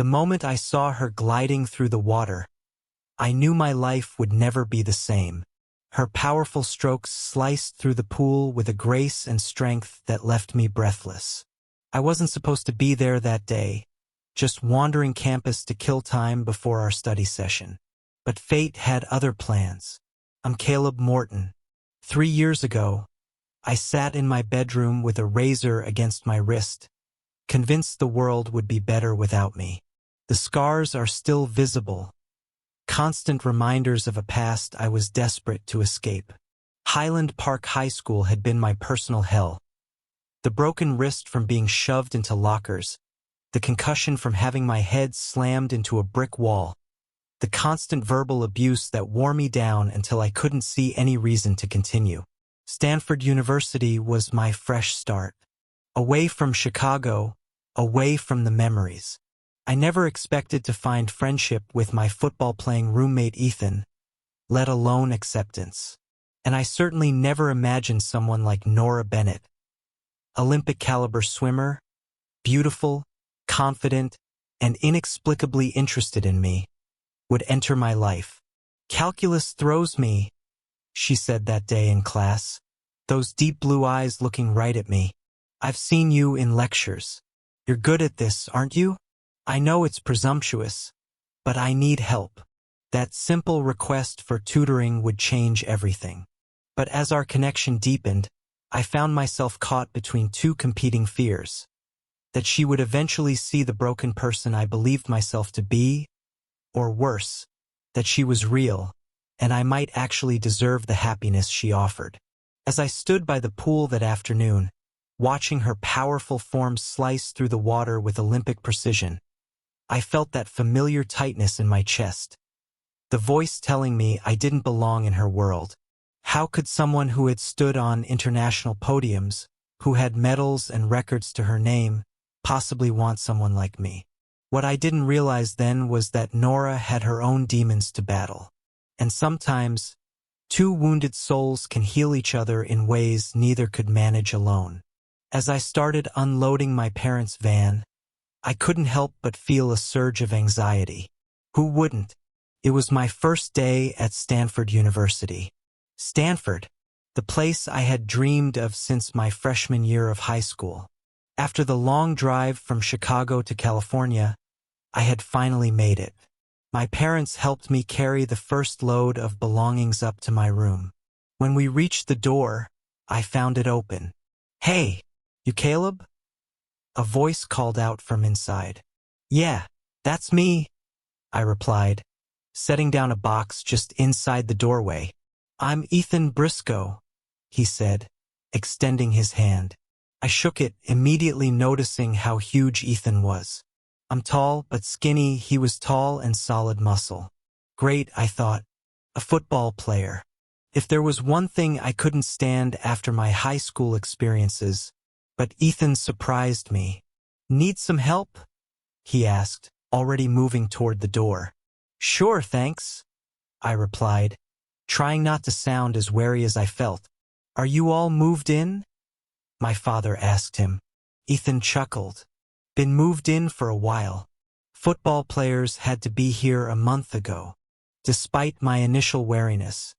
The moment I saw her gliding through the water, I knew my life would never be the same. Her powerful strokes sliced through the pool with a grace and strength that left me breathless. I wasn't supposed to be there that day, just wandering campus to kill time before our study session. But fate had other plans. I'm Caleb Morton. 3 years ago, I sat in my bedroom with a razor against my wrist, convinced the world would be better without me. The scars are still visible, constant reminders of a past I was desperate to escape. Highland Park High School had been my personal hell. The broken wrist from being shoved into lockers, the concussion from having my head slammed into a brick wall, the constant verbal abuse that wore me down until I couldn't see any reason to continue. Stanford University was my fresh start. Away from Chicago, away from the memories. I never expected to find friendship with my football-playing roommate Ethan, let alone acceptance. And I certainly never imagined someone like Nora Bennett, Olympic-caliber swimmer, beautiful, confident, and inexplicably interested in me, would enter my life. "Calculus throws me," she said that day in class, those deep blue eyes looking right at me. "I've seen you in lectures. You're good at this, aren't you? I know it's presumptuous, but I need help." That simple request for tutoring would change everything. But as our connection deepened, I found myself caught between two competing fears. That she would eventually see the broken person I believed myself to be, or worse, that she was real, and I might actually deserve the happiness she offered. As I stood by the pool that afternoon, watching her powerful form slice through the water with Olympic precision, I felt that familiar tightness in my chest. The voice telling me I didn't belong in her world. How could someone who had stood on international podiums, who had medals and records to her name, possibly want someone like me? What I didn't realize then was that Nora had her own demons to battle. And sometimes, two wounded souls can heal each other in ways neither could manage alone. As I started unloading my parents' van, I couldn't help but feel a surge of anxiety. Who wouldn't? It was my first day at Stanford University. Stanford, the place I had dreamed of since my freshman year of high school. After the long drive from Chicago to California, I had finally made it. My parents helped me carry the first load of belongings up to my room. When we reached the door, I found it open. "Hey, you Caleb?" A voice called out from inside. "Yeah, that's me," I replied, setting down a box just inside the doorway. "I'm Ethan Briscoe," he said, extending his hand. I shook it, immediately noticing how huge Ethan was. I'm tall but skinny, he was tall and solid muscle. Great, I thought. A football player. If there was one thing I couldn't stand after my high school experiences, but Ethan surprised me. "Need some help?" he asked, already moving toward the door. "Sure, thanks," I replied, trying not to sound as wary as I felt. "Are you all moved in?" my father asked him. Ethan chuckled. "Been moved in for a while. Football players had to be here a month ago." Despite my initial wariness,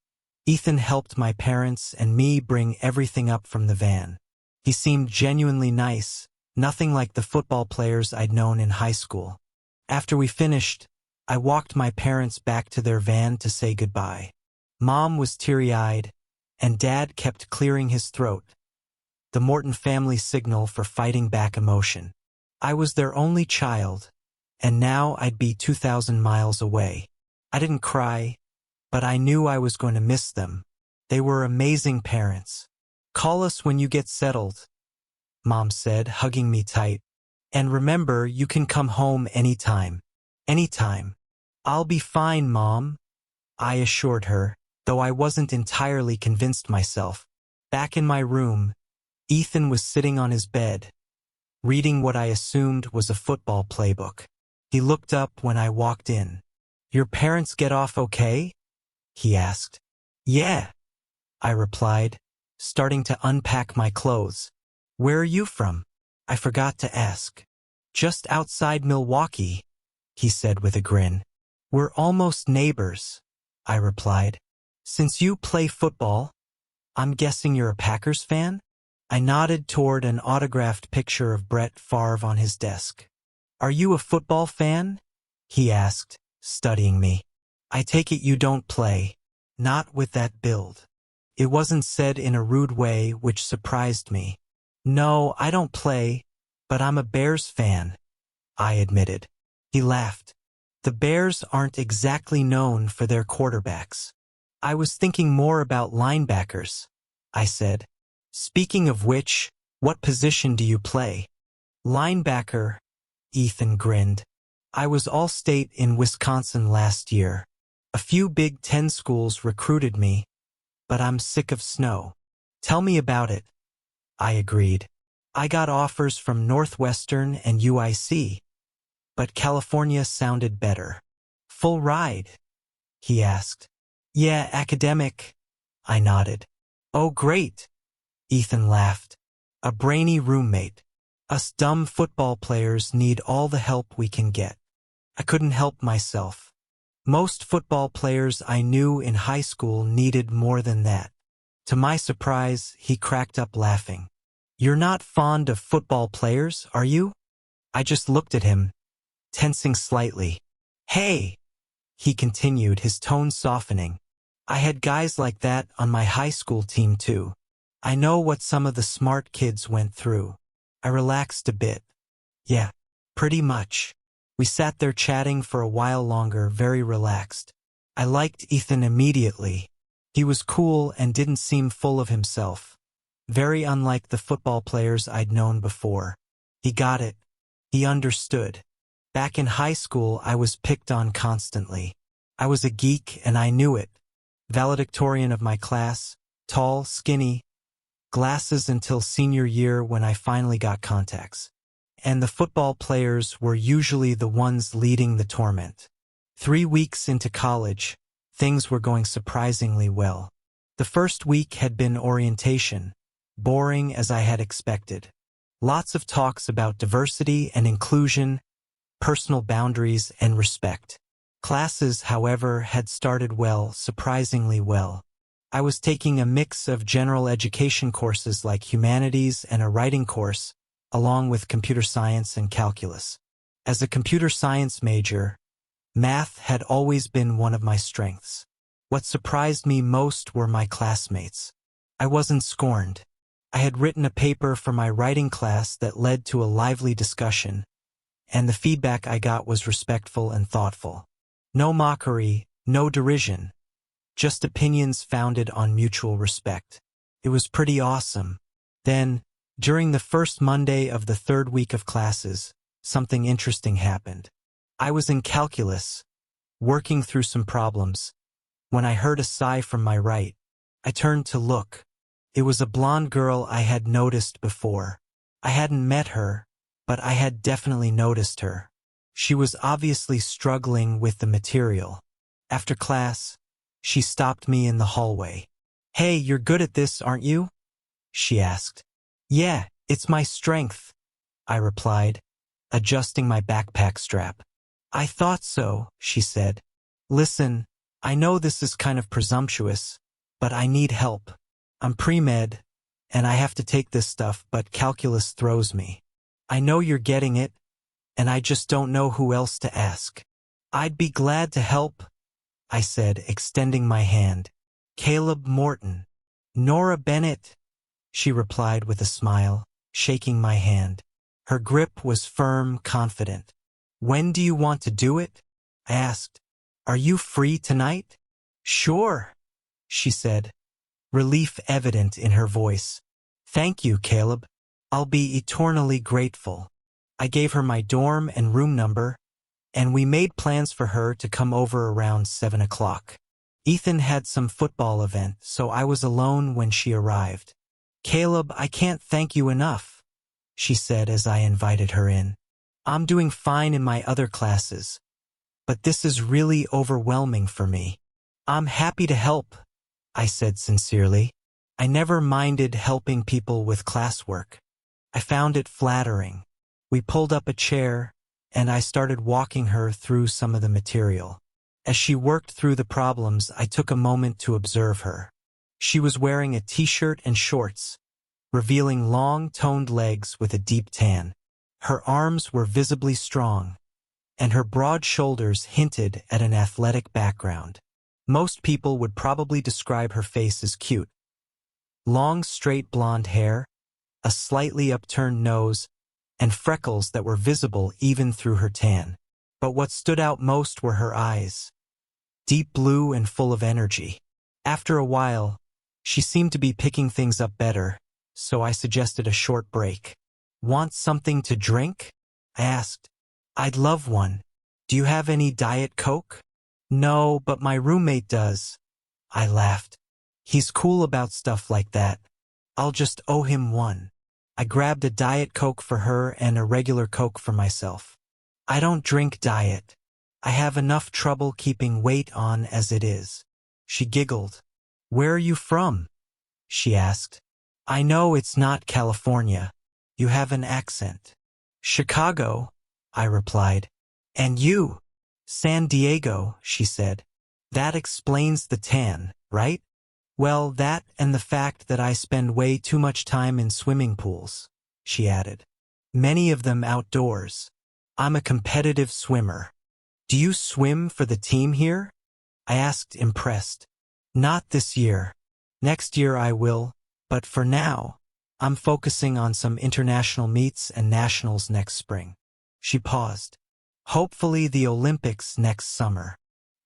Ethan helped my parents and me bring everything up from the van. He seemed genuinely nice, nothing like the football players I'd known in high school. After we finished, I walked my parents back to their van to say goodbye. Mom was teary-eyed, and Dad kept clearing his throat, the Morton family signal for fighting back emotion. I was their only child, and now I'd be 2,000 miles away. I didn't cry, but I knew I was going to miss them. They were amazing parents. "Call us when you get settled," Mom said, hugging me tight. "And remember, you can come home anytime." "Anytime. I'll be fine, Mom," I assured her, though I wasn't entirely convinced myself. Back in my room, Ethan was sitting on his bed, reading what I assumed was a football playbook. He looked up when I walked in. "Your parents get off okay?" he asked. "Yeah," I replied, starting to unpack my clothes. "Where are you from?" I forgot to ask. "Just outside Milwaukee," he said with a grin. We're almost neighbors, I replied. Since you play football, I'm guessing you're a Packers fan? I nodded toward an autographed picture of Brett Favre on his desk. Are you a football fan? He asked, studying me. I take it you don't play. Not with that build. It wasn't said in a rude way, which surprised me. No, I don't play, but I'm a Bears fan, I admitted. He laughed. The Bears aren't exactly known for their quarterbacks. I was thinking more about linebackers, I said. Speaking of which, what position do you play? Linebacker, Ethan grinned. I was All-State in Wisconsin last year. A few Big Ten schools recruited me, but I'm sick of snow. Tell me about it, I agreed. I got offers from Northwestern and UIC, but California sounded better. Full ride? He asked. Yeah, academic, I nodded. Oh, great, Ethan laughed. A brainy roommate. Us dumb football players need all the help we can get. I couldn't help myself. Most football players I knew in high school needed more than that. To my surprise, he cracked up laughing. You're not fond of football players, are you? I just looked at him, tensing slightly. Hey, he continued, his tone softening. I had guys like that on my high school team too. I know what some of the smart kids went through. I relaxed a bit. Yeah, pretty much. We sat there chatting for a while longer, very relaxed. I liked Ethan immediately. He was cool and didn't seem full of himself. Very unlike the football players I'd known before. He got it. He understood. Back in high school, I was picked on constantly. I was a geek and I knew it. Valedictorian of my class, tall, skinny, glasses until senior year when I finally got contacts. And the football players were usually the ones leading the torment. 3 weeks into college, things were going surprisingly well. The first week had been orientation, boring as I had expected. Lots of talks about diversity and inclusion, personal boundaries and respect. Classes, however, had started well, surprisingly well. I was taking a mix of general education courses like humanities and a writing course, along with computer science and calculus. As a computer science major, math had always been one of my strengths. What surprised me most were my classmates. I wasn't scorned. I had written a paper for my writing class that led to a lively discussion, and the feedback I got was respectful and thoughtful. No mockery, no derision, just opinions founded on mutual respect. It was pretty awesome. Then, during the first Monday of the third week of classes, something interesting happened. I was in calculus, working through some problems, when I heard a sigh from my right. I turned to look. It was a blonde girl I had noticed before. I hadn't met her, but I had definitely noticed her. She was obviously struggling with the material. After class, she stopped me in the hallway. Hey, you're good at this, aren't you? She asked. Yeah, it's my strength, I replied, adjusting my backpack strap. I thought so, she said. Listen, I know this is kind of presumptuous, but I need help. I'm pre-med, and I have to take this stuff, but calculus throws me. I know you're getting it, and I just don't know who else to ask. I'd be glad to help, I said, extending my hand. Caleb Morton. Nora Bennett, she replied with a smile, shaking my hand. Her grip was firm, confident. When do you want to do it? I asked. Are you free tonight? Sure, she said, relief evident in her voice. Thank you, Caleb. I'll be eternally grateful. I gave her my dorm and room number, and we made plans for her to come over around 7 o'clock. Ethan had some football event, so I was alone when she arrived. Caleb, I can't thank you enough, she said as I invited her in. I'm doing fine in my other classes, but this is really overwhelming for me. I'm happy to help, I said sincerely. I never minded helping people with classwork. I found it flattering. We pulled up a chair, and I started walking her through some of the material. As she worked through the problems, I took a moment to observe her. She was wearing a t-shirt and shorts, revealing long, toned legs with a deep tan. Her arms were visibly strong, and her broad shoulders hinted at an athletic background. Most people would probably describe her face as cute. Long, straight blonde hair, a slightly upturned nose, and freckles that were visible even through her tan. But what stood out most were her eyes, deep blue and full of energy. After a while, she seemed to be picking things up better, so I suggested a short break. "Want something to drink?" I asked. "I'd love one. Do you have any Diet Coke?" "No, but my roommate does." I laughed. "He's cool about stuff like that. I'll just owe him one." I grabbed a Diet Coke for her and a regular Coke for myself. "I don't drink Diet. I have enough trouble keeping weight on as it is." She giggled. "Where are you from?" she asked. "I know it's not California. You have an accent." "Chicago," I replied. "And you?" "San Diego," she said. "That explains the tan, right?" "Well, that and the fact that I spend way too much time in swimming pools," she added. "Many of them outdoors. I'm a competitive swimmer." "Do you swim for the team here?" I asked, impressed. "Not this year. Next year I will, but for now, I'm focusing on some international meets and nationals next spring." She paused. "Hopefully the Olympics next summer."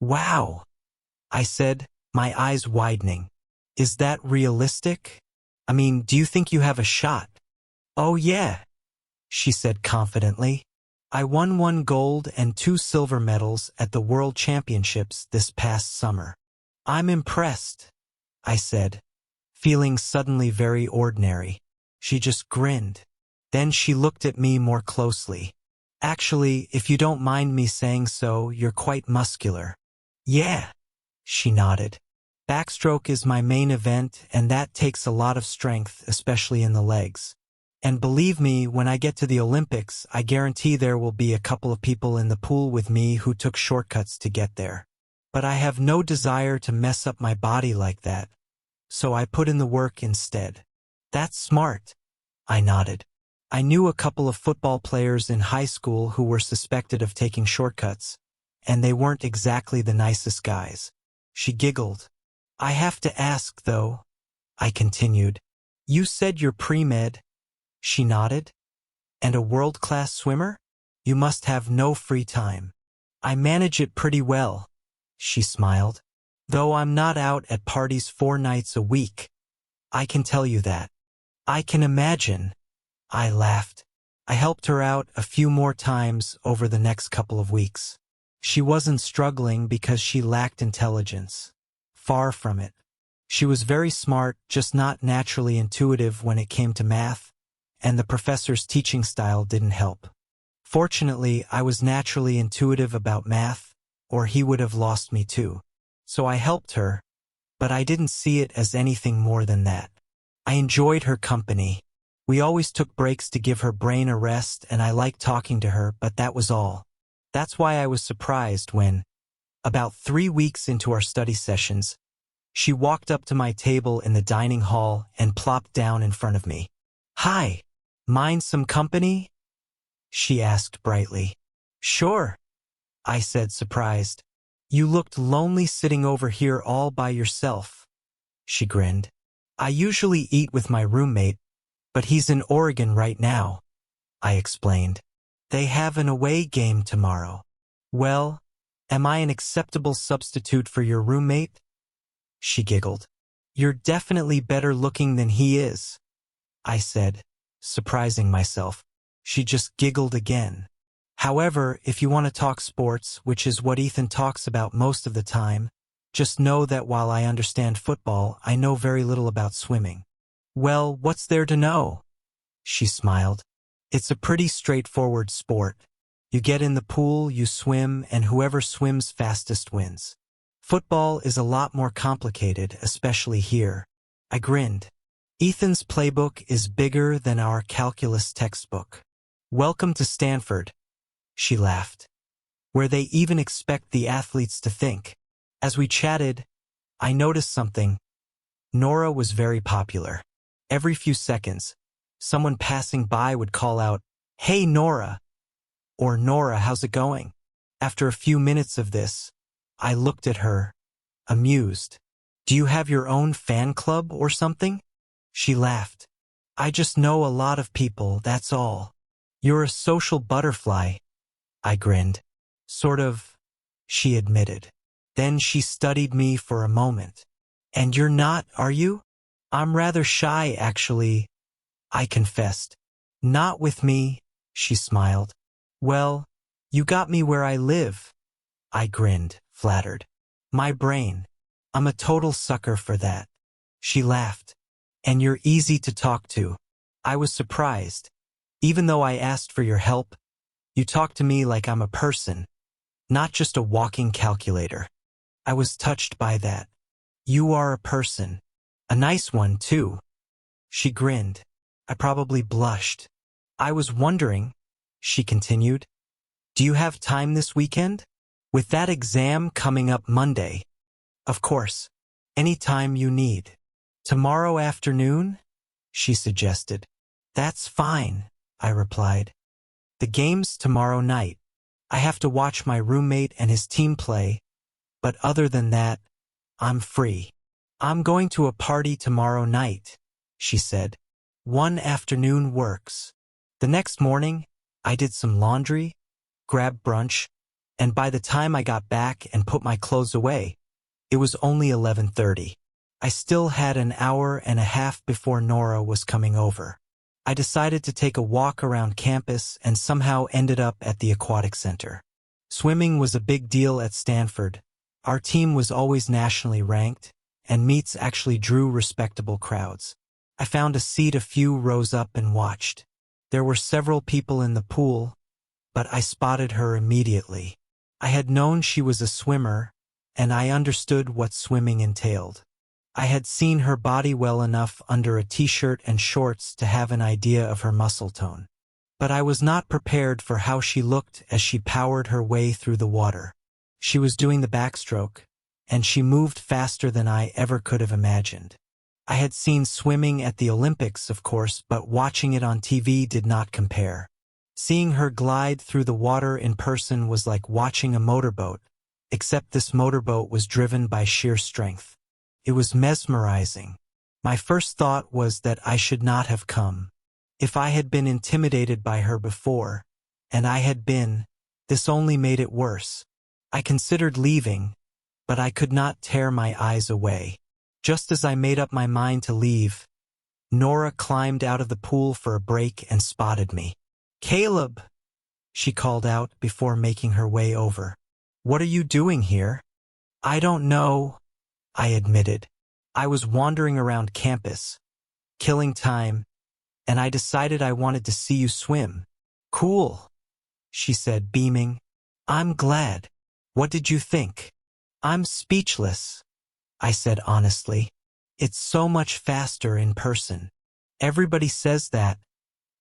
"Wow," I said, my eyes widening. "Is that realistic? I mean, do you think you have a shot?" "Oh yeah," she said confidently. "I won 1 gold and 2 silver medals at the World Championships this past summer." "I'm impressed," I said, feeling suddenly very ordinary. She just grinned. Then she looked at me more closely. "Actually, if you don't mind me saying so, you're quite muscular." "Yeah," she nodded. "Backstroke is my main event, and that takes a lot of strength, especially in the legs. And believe me, when I get to the Olympics, I guarantee there will be a couple of people in the pool with me who took shortcuts to get there. But I have no desire to mess up my body like that, so I put in the work instead." "That's smart," I nodded. I knew a couple of football players in high school who were suspected of taking shortcuts, and they weren't exactly the nicest guys. She giggled. "I have to ask, though," I continued. "You said you're pre-med?" She nodded. "And a world-class swimmer? You must have no free time." "I manage it pretty well," she smiled. "Though I'm not out at parties 4 nights a week. I can tell you that." "I can imagine," I laughed. I helped her out a few more times over the next couple of weeks. She wasn't struggling because she lacked intelligence. Far from it. She was very smart, just not naturally intuitive when it came to math, and the professor's teaching style didn't help. Fortunately, I was naturally intuitive about math, or he would have lost me too. So I helped her, but I didn't see it as anything more than that. I enjoyed her company. We always took breaks to give her brain a rest, and I liked talking to her, but that was all. That's why I was surprised when, about 3 weeks into our study sessions, she walked up to my table in the dining hall and plopped down in front of me. "Hi, mind some company?" she asked brightly. "Sure," I said, surprised. "You looked lonely sitting over here all by yourself." She grinned. "I usually eat with my roommate, but he's in Oregon right now," I explained. "They have an away game tomorrow." "Well, am I an acceptable substitute for your roommate?" She giggled. "You're definitely better looking than he is," I said, surprising myself. She just giggled again. "However, if you want to talk sports, which is what Ethan talks about most of the time, just know that while I understand football, I know very little about swimming." "Well, what's there to know?" She smiled. "It's a pretty straightforward sport. You get in the pool, you swim, and whoever swims fastest wins. Football is a lot more complicated, especially here." I grinned. "Ethan's playbook is bigger than our calculus textbook." "Welcome to Stanford," she laughed. Where they even expect the athletes to think. As we chatted, I noticed something. Nora was very popular. Every few seconds, someone passing by would call out, "Hey, Nora!" or "Nora, how's it going?" After a few minutes of this, I looked at her, amused. "Do you have your own fan club or something?" She laughed. "I just know a lot of people, that's all." "You're a social butterfly," I grinned. "Sort of," she admitted. Then she studied me for a moment. "And you're not, are you?" "I'm rather shy, actually," I confessed. "Not with me," she smiled. "Well, you got me where I live," I grinned, flattered. "My brain. I'm a total sucker for that." She laughed. "And you're easy to talk to." I was surprised. Even though I asked for your help, you talk to me like I'm a person, not just a walking calculator. I was touched by that. "You are a person. A nice one, too." She grinned. I probably blushed. "I was wondering," she continued, "do you have time this weekend? With that exam coming up Monday." "Of course. Any time you need." "Tomorrow afternoon?" she suggested. "That's fine," I replied. "The game's tomorrow night. I have to watch my roommate and his team play, but other than that, I'm free." "I'm going to a party tomorrow night," she said. "One afternoon works." The next morning, I did some laundry, grabbed brunch, and by the time I got back and put my clothes away, it was only 11:30. I still had an hour and a half before Nora was coming over. I decided to take a walk around campus and somehow ended up at the aquatic center. Swimming was a big deal at Stanford. Our team was always nationally ranked, and meets actually drew respectable crowds. I found a seat a few rows up and watched. There were several people in the pool, but I spotted her immediately. I had known she was a swimmer, and I understood what swimming entailed. I had seen her body well enough under a t-shirt and shorts to have an idea of her muscle tone. But I was not prepared for how she looked as she powered her way through the water. She was doing the backstroke, and she moved faster than I ever could have imagined. I had seen swimming at the Olympics, of course, but watching it on TV did not compare. Seeing her glide through the water in person was like watching a motorboat, except this motorboat was driven by sheer strength. It was mesmerizing. My first thought was that I should not have come. If I had been intimidated by her before, and I had been, this only made it worse. I considered leaving, but I could not tear my eyes away. Just as I made up my mind to leave, Nora climbed out of the pool for a break and spotted me. "Caleb," she called out before making her way over. "What are you doing here?" "I don't know," I admitted. "I was wandering around campus, killing time, and I decided I wanted to see you swim." "Cool," she said, beaming. "I'm glad. What did you think?" "I'm speechless," I said honestly. "It's so much faster in person." "Everybody says that,"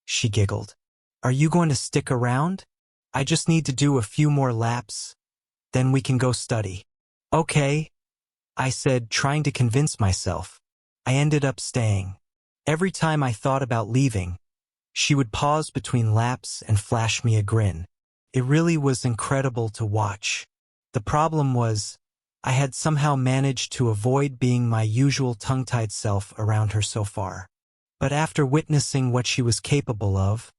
she giggled. "Are you going to stick around?" "I just need to do a few more laps, then we can go study." "Okay," I said, trying to convince myself. I ended up staying. Every time I thought about leaving, she would pause between laps and flash me a grin. It really was incredible to watch. The problem was, I had somehow managed to avoid being my usual tongue-tied self around her so far. But after witnessing what she was capable of,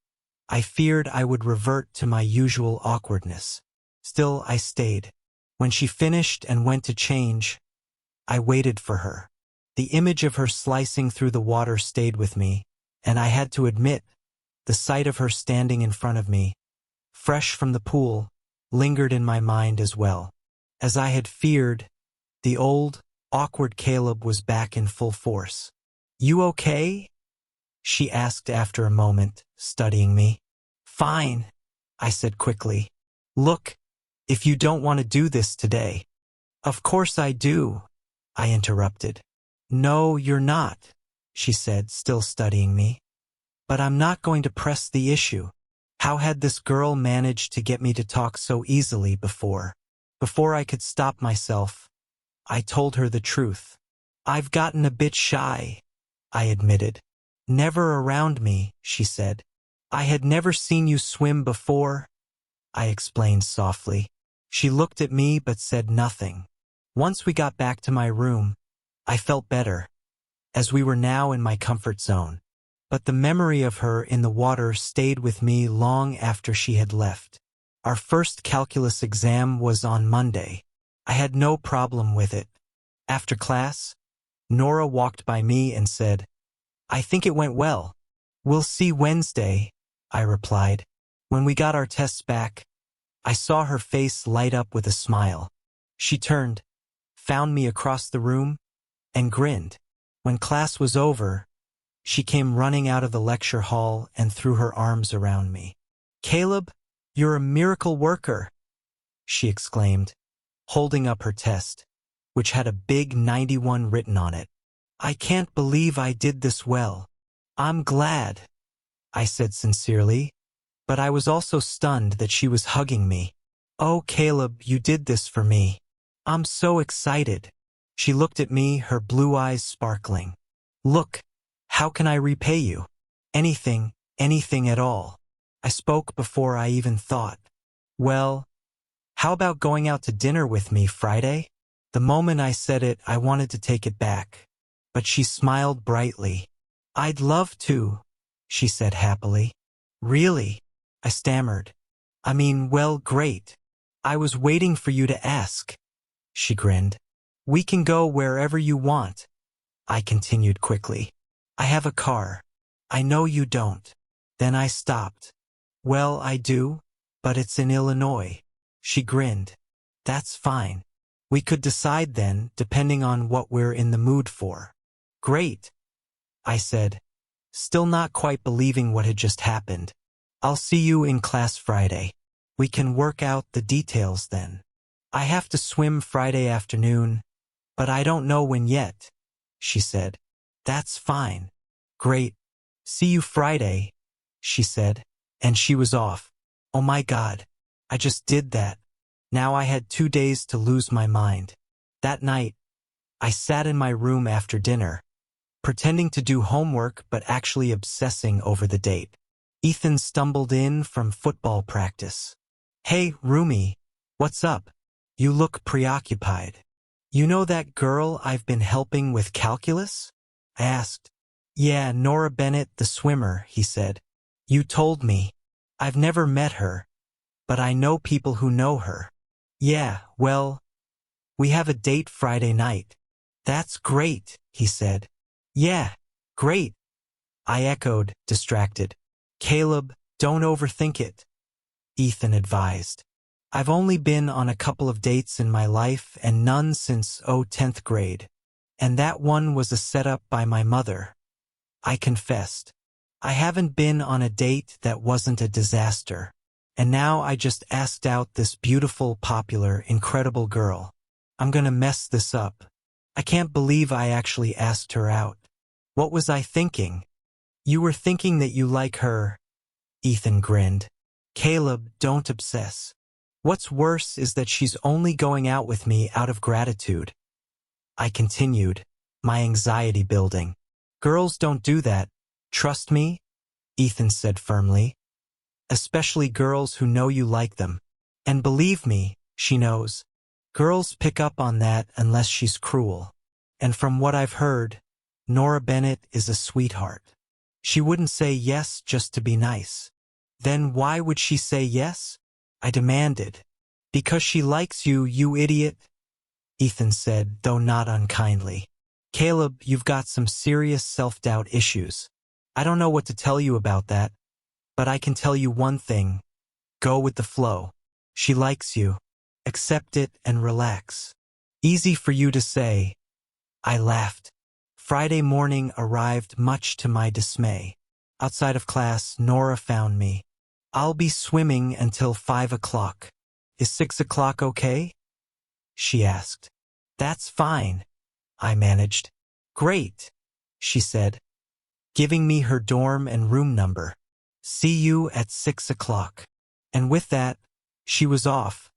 I feared I would revert to my usual awkwardness. Still, I stayed. When she finished and went to change, I waited for her. The image of her slicing through the water stayed with me, and I had to admit, the sight of her standing in front of me, fresh from the pool, lingered in my mind as well. As I had feared, the old, awkward Caleb was back in full force. "You okay?" she asked after a moment, studying me. "Fine," I said quickly. "Look, if you don't want to do this today." "Of course I do," I interrupted. "No, you're not," she said, still studying me. "But I'm not going to press the issue." How had this girl managed to get me to talk so easily before? Before I could stop myself, I told her the truth. I've gotten a bit shy, I admitted. Never around me, she said. I had never seen you swim before, I explained softly. She looked at me but said nothing. Once we got back to my room, I felt better, as we were now in my comfort zone. But the memory of her in the water stayed with me long after she had left. Our first calculus exam was on Monday. I had no problem with it. After class, Nora walked by me and said, "I think it went well. We'll see Wednesday," I replied. When we got our tests back, I saw her face light up with a smile. She turned, found me across the room, and grinned. When class was over, she came running out of the lecture hall and threw her arms around me. "Caleb, you're a miracle worker," she exclaimed, holding up her test, which had a big 91 written on it. "I can't believe I did this well." "I'm glad," I said sincerely, but I was also stunned that she was hugging me. "Oh, Caleb, you did this for me. I'm so excited." She looked at me, her blue eyes sparkling. "Look, how can I repay you?" "Anything, anything at all." I spoke before I even thought. "Well, how about going out to dinner with me Friday?" The moment I said it, I wanted to take it back, but she smiled brightly. "I'd love to," she said happily. "Really?" I stammered. "I mean, well, great. I was waiting for you to ask." She grinned. "We can go wherever you want," I continued quickly. "I have a car. I know you don't." Then I stopped. "Well, I do, but it's in Illinois." She grinned. "That's fine. We could decide then, depending on what we're in the mood for." "Great," I said, still not quite believing what had just happened. "I'll see you in class Friday. We can work out the details then. I have to swim Friday afternoon, but I don't know when yet," she said. "That's fine." "Great. See you Friday," she said, and she was off. Oh my God, I just did that. Now I had 2 days to lose my mind. That night, I sat in my room after dinner, pretending to do homework but actually obsessing over the date. Ethan stumbled in from football practice. "Hey, roomie, what's up? You look preoccupied." "You know that girl I've been helping with calculus?" I asked. "Yeah, Nora Bennett, the swimmer," he said. "You told me. I've never met her, but I know people who know her." "Yeah, well, we have a date Friday night." "That's great," he said. "Yeah, great," I echoed, distracted. "Caleb, don't overthink it," Ethan advised. "I've only been on a couple of dates in my life and none since 10th grade. And that one was a setup by my mother." I confessed. I haven't been on a date that wasn't a disaster. And now I just asked out this beautiful, popular, incredible girl. I'm gonna mess this up. I can't believe I actually asked her out. What was I thinking? "You were thinking that you like her," Ethan grinned. "Caleb, don't obsess. What's worse is that she's only going out with me out of gratitude." I continued, my anxiety building. "Girls don't do that. Trust me," Ethan said firmly. "Especially girls who know you like them. And believe me, she knows. Girls pick up on that unless she's cruel. And from what I've heard, Nora Bennett is a sweetheart. She wouldn't say yes just to be nice." "Then why would she say yes?" I demanded. "Because she likes you, you idiot," Ethan said, though not unkindly. "Caleb, you've got some serious self-doubt issues. I don't know what to tell you about that, but I can tell you one thing. Go with the flow. She likes you. Accept it and relax." "Easy for you to say," I laughed. Friday morning arrived much to my dismay. Outside of class, Nora found me. "I'll be swimming until 5 o'clock. Is 6 o'clock okay?" she asked. "That's fine," I managed. "Great," she said, giving me her dorm and room number. See you at 6 o'clock. And with that, she was off,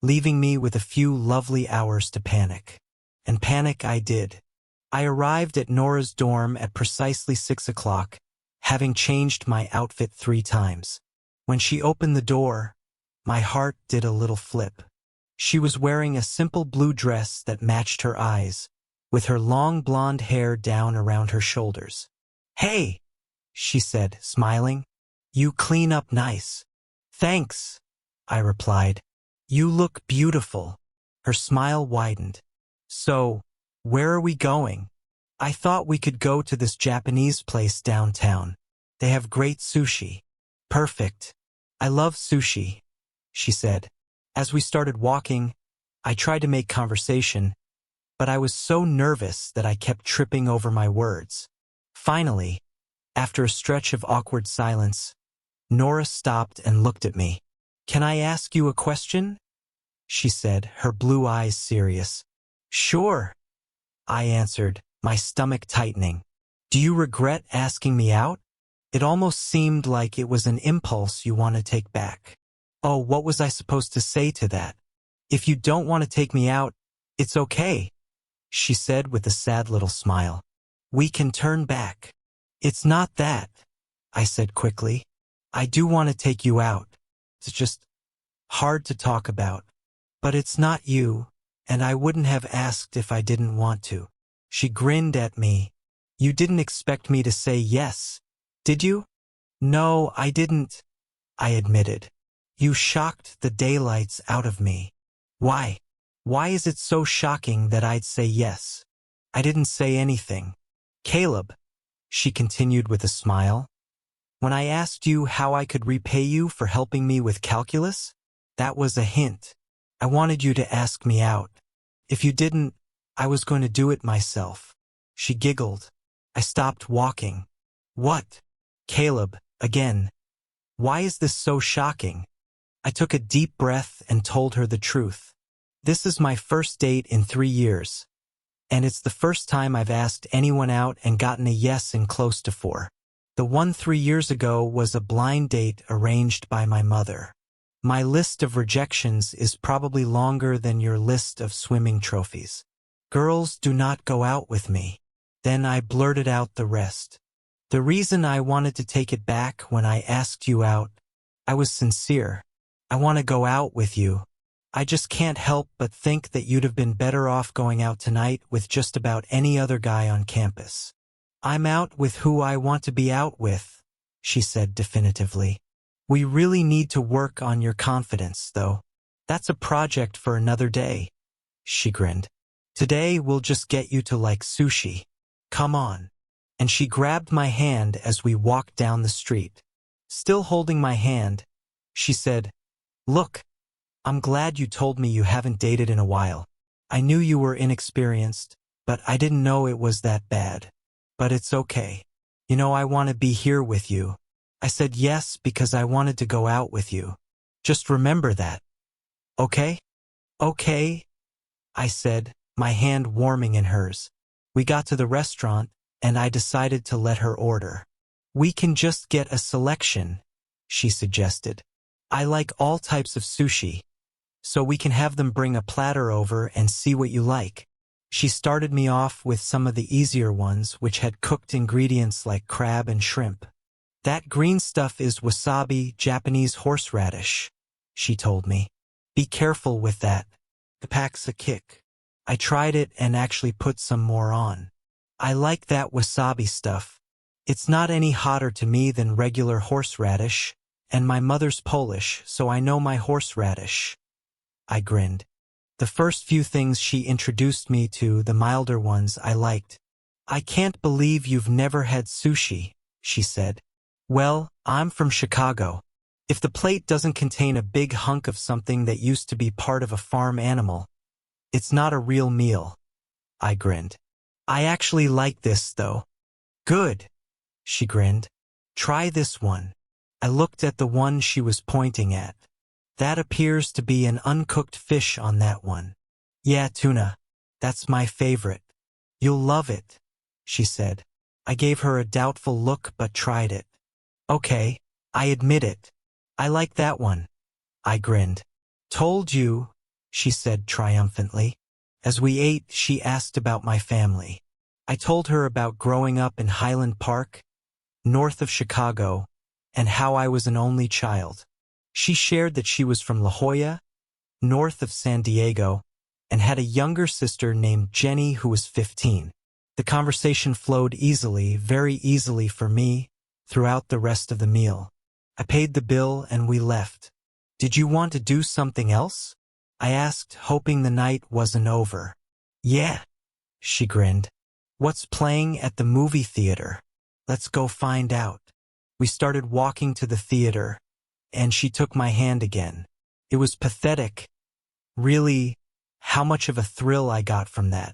leaving me with a few lovely hours to panic. And panic I did. I arrived at Nora's dorm at precisely 6 o'clock, having changed my outfit 3 times. When she opened the door, my heart did a little flip. She was wearing a simple blue dress that matched her eyes, with her long blonde hair down around her shoulders. "Hey," she said, smiling. "You clean up nice." "Thanks," I replied. "You look beautiful." Her smile widened. "So, where are we going?" "I thought we could go to this Japanese place downtown. They have great sushi." "Perfect. I love sushi," she said. As we started walking, I tried to make conversation, but I was so nervous that I kept tripping over my words. Finally, after a stretch of awkward silence, Nora stopped and looked at me. "Can I ask you a question?" she said, her blue eyes serious. "Sure," I answered, my stomach tightening. "Do you regret asking me out?" It almost seemed like it was an impulse you want to take back. Oh, what was I supposed to say to that? "If you don't want to take me out, it's okay," she said with a sad little smile. "We can turn back." "It's not that," I said quickly. "I do want to take you out. It's just hard to talk about. But it's not you, and I wouldn't have asked if I didn't want to." She grinned at me. "You didn't expect me to say yes, did you?" "No, I didn't," I admitted. "You shocked the daylights out of me." "Why? Why is it so shocking that I'd say yes?" "I didn't say anything. Caleb," she continued with a smile, "when I asked you how I could repay you for helping me with calculus, that was a hint. I wanted you to ask me out. If you didn't, I was going to do it myself." She giggled. I stopped walking. "What?" "Caleb, again. Why is this so shocking?" I took a deep breath and told her the truth. This is my first date in 3 years, and it's the first time I've asked anyone out and gotten a yes in close to 4. The one 3 years ago was a blind date arranged by my mother. My list of rejections is probably longer than your list of swimming trophies. Girls do not go out with me. Then I blurted out the rest. The reason I wanted to take it back when I asked you out, I was sincere. I want to go out with you. I just can't help but think that you'd have been better off going out tonight with just about any other guy on campus. I'm out with who I want to be out with, she said definitively. We really need to work on your confidence, though. That's a project for another day, she grinned. Today we'll just get you to like sushi. Come on. And she grabbed my hand as we walked down the street. Still holding my hand, she said, "Look, I'm glad you told me you haven't dated in a while. I knew you were inexperienced, but I didn't know it was that bad. But it's okay. You know, I want to be here with you." I said yes because I wanted to go out with you. Just remember that. Okay? Okay, I said, my hand warming in hers. We got to the restaurant, and I decided to let her order. "We can just get a selection," she suggested. "I like all types of sushi, so we can have them bring a platter over and see what you like." She started me off with some of the easier ones, which had cooked ingredients like crab and shrimp. "That green stuff is wasabi, Japanese horseradish," she told me. "Be careful with that. It packs a kick." I tried it and actually put some more on. "I like that wasabi stuff. It's not any hotter to me than regular horseradish, and my mother's Polish, so I know my horseradish." I grinned. The first few things she introduced me to, the milder ones, I liked. "I can't believe you've never had sushi," she said. "Well, I'm from Chicago. If the plate doesn't contain a big hunk of something that used to be part of a farm animal, it's not a real meal." I grinned. "I actually like this, though." "Good," she grinned. "Try this one." I looked at the one she was pointing at. "That appears to be an uncooked fish on that one." "Yeah, tuna. That's my favorite." "You'll love it," she said. I gave her a doubtful look but tried it. "Okay, I admit it. I like that one. I grinned. Told you, she said triumphantly. As we ate, she asked about my family. I told her about growing up in Highland Park, north of Chicago, and how I was an only child. She shared that she was from La Jolla, north of San Diego, and had a younger sister named Jenny who was 15. The conversation flowed easily, very easily for me, throughout the rest of the meal. I paid the bill and we left. Did you want to do something else? I asked, hoping the night wasn't over. Yeah, she grinned. What's playing at the movie theater? Let's go find out. We started walking to the theater, and she took my hand again. It was pathetic. Really, how much of a thrill I got from that.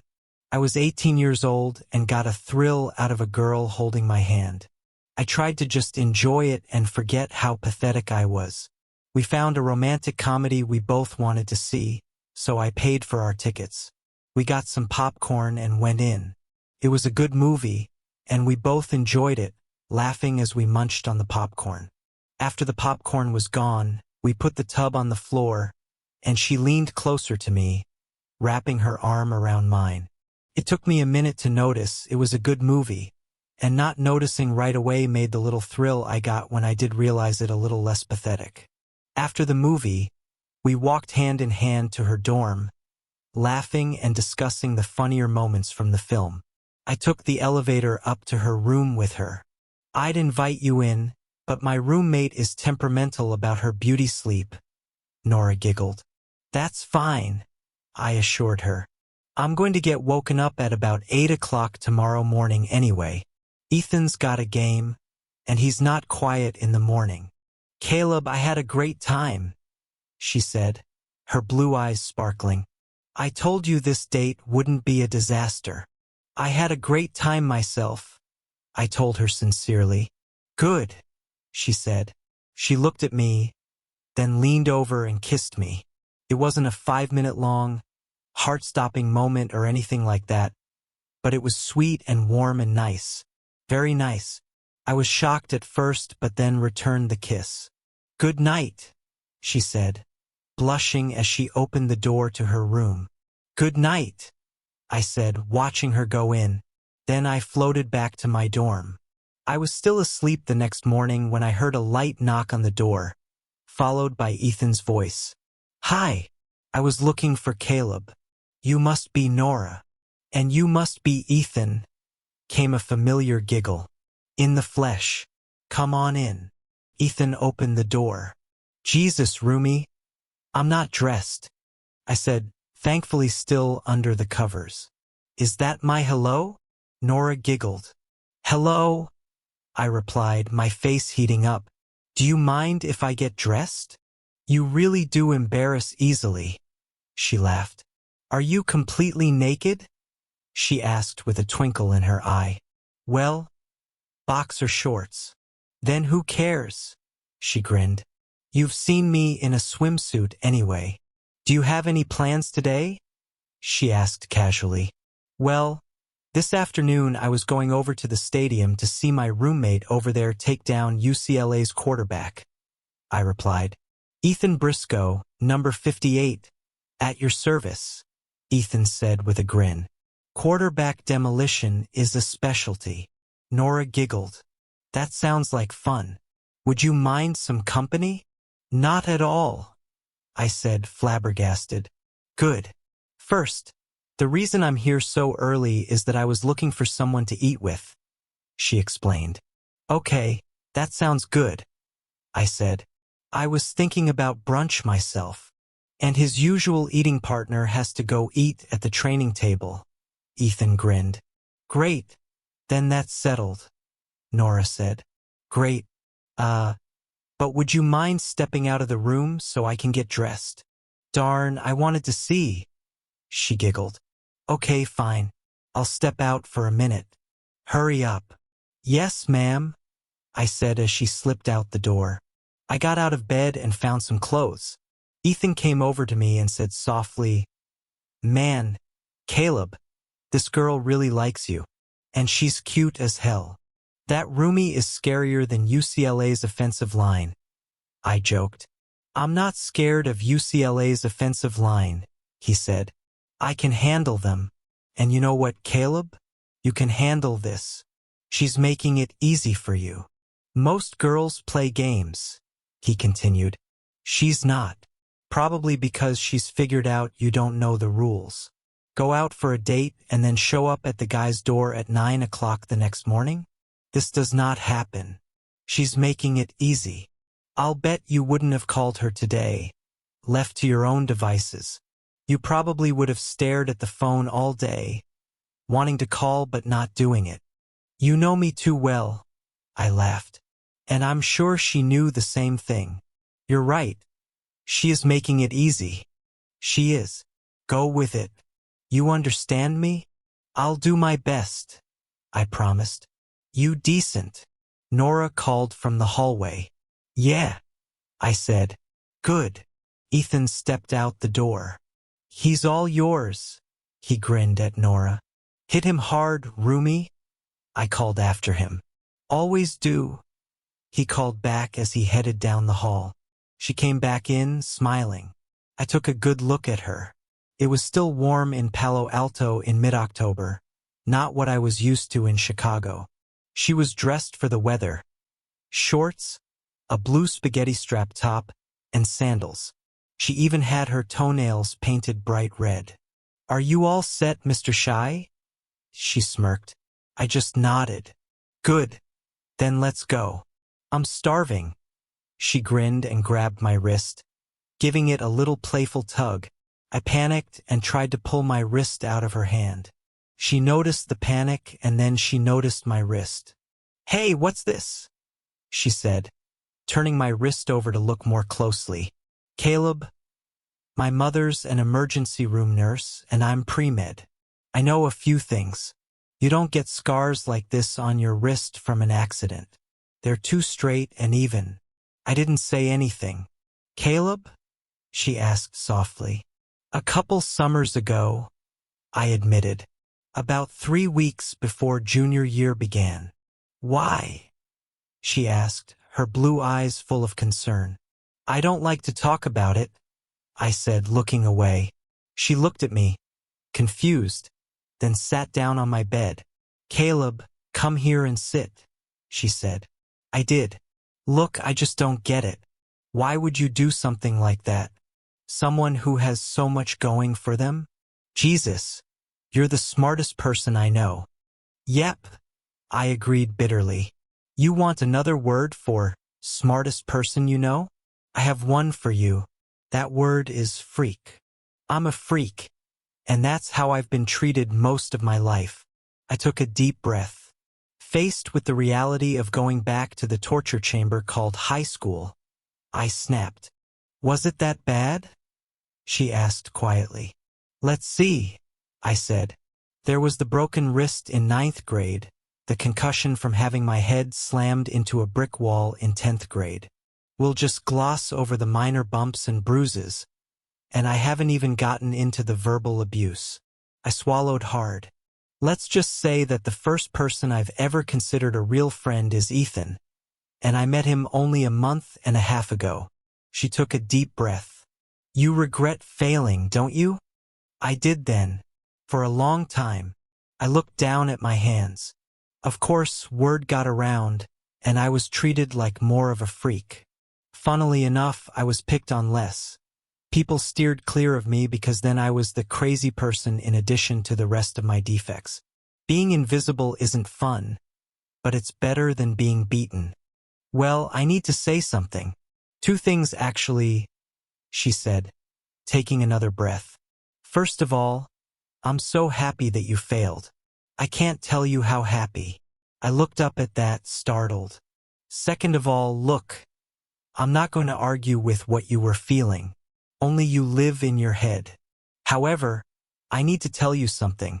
I was 18 years old and got a thrill out of a girl holding my hand. I tried to just enjoy it and forget how pathetic I was. We found a romantic comedy we both wanted to see, so I paid for our tickets. We got some popcorn and went in. It was a good movie, and we both enjoyed it, laughing as we munched on the popcorn. After the popcorn was gone, we put the tub on the floor, and she leaned closer to me, wrapping her arm around mine. It took me a minute to notice it was a good movie, and not noticing right away made the little thrill I got when I did realize it a little less pathetic. After the movie, we walked hand in hand to her dorm, laughing and discussing the funnier moments from the film. I took the elevator up to her room with her. I'd invite you in, but my roommate is temperamental about her beauty sleep, Nora giggled. That's fine, I assured her. I'm going to get woken up at about 8 o'clock tomorrow morning anyway. Ethan's got a game, and he's not quiet in the morning. Caleb, I had a great time, she said, her blue eyes sparkling. I told you this date wouldn't be a disaster. I had a great time myself, I told her sincerely. Good, she said. She looked at me, then leaned over and kissed me. It wasn't a 5-minute long, heart-stopping moment or anything like that, but it was sweet and warm and nice. Very nice. I was shocked at first, but then returned the kiss. Good night, she said, blushing as she opened the door to her room. Good night, I said, watching her go in. Then I floated back to my dorm. I was still asleep the next morning when I heard a light knock on the door, followed by Ethan's voice. Hi, I was looking for Caleb. You must be Nora. And you must be Ethan, came a familiar giggle. In the flesh. Come on in. Ethan opened the door. Jesus, roomie. I'm not dressed, I said, thankfully still under the covers. Is that my hello? Nora giggled. Hello, I replied, my face heating up. Do you mind if I get dressed? You really do embarrass easily, she laughed. Are you completely naked? She asked with a twinkle in her eye. Well, boxer shorts. Then who cares? She grinned. You've seen me in a swimsuit anyway. Do you have any plans today? She asked casually. Well, this afternoon I was going over to the stadium to see my roommate over there take down UCLA's quarterback, I replied. Ethan Briscoe, number 58. At your service, Ethan said with a grin. Quarterback demolition is a specialty. Nora giggled. That sounds like fun. Would you mind some company? Not at all, I said, flabbergasted. Good. First, the reason I'm here so early is that I was looking for someone to eat with, she explained. Okay, that sounds good, I said. I was thinking about brunch myself, and his usual eating partner has to go eat at the training table. Ethan grinned. Great, then that's settled, Nora said. Great, but would you mind stepping out of the room so I can get dressed? Darn, I wanted to see, she giggled. Okay, fine. I'll step out for a minute. Hurry up. Yes, ma'am, I said as she slipped out the door. I got out of bed and found some clothes. Ethan came over to me and said softly, Man, Caleb, this girl really likes you. And she's cute as hell. That roomie is scarier than UCLA's offensive line, I joked. I'm not scared of UCLA's offensive line, he said. I can handle them. And you know what, Caleb? You can handle this. She's making it easy for you. Most girls play games, he continued. She's not. Probably because she's figured out you don't know the rules. Go out for a date and then show up at the guy's door at 9 o'clock the next morning? This does not happen. She's making it easy. I'll bet you wouldn't have called her today. Left to your own devices. You probably would have stared at the phone all day, wanting to call but not doing it. You know me too well, I laughed. And I'm sure she knew the same thing. You're right. She is making it easy. She is. Go with it. You understand me? I'll do my best, I promised. You decent, Nora called from the hallway. Yeah, I said. Good. Ethan stepped out the door. He's all yours, he grinned at Nora. Hit him hard, roomie, I called after him. Always do, he called back as he headed down the hall. She came back in, smiling. I took a good look at her. It was still warm in Palo Alto in mid-October, not what I was used to in Chicago. She was dressed for the weather. Shorts, a blue spaghetti strap top, and sandals. She even had her toenails painted bright red. Are you all set, Mr. Shy? She smirked. I just nodded. Good. Then let's go. I'm starving. She grinned and grabbed my wrist. Giving it a little playful tug, I panicked and tried to pull my wrist out of her hand. She noticed the panic and then she noticed my wrist. Hey, what's this? She said, turning my wrist over to look more closely. Caleb, my mother's an emergency room nurse and I'm pre-med. I know a few things. You don't get scars like this on your wrist from an accident. They're too straight and even. I didn't say anything. Caleb? She asked softly. A couple summers ago, I admitted. About 3 weeks before junior year began. Why? She asked, her blue eyes full of concern. I don't like to talk about it, I said, looking away. She looked at me, confused, then sat down on my bed. Caleb, come here and sit, she said. I did. Look, I just don't get it. Why would you do something like that? Someone who has so much going for them? Jesus, you're the smartest person I know. Yep, I agreed bitterly. You want another word for smartest person you know? I have one for you. That word is freak. I'm a freak, and that's how I've been treated most of my life. I took a deep breath. Faced with the reality of going back to the torture chamber called high school, I snapped. Was it that bad? She asked quietly. Let's see, I said. There was the broken wrist in 9th grade, the concussion from having my head slammed into a brick wall in 10th grade. We'll just gloss over the minor bumps and bruises, and I haven't even gotten into the verbal abuse. I swallowed hard. Let's just say that the first person I've ever considered a real friend is Ethan, and I met him only a month and a half ago. She took a deep breath. You regret failing, don't you? I did then. For a long time. I looked down at my hands. Of course, word got around, and I was treated like more of a freak. Funnily enough, I was picked on less. People steered clear of me because then I was the crazy person in addition to the rest of my defects. Being invisible isn't fun, but it's better than being beaten. Well, I need to say something. 2 things actually, she said, taking another breath. First of all, I'm so happy that you failed. I can't tell you how happy. I looked up at that, startled. Second of all, look, I'm not going to argue with what you were feeling. Only you live in your head. However, I need to tell you something.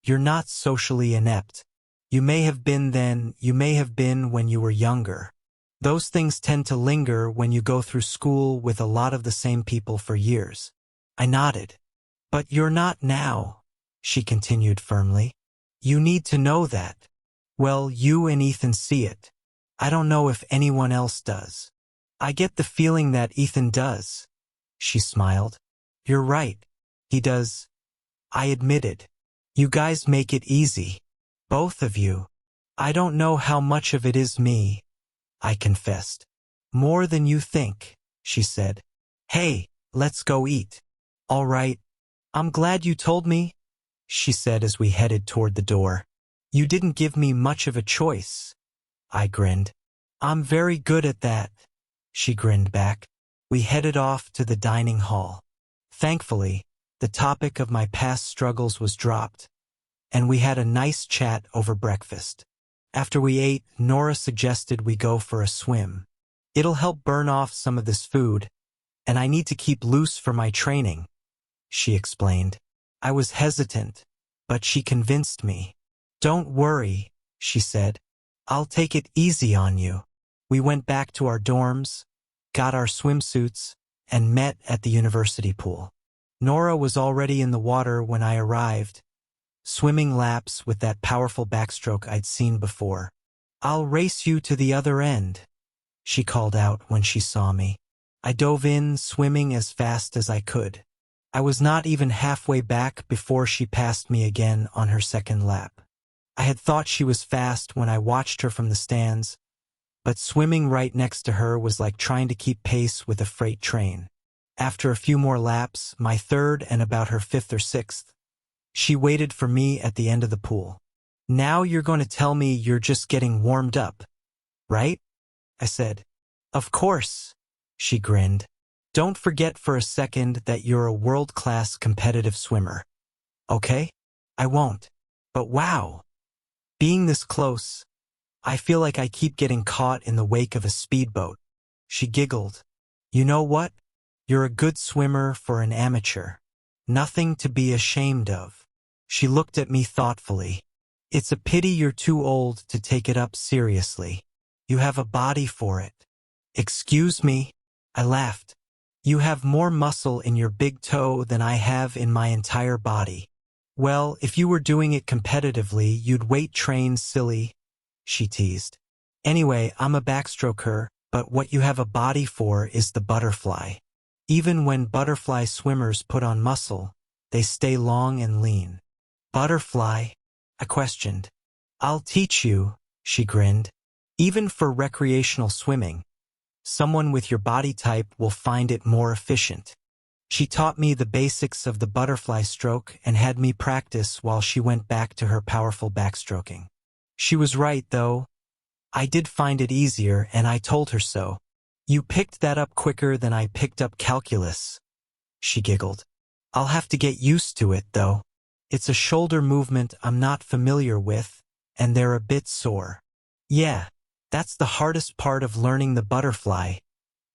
You're not socially inept. You may have been then, you may have been when you were younger. Those things tend to linger when you go through school with a lot of the same people for years. I nodded. But you're not now, she continued firmly. You need to know that. Well, you and Ethan see it. I don't know if anyone else does. I get the feeling that Ethan does. She smiled. You're right. He does. I admitted. You guys make it easy. Both of you. I don't know how much of it is me, I confessed. More than you think, she said. Hey, let's go eat. All right. I'm glad you told me, she said as we headed toward the door. You didn't give me much of a choice. I grinned. I'm very good at that, she grinned back. We headed off to the dining hall. Thankfully, the topic of my past struggles was dropped, and we had a nice chat over breakfast. After we ate, Nora suggested we go for a swim. It'll help burn off some of this food, and I need to keep loose for my training, she explained. I was hesitant, but she convinced me. Don't worry, she said. I'll take it easy on you. We went back to our dorms, got our swimsuits, and met at the university pool. Nora was already in the water when I arrived, swimming laps with that powerful backstroke I'd seen before. I'll race you to the other end, she called out when she saw me. I dove in, swimming as fast as I could. I was not even halfway back before she passed me again on her second lap. I had thought she was fast when I watched her from the stands, but swimming right next to her was like trying to keep pace with a freight train. After a few more laps, my third and about her fifth or sixth, she waited for me at the end of the pool. Now you're going to tell me you're just getting warmed up, right? I said. Of course, she grinned. Don't forget for a second that you're a world-class competitive swimmer. Okay? I won't. But wow! Being this close, I feel like I keep getting caught in the wake of a speedboat. She giggled. You know what? You're a good swimmer for an amateur. Nothing to be ashamed of. She looked at me thoughtfully. It's a pity you're too old to take it up seriously. You have a body for it. Excuse me? I laughed. You have more muscle in your big toe than I have in my entire body. Well, if you were doing it competitively, you'd weight train, silly, she teased. Anyway, I'm a backstroker, but what you have a body for is the butterfly. Even when butterfly swimmers put on muscle, they stay long and lean. Butterfly? I questioned. I'll teach you, she grinned. Even for recreational swimming, someone with your body type will find it more efficient. She taught me the basics of the butterfly stroke and had me practice while she went back to her powerful backstroking. She was right, though. I did find it easier, and I told her so. You picked that up quicker than I picked up calculus, she giggled. I'll have to get used to it, though. It's a shoulder movement I'm not familiar with, and they're a bit sore. Yeah, that's the hardest part of learning the butterfly,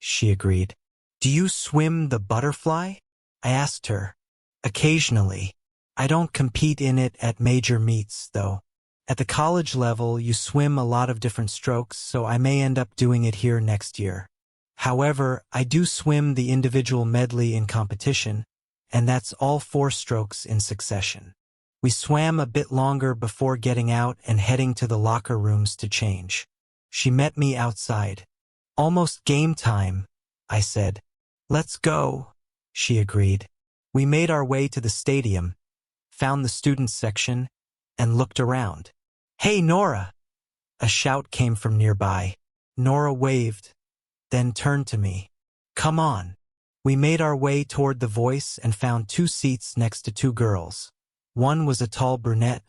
she agreed. Do you swim the butterfly? I asked her. Occasionally. I don't compete in it at major meets, though. At the college level, you swim a lot of different strokes, so I may end up doing it here next year. However, I do swim the individual medley in competition, and that's all 4 strokes in succession. We swam a bit longer before getting out and heading to the locker rooms to change. She met me outside. Almost game time, I said. Let's go, she agreed. We made our way to the stadium, found the students section, and looked around. Hey, Nora! A shout came from nearby. Nora waved, then turned to me. Come on. We made our way toward the voice and found 2 seats next to 2 girls. One was a tall brunette,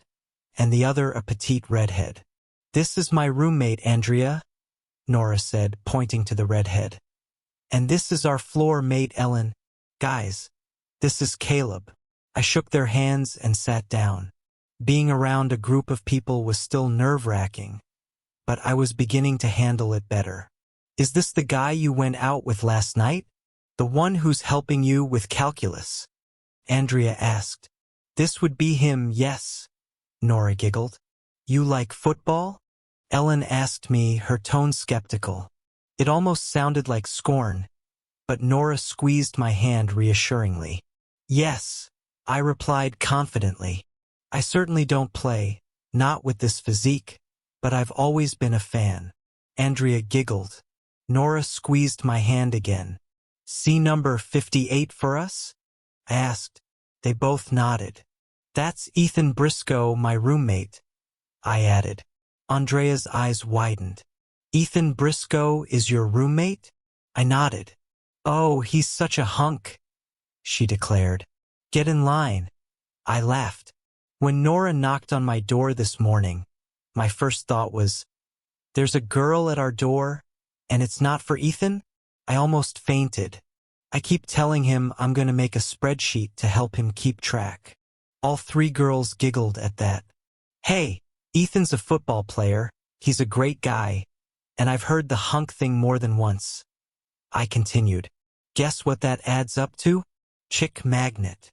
and the other a petite redhead. This is my roommate, Andrea, Nora said, pointing to the redhead. And this is our floor mate, Ellen. Guys, this is Caleb. I shook their hands and sat down. Being around a group of people was still nerve-wracking, but I was beginning to handle it better. Is this the guy you went out with last night? The one who's helping you with calculus? Andrea asked. This would be him, yes, Nora giggled. You like football? Ellen asked me, her tone skeptical. It almost sounded like scorn, but Nora squeezed my hand reassuringly. Yes, I replied confidently. I certainly don't play, not with this physique, but I've always been a fan. Andrea giggled. Nora squeezed my hand again. See number 58 for us? I asked. They both nodded. That's Ethan Briscoe, my roommate, I added. Andrea's eyes widened. Ethan Briscoe is your roommate? I nodded. Oh, he's such a hunk, she declared. Get in line. I laughed. When Nora knocked on my door this morning, my first thought was, there's a girl at our door, and it's not for Ethan? I almost fainted. I keep telling him I'm going to make a spreadsheet to help him keep track. All three girls giggled at that. Hey, Ethan's a football player, he's a great guy, and I've heard the hunk thing more than once. I continued. Guess what that adds up to? Chick magnet.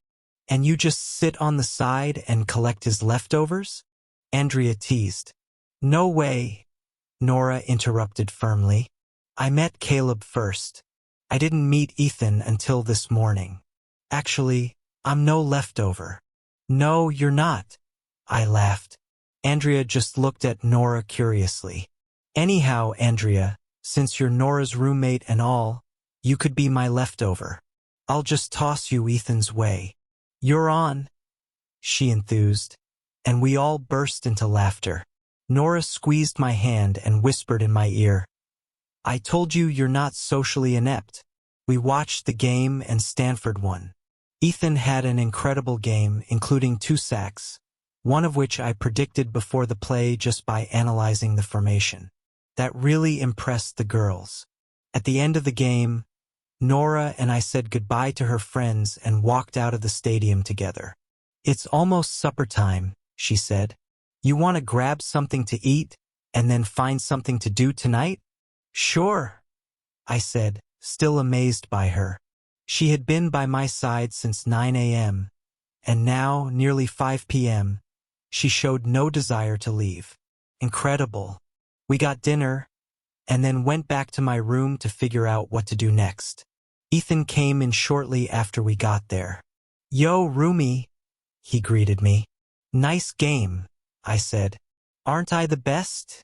And you just sit on the side and collect his leftovers? Andrea teased. No way, Nora interrupted firmly. I met Caleb first. I didn't meet Ethan until this morning. Actually, I'm no leftover. No, you're not. I laughed. Andrea just looked at Nora curiously. Anyhow, Andrea, since you're Nora's roommate and all, you could be my leftover. I'll just toss you Ethan's way. You're on, she enthused, and we all burst into laughter. Nora squeezed my hand and whispered in my ear, I told you you're not socially inept. We watched the game and Stanford won. Ethan had an incredible game, including 2 sacks, one of which I predicted before the play just by analyzing the formation. That really impressed the girls. At the end of the game, Nora and I said goodbye to her friends and walked out of the stadium together. It's almost supper time, she said. You want to grab something to eat and then find something to do tonight? Sure, I said, still amazed by her. She had been by my side since 9 a.m., and now, nearly 5 p.m., she showed no desire to leave. Incredible. We got dinner, and then went back to my room to figure out what to do next. Ethan came in shortly after we got there. Yo, roomie, he greeted me. Nice game, I said. Aren't I the best?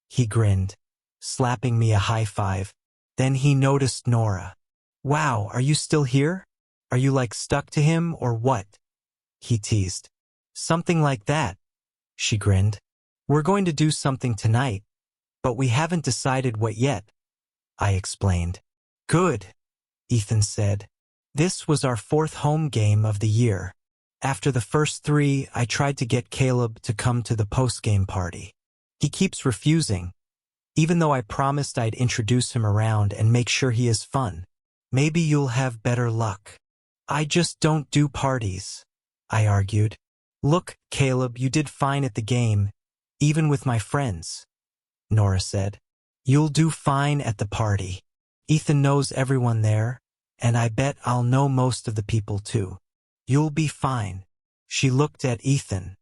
He grinned, slapping me a high five. Then he noticed Nora. Wow, are you still here? Are you like stuck to him or what? He teased. Something like that, she grinned. We're going to do something tonight, but we haven't decided what yet, I explained. Good, Ethan said. This was our 4th home game of the year. After the first 3, I tried to get Caleb to come to the post-game party. He keeps refusing, even though I promised I'd introduce him around and make sure he has fun. Maybe you'll have better luck. I just don't do parties, I argued. Look, Caleb, you did fine at the game, even with my friends, Nora said. You'll do fine at the party. Ethan knows everyone there, and I bet I'll know most of the people too. You'll be fine. She looked at Ethan.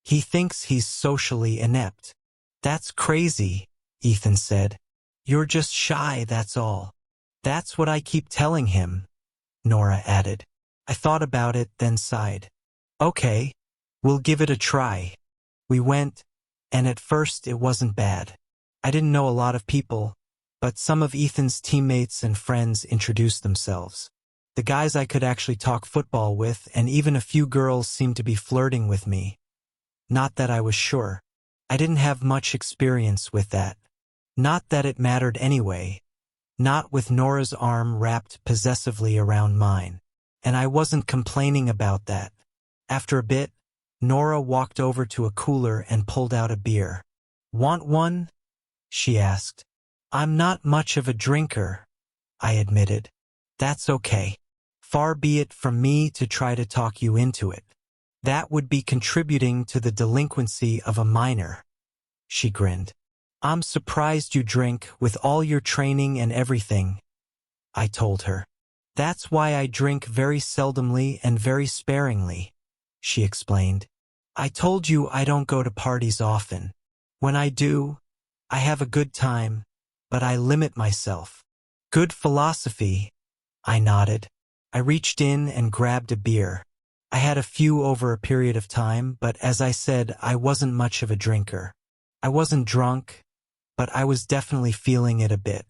He thinks he's socially inept. That's crazy, Ethan said. You're just shy, that's all. That's what I keep telling him, Nora added. I thought about it, then sighed. Okay, we'll give it a try. We went, and at first it wasn't bad. I didn't know a lot of people, but some of Ethan's teammates and friends introduced themselves. The guys I could actually talk football with, and even a few girls seemed to be flirting with me. Not that I was sure. I didn't have much experience with that. Not that it mattered anyway. Not with Nora's arm wrapped possessively around mine. And I wasn't complaining about that. After a bit, Nora walked over to a cooler and pulled out a beer. Want one? She asked. I'm not much of a drinker, I admitted. That's okay. Far be it from me to try to talk you into it. That would be contributing to the delinquency of a minor. She grinned. I'm surprised you drink with all your training and everything, I told her. That's why I drink very seldomly and very sparingly, she explained. I told you I don't go to parties often. When I do, I have a good time, but I limit myself. Good philosophy, I nodded. I reached in and grabbed a beer. I had a few over a period of time, but as I said, I wasn't much of a drinker. I wasn't drunk, but I was definitely feeling it a bit.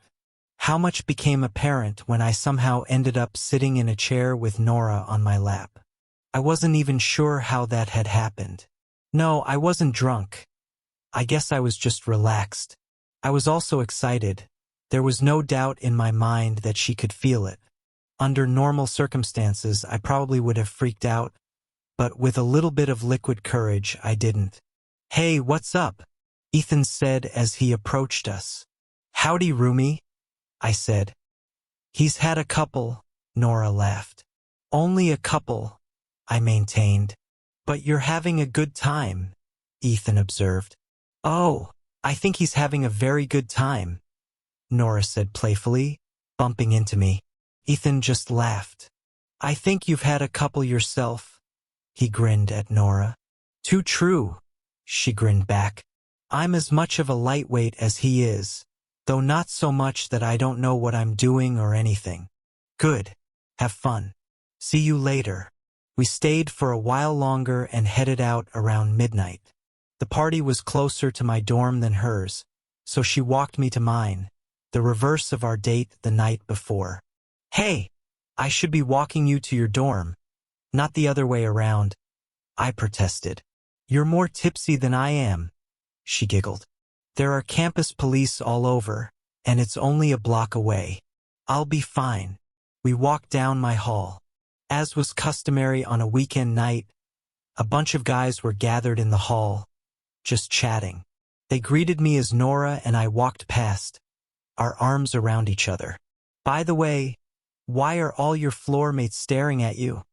How much became apparent when I somehow ended up sitting in a chair with Nora on my lap. I wasn't even sure how that had happened. No, I wasn't drunk. I guess I was just relaxed. I was also excited. There was no doubt in my mind that she could feel it. Under normal circumstances, I probably would have freaked out, but with a little bit of liquid courage, I didn't. "Hey, what's up?" Ethan said as he approached us. "Howdy, roomie," I said. "He's had a couple," Nora laughed. "Only a couple," I maintained. "But you're having a good time," Ethan observed. "Oh, I think he's having a very good time," Nora said playfully, bumping into me. Ethan just laughed. "I think you've had a couple yourself," he grinned at Nora. "Too true," she grinned back. "I'm as much of a lightweight as he is, though not so much that I don't know what I'm doing or anything." "Good. Have fun. See you later." We stayed for a while longer and headed out around midnight. The party was closer to my dorm than hers, so she walked me to mine, the reverse of our date the night before. "Hey, I should be walking you to your dorm, not the other way around," I protested. "You're more tipsy than I am," she giggled. "There are campus police all over, and it's only a block away. I'll be fine." We walked down my hall. As was customary on a weekend night, a bunch of guys were gathered in the hall, just chatting. They greeted me as Nora and I walked past, our arms around each other. "By the way, why are all your floor mates staring at you?"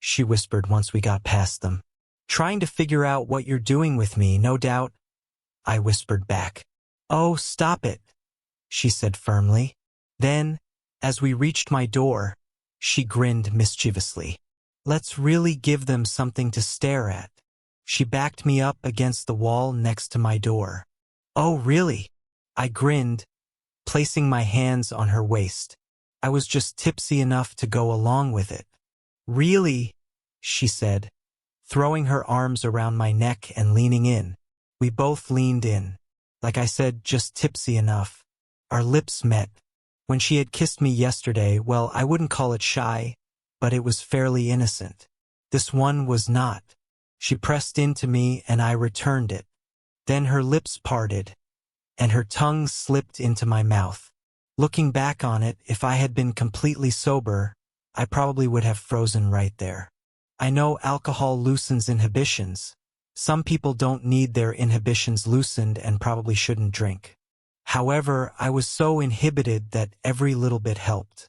she whispered once we got past them. "Trying to figure out what you're doing with me, no doubt," I whispered back. "Oh, stop it," she said firmly. Then, as we reached my door, she grinned mischievously. "Let's really give them something to stare at." She backed me up against the wall next to my door. "Oh, really?" I grinned, placing my hands on her waist. I was just tipsy enough to go along with it. "Really?" she said, throwing her arms around my neck and leaning in. We both leaned in. Like I said, just tipsy enough. Our lips met. When she had kissed me yesterday, well, I wouldn't call it shy, but it was fairly innocent. This one was not. She pressed into me and I returned it. Then her lips parted, and her tongue slipped into my mouth. Looking back on it, if I had been completely sober, I probably would have frozen right there. I know alcohol loosens inhibitions. Some people don't need their inhibitions loosened and probably shouldn't drink. However, I was so inhibited that every little bit helped.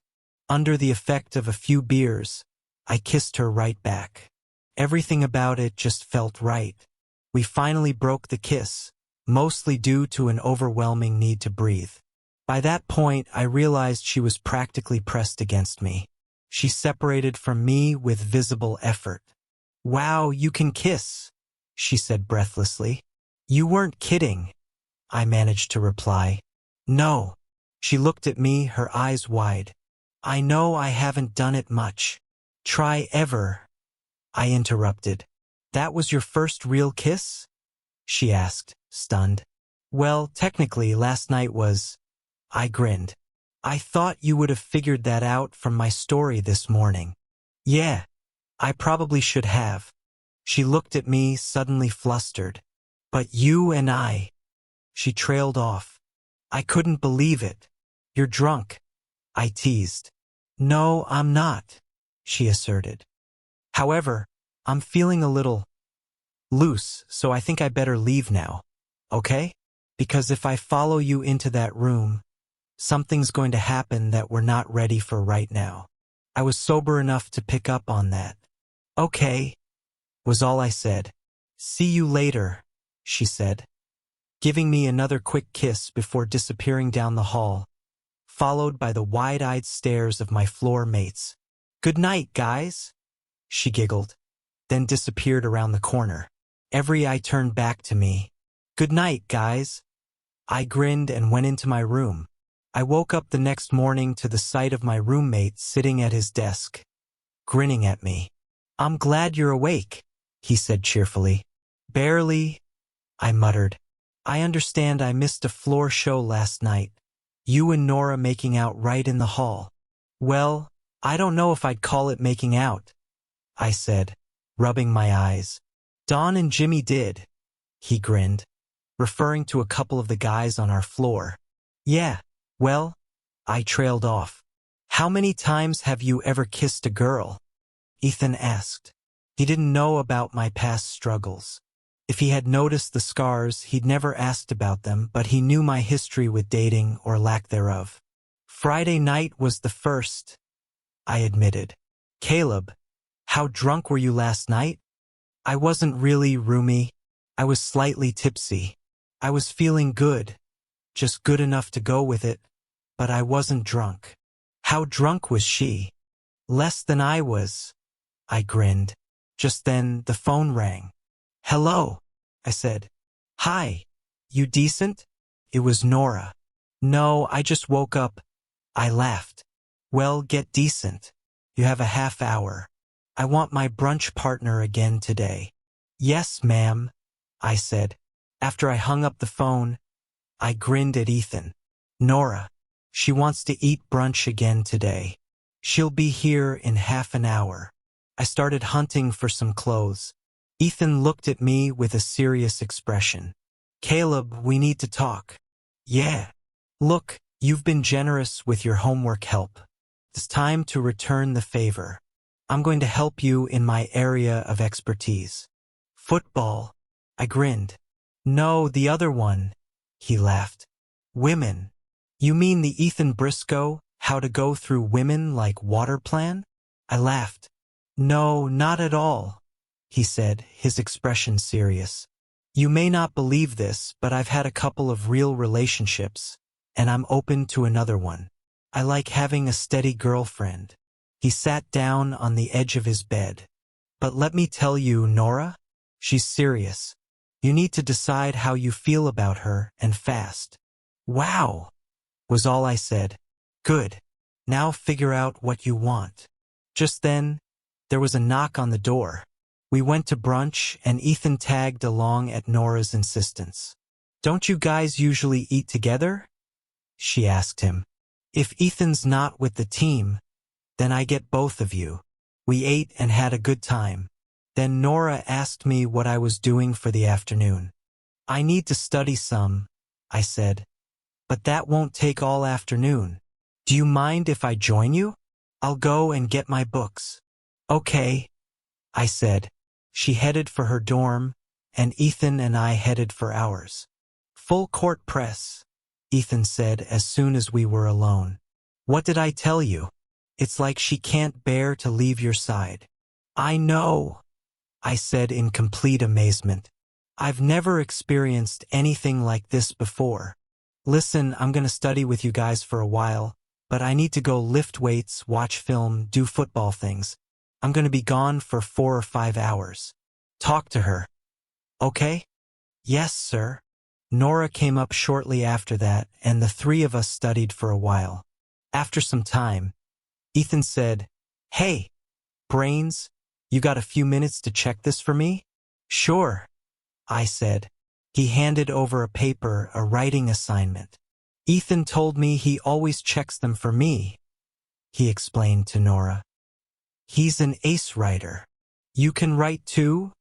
Under the effect of a few beers, I kissed her right back. Everything about it just felt right. We finally broke the kiss, mostly due to an overwhelming need to breathe. By that point, I realized she was practically pressed against me. She separated from me with visible effort. "Wow, you can kiss," she said breathlessly. "You weren't kidding," I managed to reply. "No." She looked at me, her eyes wide. "I know I haven't done it much." "Try ever," I interrupted. "That was your first real kiss?" she asked, stunned. "Well, technically, last night was..." I grinned. "I thought you would have figured that out from my story this morning." "Yeah, I probably should have." She looked at me, suddenly flustered. "But you and I..." She trailed off. "I couldn't believe it." "You're drunk," I teased. "No, I'm not," she asserted. "However, I'm feeling a little loose, so I think I better leave now, okay? Because if I follow you into that room, something's going to happen that we're not ready for right now." I was sober enough to pick up on that. "Okay," was all I said. "See you later," she said, giving me another quick kiss before disappearing down the hall, followed by the wide-eyed stares of my floor mates. "Good night, guys," she giggled, then disappeared around the corner. Every eye turned back to me. "Good night, guys." I grinned and went into my room. I woke up the next morning to the sight of my roommate sitting at his desk, grinning at me. "I'm glad you're awake," he said cheerfully. "Barely," I muttered. I understand I missed a floor show last night. You and Nora making out right in the hall. Well, I don't know if I'd call it making out, I said, rubbing my eyes. Don and Jimmy did. He grinned, referring to a couple of the guys on our floor. Yeah, well, I trailed off. How many times have you ever kissed a girl? Ethan asked. He didn't know about my past struggles. If he had noticed the scars, he'd never asked about them, but he knew my history with dating or lack thereof. Friday night was the first, I admitted. Caleb, how drunk were you last night? I wasn't really roomy. I was slightly tipsy. I was feeling good, just good enough to go with it, but I wasn't drunk. How drunk was she? Less than I was. I grinned. Just then, the phone rang. Hello, I said. Hi, you decent? It was Nora. No, I just woke up. I laughed. Well, get decent. You have a half hour. I want my brunch partner again today. Yes, ma'am, I said. After I hung up the phone, I grinned at Ethan. Nora, she wants to eat brunch again today. She'll be here in half an hour. I started hunting for some clothes. Ethan looked at me with a serious expression. Caleb, we need to talk. Yeah. Look, you've been generous with your homework help. It's time to return the favor. I'm going to help you in my area of expertise. Football. I grinned. No, the other one. He laughed. Women. You mean the Ethan Briscoe, how to go through women like water plan? I laughed. No, not at all, he said, his expression serious. You may not believe this, but I've had a couple of real relationships, and I'm open to another one. I like having a steady girlfriend. He sat down on the edge of his bed. But let me tell you, Nora, she's serious. You need to decide how you feel about her, and fast. Wow, was all I said. Good. Now figure out what you want. Just then, there was a knock on the door. We went to brunch, and Ethan tagged along at Nora's insistence. Don't you guys usually eat together? She asked him. If Ethan's not with the team, then I get both of you. We ate and had a good time. Then Nora asked me what I was doing for the afternoon. I need to study some, I said. But that won't take all afternoon. Do you mind if I join you? I'll go and get my books. Okay, I said. She headed for her dorm, and Ethan and I headed for ours. Full court press, Ethan said as soon as we were alone. What did I tell you? It's like she can't bear to leave your side. I know, I said in complete amazement. I've never experienced anything like this before. Listen, I'm going to study with you guys for a while, but I need to go lift weights, watch film, do football things. I'm going to be gone for 4 or 5 hours. Talk to her. Okay? Yes, sir. Nora came up shortly after that, and the three of us studied for a while. After some time, Ethan said, Hey, Brains, you got a few minutes to check this for me? Sure, I said. He handed over a paper, a writing assignment. Ethan told me he always checks them for me, he explained to Nora. He's an ace writer. You can write too?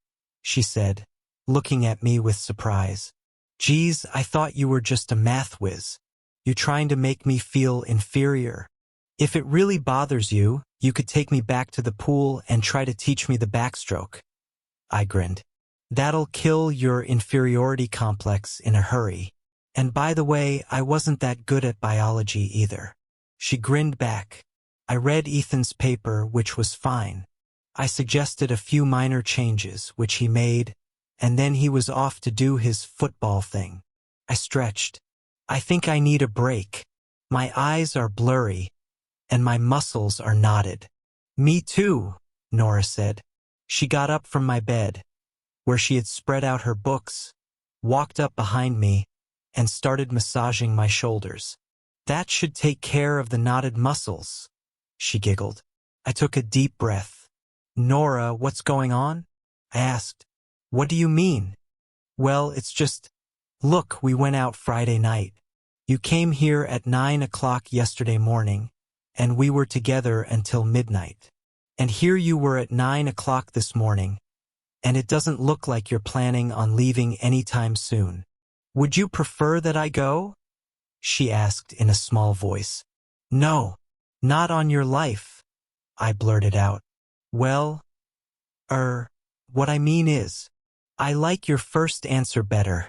She said, looking at me with surprise. Geez, I thought you were just a math whiz. You trying to make me feel inferior? If it really bothers you, you could take me back to the pool and try to teach me the backstroke. I grinned. That'll kill your inferiority complex in a hurry. And by the way, I wasn't that good at biology either. She grinned back. I read Ethan's paper, which was fine. I suggested a few minor changes, which he made, and then he was off to do his football thing. I stretched. I think I need a break. My eyes are blurry, and my muscles are knotted. Me too, Nora said. She got up from my bed, where she had spread out her books, walked up behind me, and started massaging my shoulders. That should take care of the knotted muscles, she giggled. I took a deep breath. Nora, what's going on? I asked. What do you mean? Well, it's just, Look, we went out Friday night. You came here at 9 o'clock yesterday morning, and we were together until midnight. And here you were at 9 o'clock this morning, and it doesn't look like you're planning on leaving anytime soon. Would you prefer that I go? She asked in a small voice. No, not on your life, I blurted out. Well, what I mean is, I like your first answer better,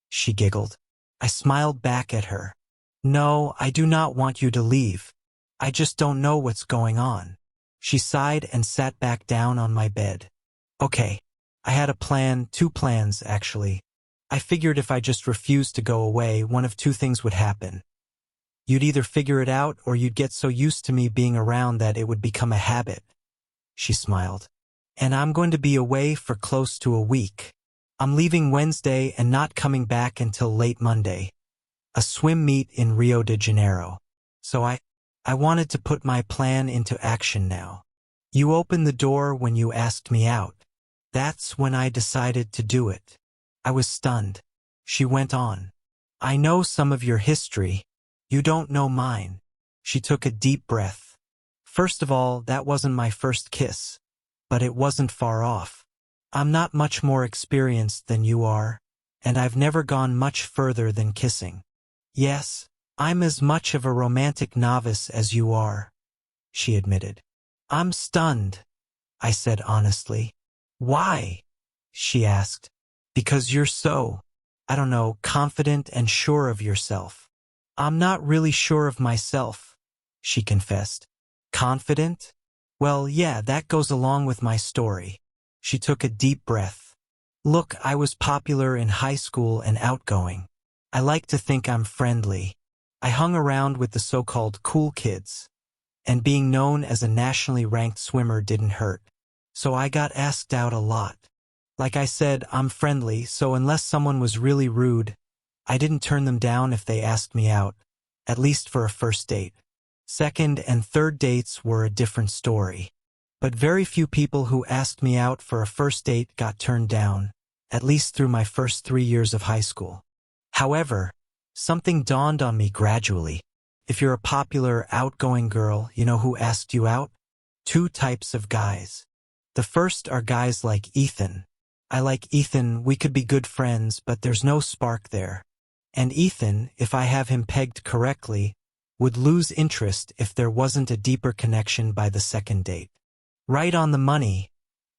she giggled. I smiled back at her. No, I do not want you to leave. I just don't know what's going on. She sighed and sat back down on my bed. Okay, I had a plan, 2 plans actually. I figured if I just refused to go away, one of 2 things would happen. You'd either figure it out or you'd get so used to me being around that it would become a habit. She smiled. And I'm going to be away for close to a week. I'm leaving Wednesday and not coming back until late Monday. A swim meet in Rio de Janeiro. So I wanted to put my plan into action now. You opened the door when you asked me out. That's when I decided to do it. I was stunned. She went on. I know some of your history. You don't know mine. She took a deep breath. First of all, that wasn't my first kiss. But it wasn't far off. I'm not much more experienced than you are, and I've never gone much further than kissing. Yes, I'm as much of a romantic novice as you are, she admitted. I'm stunned, I said honestly. Why? She asked. Because you're so, I don't know, confident and sure of yourself. I'm not really sure of myself, she confessed. Confident? Well, yeah, that goes along with my story. She took a deep breath. Look, I was popular in high school and outgoing. I like to think I'm friendly. I hung around with the so-called cool kids. And being known as a nationally ranked swimmer didn't hurt. So I got asked out a lot. Like I said, I'm friendly, so unless someone was really rude, I didn't turn them down if they asked me out, at least for a first date. Second and third dates were a different story. But very few people who asked me out for a first date got turned down, at least through my first 3 years of high school. However, something dawned on me gradually. If you're a popular, outgoing girl, you know who asked you out? 2 types of guys. The first are guys like Ethan. I like Ethan, we could be good friends, but there's no spark there. And Ethan, if I have him pegged correctly, would lose interest if there wasn't a deeper connection by the second date. Right on the money,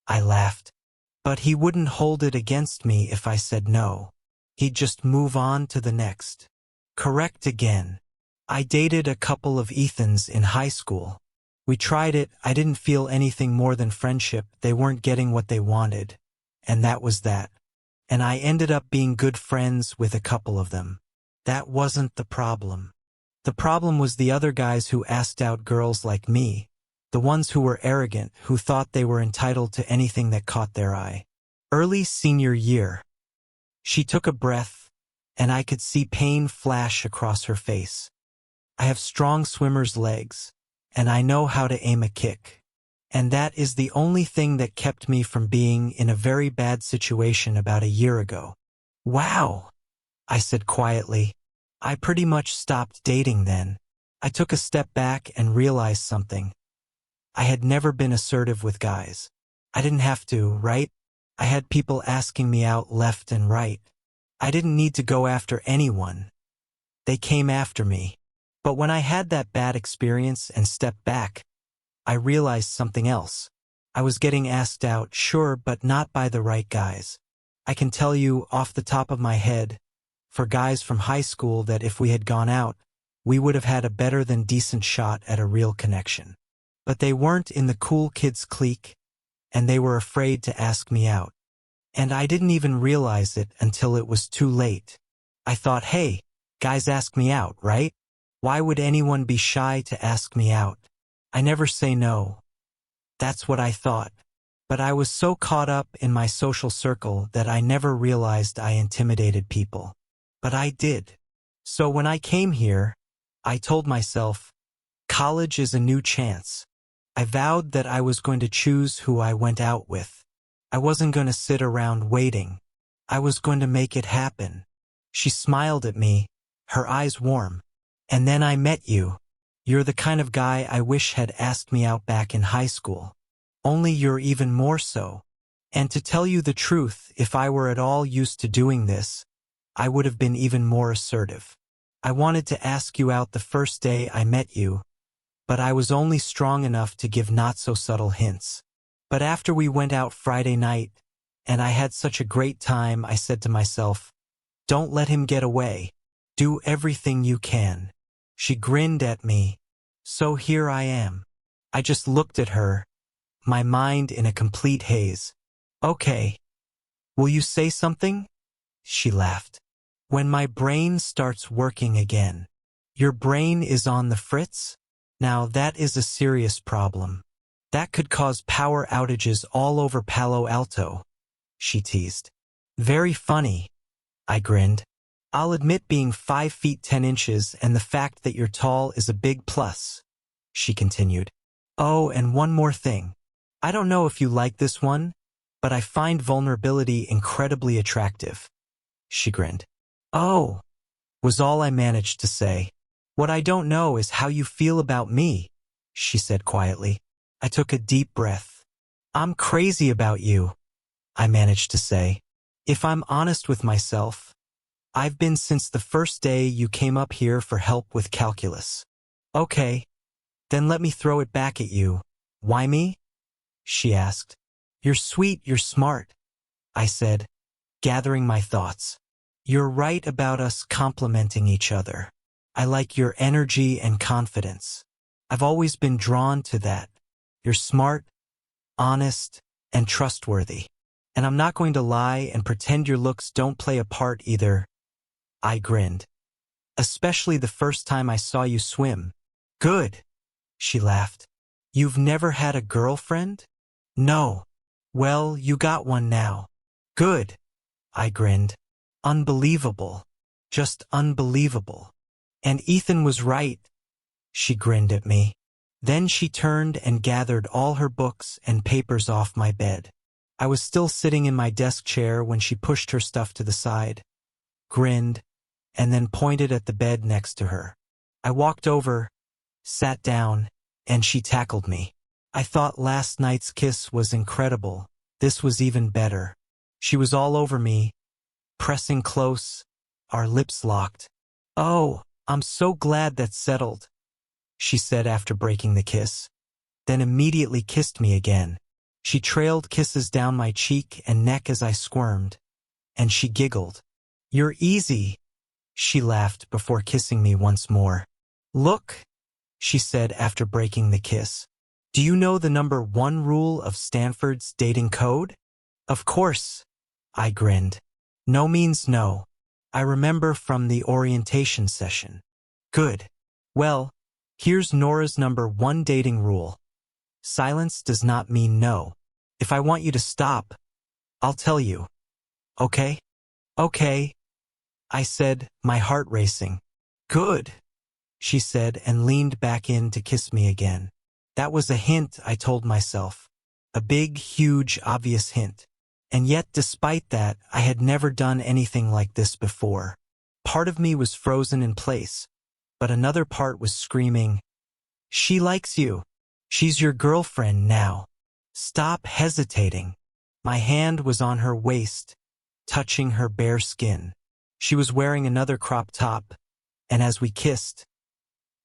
I laughed. But he wouldn't hold it against me if I said no. He'd just move on to the next. Correct again. I dated a couple of Ethans in high school. We tried it, I didn't feel anything more than friendship, they weren't getting what they wanted. And that was that. And I ended up being good friends with a couple of them. That wasn't the problem. The problem was the other guys who asked out girls like me, the ones who were arrogant, who thought they were entitled to anything that caught their eye. Early senior year. She took a breath, and I could see pain flash across her face. I have strong swimmer's legs, and I know how to aim a kick. And that is the only thing that kept me from being in a very bad situation about a year ago. Wow, I said quietly. I pretty much stopped dating then. I took a step back and realized something. I had never been assertive with guys. I didn't have to, right? I had people asking me out left and right. I didn't need to go after anyone. They came after me. But when I had that bad experience and stepped back, I realized something else. I was getting asked out, sure, but not by the right guys. I can tell you off the top of my head, for guys from high school, that if we had gone out, we would have had a better than decent shot at a real connection. But they weren't in the cool kids clique, and they were afraid to ask me out. And I didn't even realize it until it was too late. I thought, hey, guys ask me out, right? Why would anyone be shy to ask me out? I never say no. That's what I thought. But I was so caught up in my social circle that I never realized I intimidated people. But I did. So when I came here, I told myself, college is a new chance. I vowed that I was going to choose who I went out with. I wasn't going to sit around waiting. I was going to make it happen. She smiled at me, her eyes warm. And then I met you. You're the kind of guy I wish had asked me out back in high school. Only you're even more so. And to tell you the truth, if I were at all used to doing this, I would have been even more assertive. I wanted to ask you out the first day I met you, but I was only strong enough to give not-so-subtle hints. But after we went out Friday night, and I had such a great time, I said to myself, don't let him get away. Do everything you can. She grinned at me. So here I am. I just looked at her, my mind in a complete haze. Okay. Will you say something? She laughed. When my brain starts working again. Your brain is on the fritz? Now that is a serious problem. That could cause power outages all over Palo Alto, she teased. Very funny, I grinned. I'll admit being 5 feet 10 inches and the fact that you're tall is a big plus, she continued. Oh, and one more thing. I don't know if you like this one, but I find vulnerability incredibly attractive. She grinned. Oh, was all I managed to say. What I don't know is how you feel about me, she said quietly. I took a deep breath. I'm crazy about you, I managed to say. If I'm honest with myself, I've been since the first day you came up here for help with calculus. Okay, then let me throw it back at you. Why me? She asked. You're sweet, you're smart, I said, gathering my thoughts. You're right about us complementing each other. I like your energy and confidence. I've always been drawn to that. You're smart, honest, and trustworthy. And I'm not going to lie and pretend your looks don't play a part either. I grinned. Especially the first time I saw you swim. Good, she laughed. You've never had a girlfriend? No. Well, you got one now. Good, I grinned. Unbelievable. Just unbelievable. And Ethan was right. She grinned at me. Then she turned and gathered all her books and papers off my bed. I was still sitting in my desk chair when she pushed her stuff to the side, grinned, and then pointed at the bed next to her. I walked over, sat down, and she tackled me. I thought last night's kiss was incredible. This was even better. She was all over me, pressing close, our lips locked. Oh, I'm so glad that's settled, she said after breaking the kiss, then immediately kissed me again. She trailed kisses down my cheek and neck as I squirmed, and she giggled. You're easy, she laughed before kissing me once more. Look, she said after breaking the kiss. Do you know the number 1 rule of Stanford's dating code? Of course, I grinned. No means no. I remember from the orientation session. Good. Well, here's Nora's number 1 dating rule. Silence does not mean no. If I want you to stop, I'll tell you. Okay? Okay, I said, my heart racing. Good, she said and leaned back in to kiss me again. That was a hint, I told myself. A big, huge, obvious hint. And yet, despite that, I had never done anything like this before. Part of me was frozen in place, but another part was screaming, she likes you. She's your girlfriend now. Stop hesitating. My hand was on her waist, touching her bare skin. She was wearing another crop top, and as we kissed,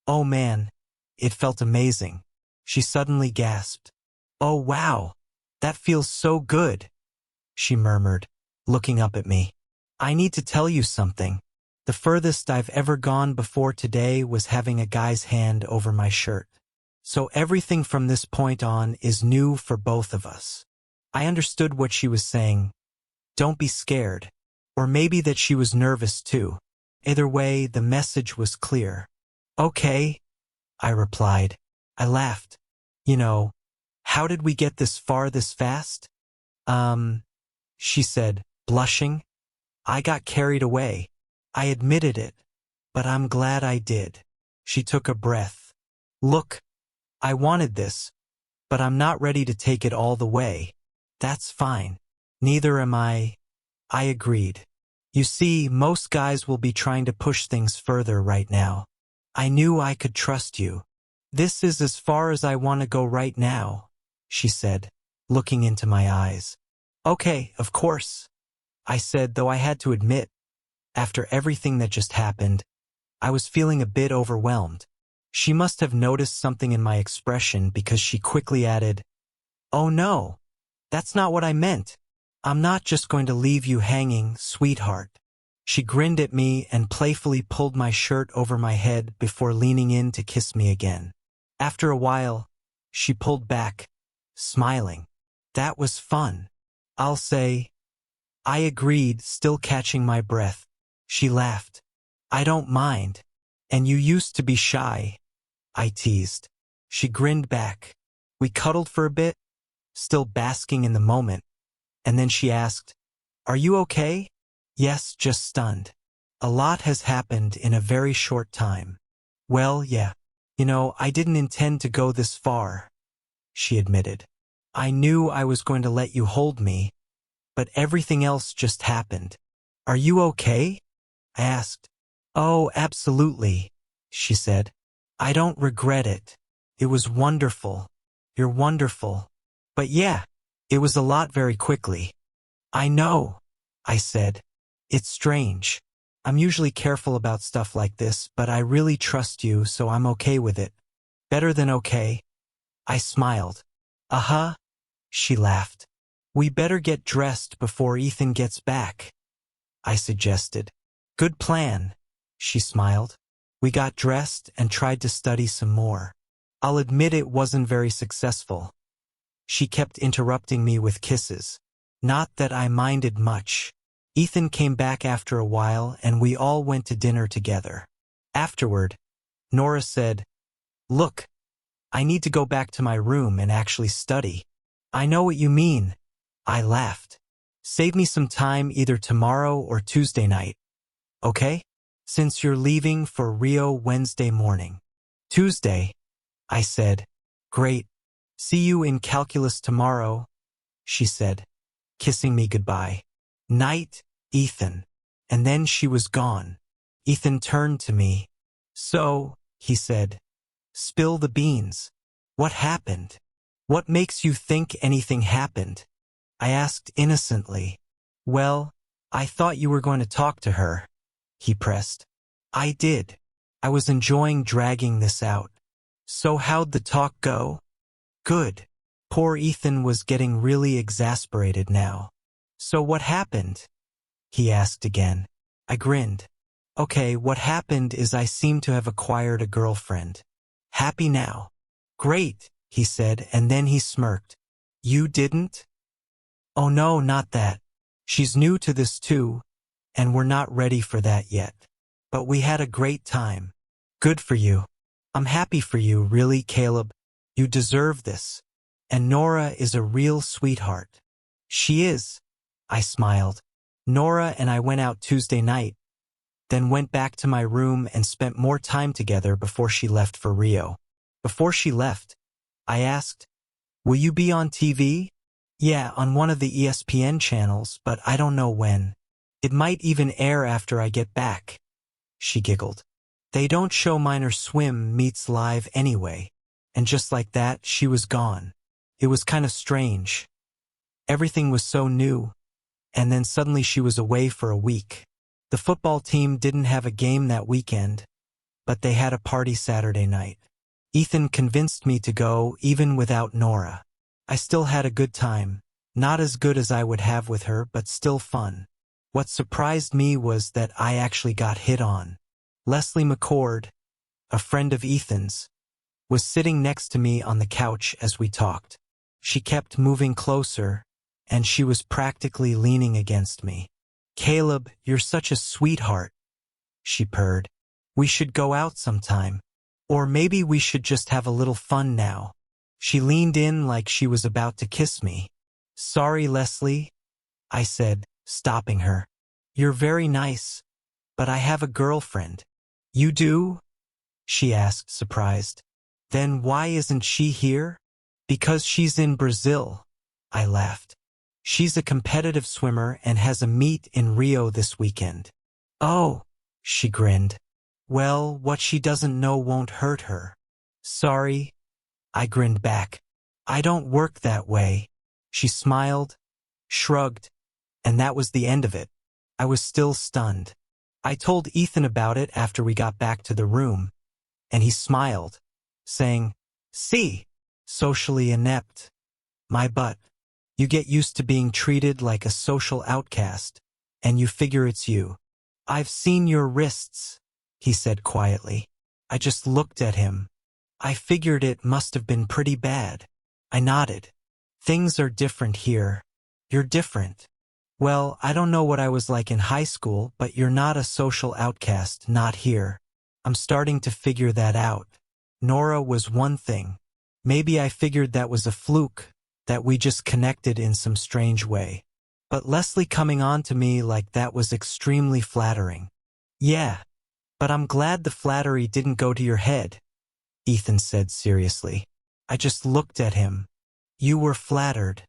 oh man, it felt amazing. She suddenly gasped. Oh wow, that feels so good, she murmured, looking up at me. I need to tell you something. The furthest I've ever gone before today was having a guy's hand over my shirt. So everything from this point on is new for both of us. I understood what she was saying. Don't be scared. Or maybe that she was nervous too. Either way, the message was clear. Okay, I replied. I laughed. You know, how did we get this far this fast? She said, blushing. I got carried away. I admitted it, but I'm glad I did. She took a breath. Look, I wanted this, but I'm not ready to take it all the way. That's fine. Neither am I. I agreed. You see, most guys will be trying to push things further right now. I knew I could trust you. This is as far as I want to go right now, she said, looking into my eyes. Okay, of course, I said, though I had to admit, after everything that just happened, I was feeling a bit overwhelmed. She must have noticed something in my expression because she quickly added, "Oh no, that's not what I meant. I'm not just going to leave you hanging, sweetheart." She grinned at me and playfully pulled my shirt over my head before leaning in to kiss me again. After a while, she pulled back, smiling. That was fun, I'll say. I agreed, still catching my breath. She laughed. I don't mind. And you used to be shy, I teased. She grinned back. We cuddled for a bit, still basking in the moment, and then she asked, "Are you okay?" Yes, just stunned. A lot has happened in a very short time. Well, yeah. I didn't intend to go this far, she admitted. I knew I was going to let you hold me, but everything else just happened. Are you okay? I asked. Oh, absolutely, she said. I don't regret it. It was wonderful. You're wonderful. But yeah, it was a lot very quickly. I know, I said. It's strange. I'm usually careful about stuff like this, but I really trust you, so I'm okay with it. Better than okay. I smiled. Uh-huh, she laughed. We better get dressed before Ethan gets back, I suggested. Good plan, she smiled. We got dressed and tried to study some more. I'll admit it wasn't very successful. She kept interrupting me with kisses. Not that I minded much. Ethan came back after a while and we all went to dinner together. Afterward, Nora said, "Look, I need to go back to my room and actually study." I know what you mean, I laughed. Save me some time either tomorrow or Tuesday night, okay? Since you're leaving for Rio Wednesday morning. Tuesday, I said. Great. See you in calculus tomorrow, she said, kissing me goodbye. Night, Ethan. And then she was gone. Ethan turned to me. So, he said, spill the beans. What happened? What makes you think anything happened? I asked innocently. Well, I thought you were going to talk to her, he pressed. I did. I was enjoying dragging this out. So how'd the talk go? Good. Poor Ethan was getting really exasperated now. So what happened? He asked again. I grinned. Okay, what happened is I seem to have acquired a girlfriend. Happy now. Great, he said, and then he smirked. You didn't? Oh no, not that. She's new to this too, and we're not ready for that yet. But we had a great time. Good for you. I'm happy for you, really, Caleb. You deserve this. And Nora is a real sweetheart. She is. I smiled. Nora and I went out Tuesday night, then went back to my room and spent more time together before she left for Rio. Before she left, I asked, "Will you be on TV?" Yeah, on one of the ESPN channels, but I don't know when. It might even air after I get back. She giggled. They don't show Minor Swim meets live anyway. And just like that, she was gone. It was kind of strange. Everything was so new. And then suddenly she was away for a week. The football team didn't have a game that weekend, but they had a party Saturday night. Ethan convinced me to go even without Nora. I still had a good time. Not as good as I would have with her, but still fun. What surprised me was that I actually got hit on. Leslie McCord, a friend of Ethan's, was sitting next to me on the couch as we talked. She kept moving closer, and she was practically leaning against me. Caleb, you're such a sweetheart, she purred. We should go out sometime. Or maybe we should just have a little fun now. She leaned in like she was about to kiss me. Sorry, Leslie, I said, stopping her. You're very nice, but I have a girlfriend. You do? She asked, surprised. Then why isn't she here? Because she's in Brazil, I laughed. She's a competitive swimmer and has a meet in Rio this weekend. Oh, she grinned. Well, what she doesn't know won't hurt her. Sorry, I grinned back. I don't work that way. She smiled, shrugged, and that was the end of it. I was still stunned. I told Ethan about it after we got back to the room, and he smiled, saying, "See, socially inept. My butt. You get used to being treated like a social outcast, and you figure it's you." "I've seen your wrists," he said quietly. I just looked at him. I figured it must have been pretty bad. I nodded. "Things are different here. You're different." "Well, I don't know what I was like in high school, but you're not a social outcast, not here. I'm starting to figure that out." Nora was one thing. Maybe I figured that was a fluke, that we just connected in some strange way. But Leslie coming on to me like that was extremely flattering. "Yeah, but I'm glad the flattery didn't go to your head," Ethan said seriously. I just looked at him. "You were flattered,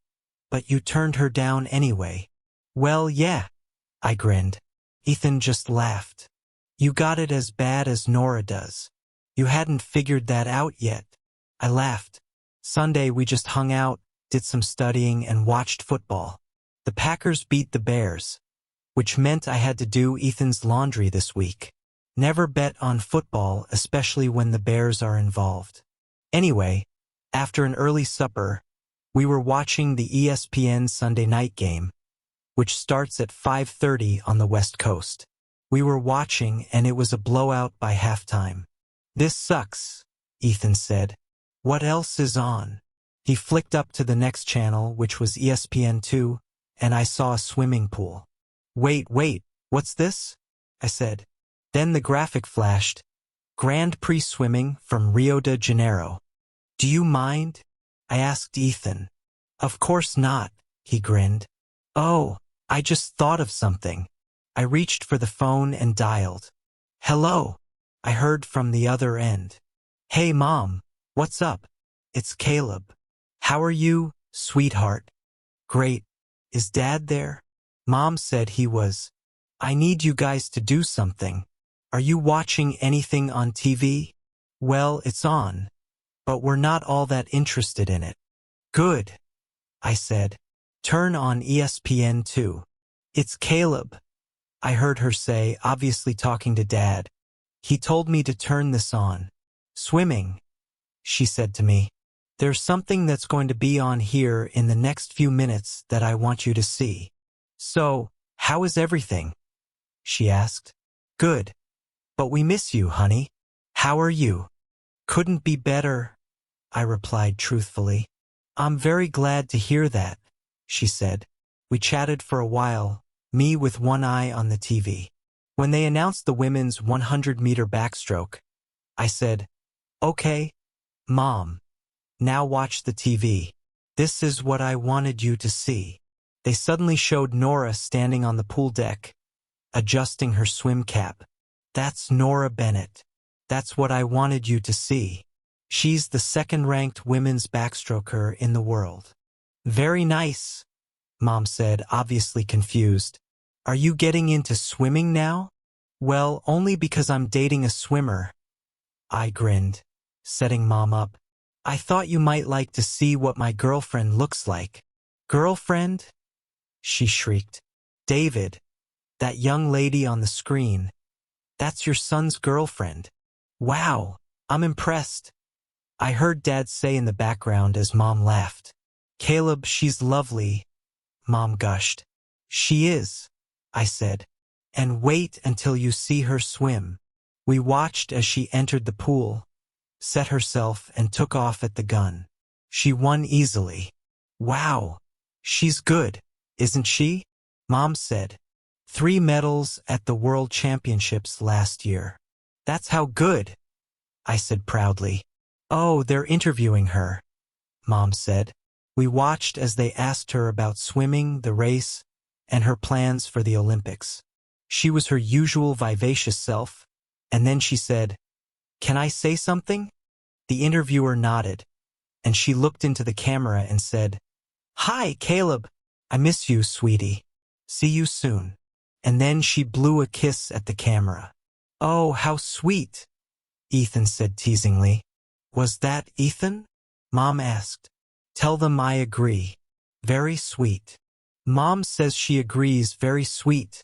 but you turned her down anyway." "Well, yeah," I grinned. Ethan just laughed. "You got it as bad as Nora does. You hadn't figured that out yet." I laughed. Sunday we just hung out, did some studying, and watched football. The Packers beat the Bears, which meant I had to do Ethan's laundry this week. Never bet on football, especially when the Bears are involved. Anyway, after an early supper, we were watching the ESPN Sunday night game, which starts at 5:30 on the West Coast. We were watching, and it was a blowout by halftime. "This sucks," Ethan said. "What else is on?" He flicked up to the next channel, which was ESPN2, and I saw a swimming pool. Wait, what's this?" I said. Then the graphic flashed. "Grand Prix swimming from Rio de Janeiro." "Do you mind?" I asked Ethan. "Of course not," he grinned. "Oh, I just thought of something." I reached for the phone and dialed. "Hello," I heard from the other end. "Hey, Mom, what's up? It's Caleb. How are you, sweetheart?" "Great. Is Dad there?" "Mom said he was." "I need you guys to do something. Are you watching anything on TV?" "Well, it's on, but we're not all that interested in it." "Good," I said. "Turn on ESPN2. It's Caleb," I heard her say, obviously talking to Dad. "He told me to turn this on." "Swimming," she said to me. "There's something that's going to be on here in the next few minutes that I want you to see." "So, how is everything?" she asked. "Good. But we miss you, honey. How are you?" "Couldn't be better," I replied truthfully. "I'm very glad to hear that," she said. We chatted for a while, me with one eye on the TV. When they announced the women's 100-meter backstroke, I said, "Okay, Mom, now watch the TV. This is what I wanted you to see." They suddenly showed Nora standing on the pool deck, adjusting her swim cap. "That's Nora Bennett. That's what I wanted you to see. She's the second-ranked women's backstroker in the world." "Very nice," Mom said, obviously confused. "Are you getting into swimming now?" "Well, only because I'm dating a swimmer," I grinned, setting Mom up. "I thought you might like to see what my girlfriend looks like." "Girlfriend?" she shrieked. "David, that young lady on the screen. That's your son's girlfriend." "Wow, I'm impressed," I heard Dad say in the background as Mom laughed. "Caleb, she's lovely," Mom gushed. "She is," I said. "And wait until you see her swim." We watched as she entered the pool, set herself, and took off at the gun. She won easily. "Wow, she's good, isn't she?" Mom said. 3 medals at the World Championships last year. "That's how good," I said proudly. "Oh, they're interviewing her," Mom said. We watched as they asked her about swimming, the race, and her plans for the Olympics. She was her usual vivacious self, and then she said, "Can I say something?" The interviewer nodded, and she looked into the camera and said, "Hi, Caleb. I miss you, sweetie. See you soon. And then she blew a kiss at the camera. Oh, how sweet, Ethan said teasingly. Was that Ethan? Mom asked. Tell them I agree. Very sweet. Mom says she agrees, very sweet,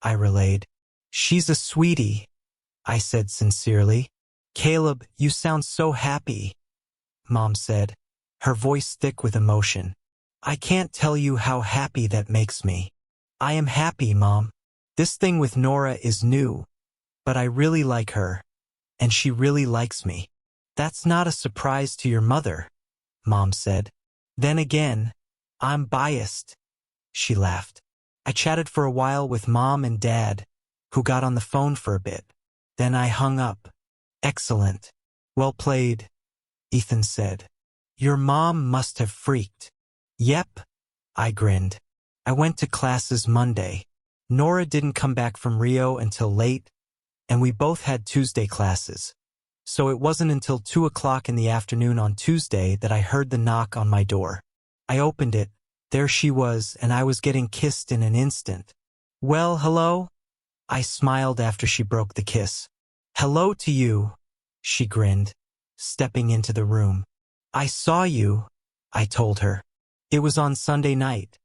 I relayed. She's a sweetie, I said sincerely. Caleb, you sound so happy, Mom said, her voice thick with emotion. I can't tell you how happy that makes me. I am happy, Mom. This thing with Nora is new, but I really like her, and she really likes me. That's not a surprise to your mother, Mom said. Then again, I'm biased, she laughed. I chatted for a while with Mom and Dad, who got on the phone for a bit. Then I hung up. Excellent. Well played, Ethan said. Your mom must have freaked. Yep, I grinned. I went to classes Monday. Nora didn't come back from Rio until late, and we both had Tuesday classes. So it wasn't until 2 o'clock in the afternoon on Tuesday that I heard the knock on my door. I opened it. There she was, and I was getting kissed in an instant. Well, hello? I smiled after she broke the kiss. Hello to you, she grinned, stepping into the room. I saw you, I told her. It was on Sunday night.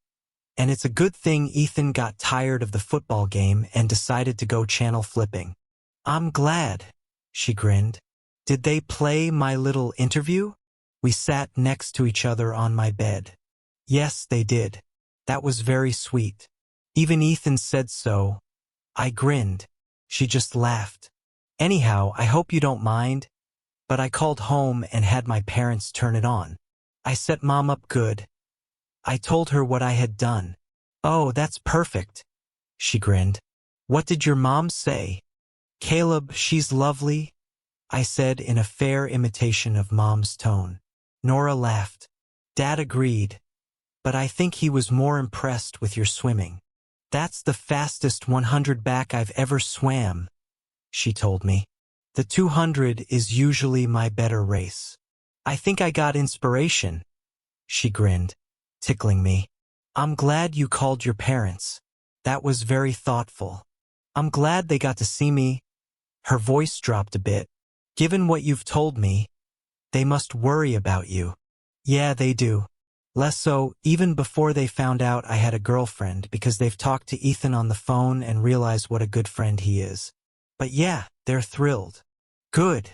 And it's a good thing Ethan got tired of the football game and decided to go channel flipping. I'm glad, she grinned. Did they play my little interview? We sat next to each other on my bed. Yes, they did. That was very sweet. Even Ethan said so. I grinned. She just laughed. Anyhow, I hope you don't mind, but I called home and had my parents turn it on. I set Mom up good. I told her what I had done. Oh, that's perfect, she grinned. What did your mom say? Caleb, she's lovely, I said in a fair imitation of Mom's tone. Nora laughed. Dad agreed, but I think he was more impressed with your swimming. That's the fastest 100 back I've ever swam, she told me. The 200 is usually my better race. I think I got inspiration, she grinned, tickling me. I'm glad you called your parents. That was very thoughtful. I'm glad they got to see me. Her voice dropped a bit. Given what you've told me, they must worry about you. Yeah, they do. Less so even before they found out I had a girlfriend because they've talked to Ethan on the phone and realized what a good friend he is. But yeah, they're thrilled. Good,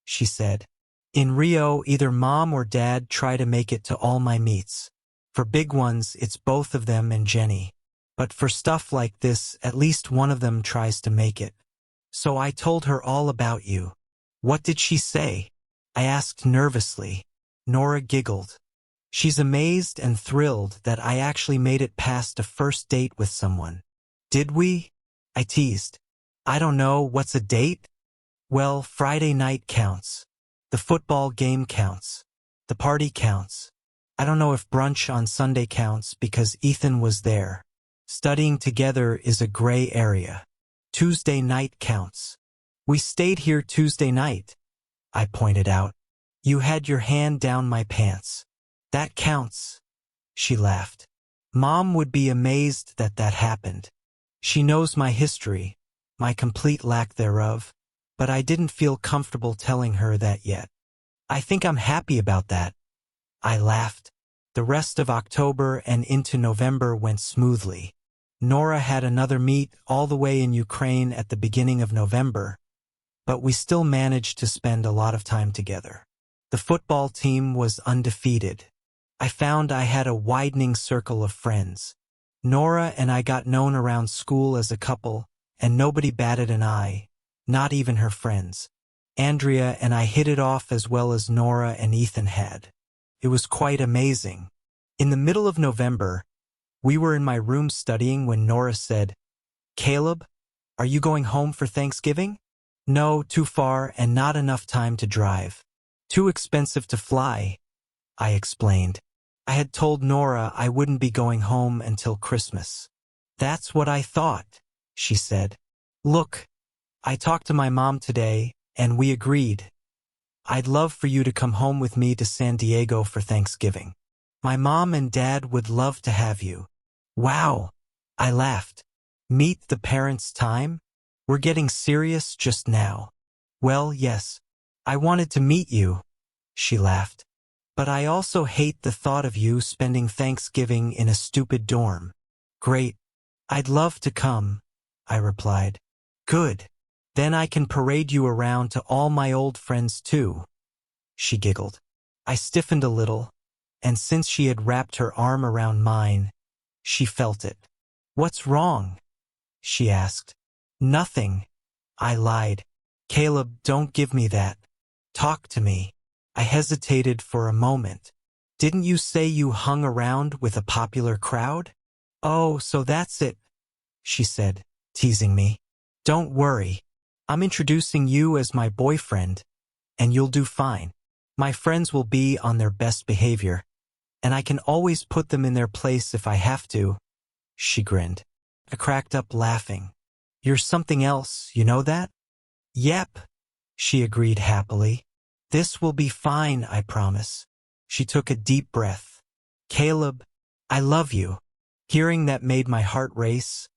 she said. In Rio, either Mom or Dad try to make it to all my meets. For big ones, it's both of them and Jenny. But for stuff like this, at least one of them tries to make it. So I told her all about you. What did she say? I asked nervously. Nora giggled. She's amazed and thrilled that I actually made it past a first date with someone. Did we? I teased. I don't know, what's a date? Well, Friday night counts. The football game counts. The party counts. I don't know if brunch on Sunday counts because Ethan was there. Studying together is a gray area. Tuesday night counts. We stayed here Tuesday night, I pointed out. You had your hand down my pants. That counts, she laughed. Mom would be amazed that that happened. She knows my history, my complete lack thereof, but I didn't feel comfortable telling her that yet. I think I'm happy about that. I laughed. The rest of October and into November went smoothly. Nora had another meet all the way in Ukraine at the beginning of November, but we still managed to spend a lot of time together. The football team was undefeated. I found I had a widening circle of friends. Nora and I got known around school as a couple, and nobody batted an eye, not even her friends. Andrea and I hit it off as well as Nora and Ethan had. It was quite amazing. In the middle of November, we were in my room studying when Nora said, Caleb, are you going home for Thanksgiving? No, too far and not enough time to drive. Too expensive to fly, I explained. I had told Nora I wouldn't be going home until Christmas. That's what I thought, she said. Look, I talked to my mom today, and we agreed. I'd love for you to come home with me to San Diego for Thanksgiving. My mom and dad would love to have you. Wow, I laughed. Meet the parents' time? We're getting serious just now. Well, yes, I wanted to meet you, she laughed. But I also hate the thought of you spending Thanksgiving in a stupid dorm. Great. I'd love to come, I replied. Good. Then I can parade you around to all my old friends too, she giggled. I stiffened a little, and since she had wrapped her arm around mine, she felt it. What's wrong? She asked. Nothing, I lied. Caleb, don't give me that. Talk to me. I hesitated for a moment. Didn't you say you hung around with a popular crowd? Oh, so that's it, she said, teasing me. Don't worry. I'm introducing you as my boyfriend, and you'll do fine. My friends will be on their best behavior, and I can always put them in their place if I have to. She grinned. I cracked up laughing. You're something else, you know that? Yep, she agreed happily. This will be fine, I promise. She took a deep breath. Caleb, I love you. Hearing that made my heart race,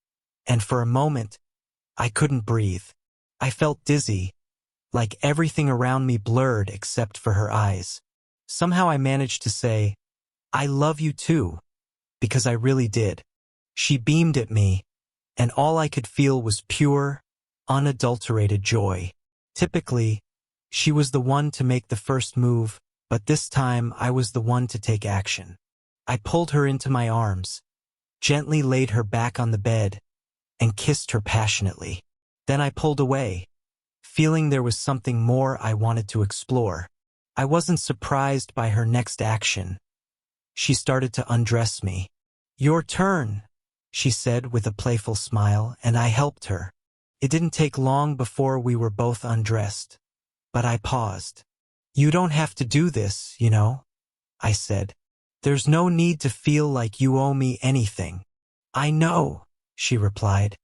and for a moment, I couldn't breathe. I felt dizzy, like everything around me blurred except for her eyes. Somehow I managed to say, I love you too, because I really did. She beamed at me, and all I could feel was pure, unadulterated joy. Typically, she was the one to make the first move, but this time I was the one to take action. I pulled her into my arms, gently laid her back on the bed, and kissed her passionately. Then I pulled away, feeling there was something more I wanted to explore. I wasn't surprised by her next action. She started to undress me. Your turn, she said with a playful smile, and I helped her. It didn't take long before we were both undressed, but I paused. You don't have to do this, you know, I said. There's no need to feel like you owe me anything. I know, she replied,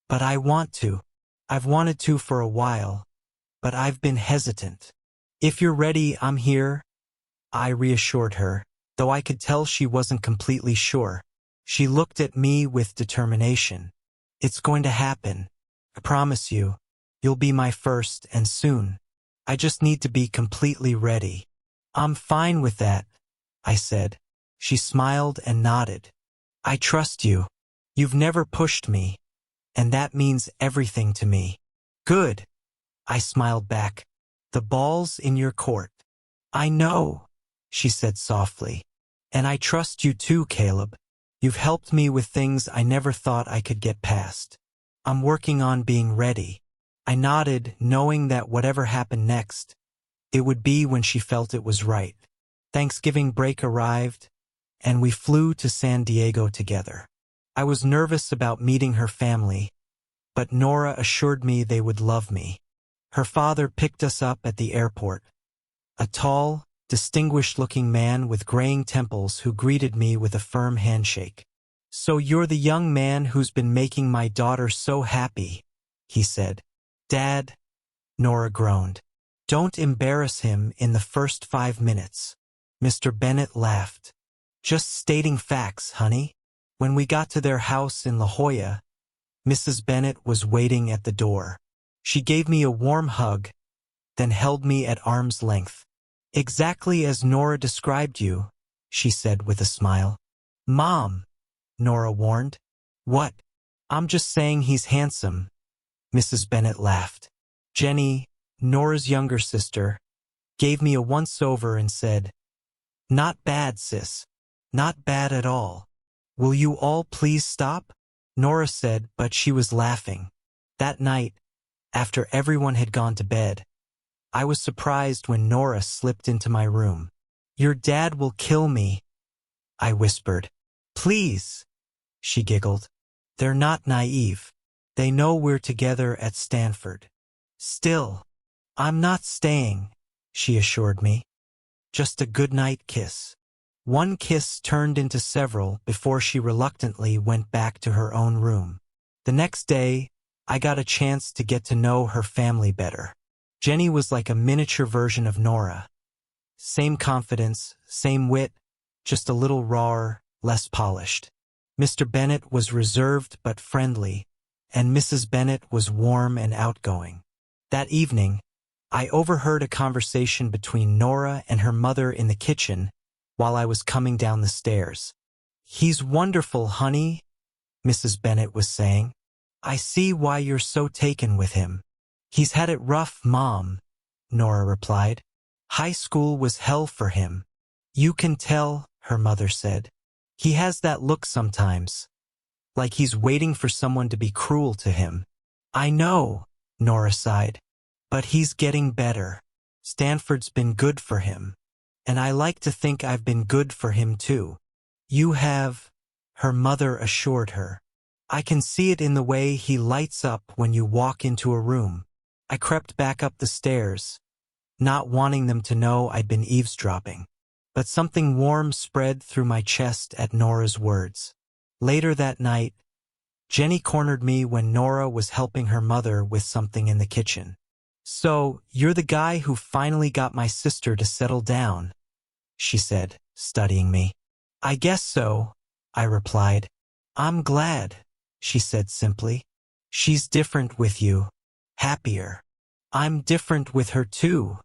but I want to. I've wanted to for a while, but I've been hesitant. If you're ready, I'm here, I reassured her, though I could tell she wasn't completely sure. She looked at me with determination. It's going to happen. I promise you. You'll be my first, and soon. I just need to be completely ready. I'm fine with that, I said. She smiled and nodded. I trust you. You've never pushed me, and that means everything to me. Good, I smiled back. The ball's in your court. I know, she said softly. And I trust you too, Caleb. You've helped me with things I never thought I could get past. I'm working on being ready. I nodded, knowing that whatever happened next, it would be when she felt it was right. Thanksgiving break arrived, and we flew to San Diego together. I was nervous about meeting her family, but Nora assured me they would love me. Her father picked us up at the airport. A tall, distinguished-looking man with graying temples who greeted me with a firm handshake. So you're the young man who's been making my daughter so happy, he said. Dad, Nora groaned. Don't embarrass him in the first 5 minutes. Mr. Bennett laughed. Just stating facts, honey. When we got to their house in La Jolla, Mrs. Bennett was waiting at the door. She gave me a warm hug, then held me at arm's length. Exactly as Nora described you, she said with a smile. Mom, Nora warned. What? I'm just saying he's handsome. Mrs. Bennett laughed. Jenny, Nora's younger sister, gave me a once-over and said, Not bad, sis. Not bad at all. Will you all please stop? Nora said, but she was laughing. That night, after everyone had gone to bed, I was surprised when Nora slipped into my room. Your dad will kill me, I whispered. Please, she giggled. They're not naive. They know we're together at Stanford. Still, I'm not staying, she assured me. Just a goodnight kiss. One kiss turned into several before she reluctantly went back to her own room. The next day, I got a chance to get to know her family better. Jenny was like a miniature version of Nora. Same confidence, same wit, just a little rawer, less polished. Mr. Bennett was reserved but friendly, and Mrs. Bennett was warm and outgoing. That evening, I overheard a conversation between Nora and her mother in the kitchen while I was coming down the stairs. "He's wonderful, honey," Mrs. Bennett was saying. "I see why you're so taken with him." "He's had it rough, Mom," Nora replied. "High school was hell for him." "You can tell," her mother said. "He has that look sometimes, like he's waiting for someone to be cruel to him." "I know," Nora sighed. "But he's getting better. Stanford's been good for him. And I like to think I've been good for him too." "You have," her mother assured her. "I can see it in the way he lights up when you walk into a room." I crept back up the stairs, not wanting them to know I'd been eavesdropping. But something warm spread through my chest at Nora's words. Later that night, Jenny cornered me when Nora was helping her mother with something in the kitchen. "So, you're the guy who finally got my sister to settle down," she said, studying me. "I guess so," I replied. "I'm glad," she said simply. "She's different with you. Happier." "I'm different with her too,"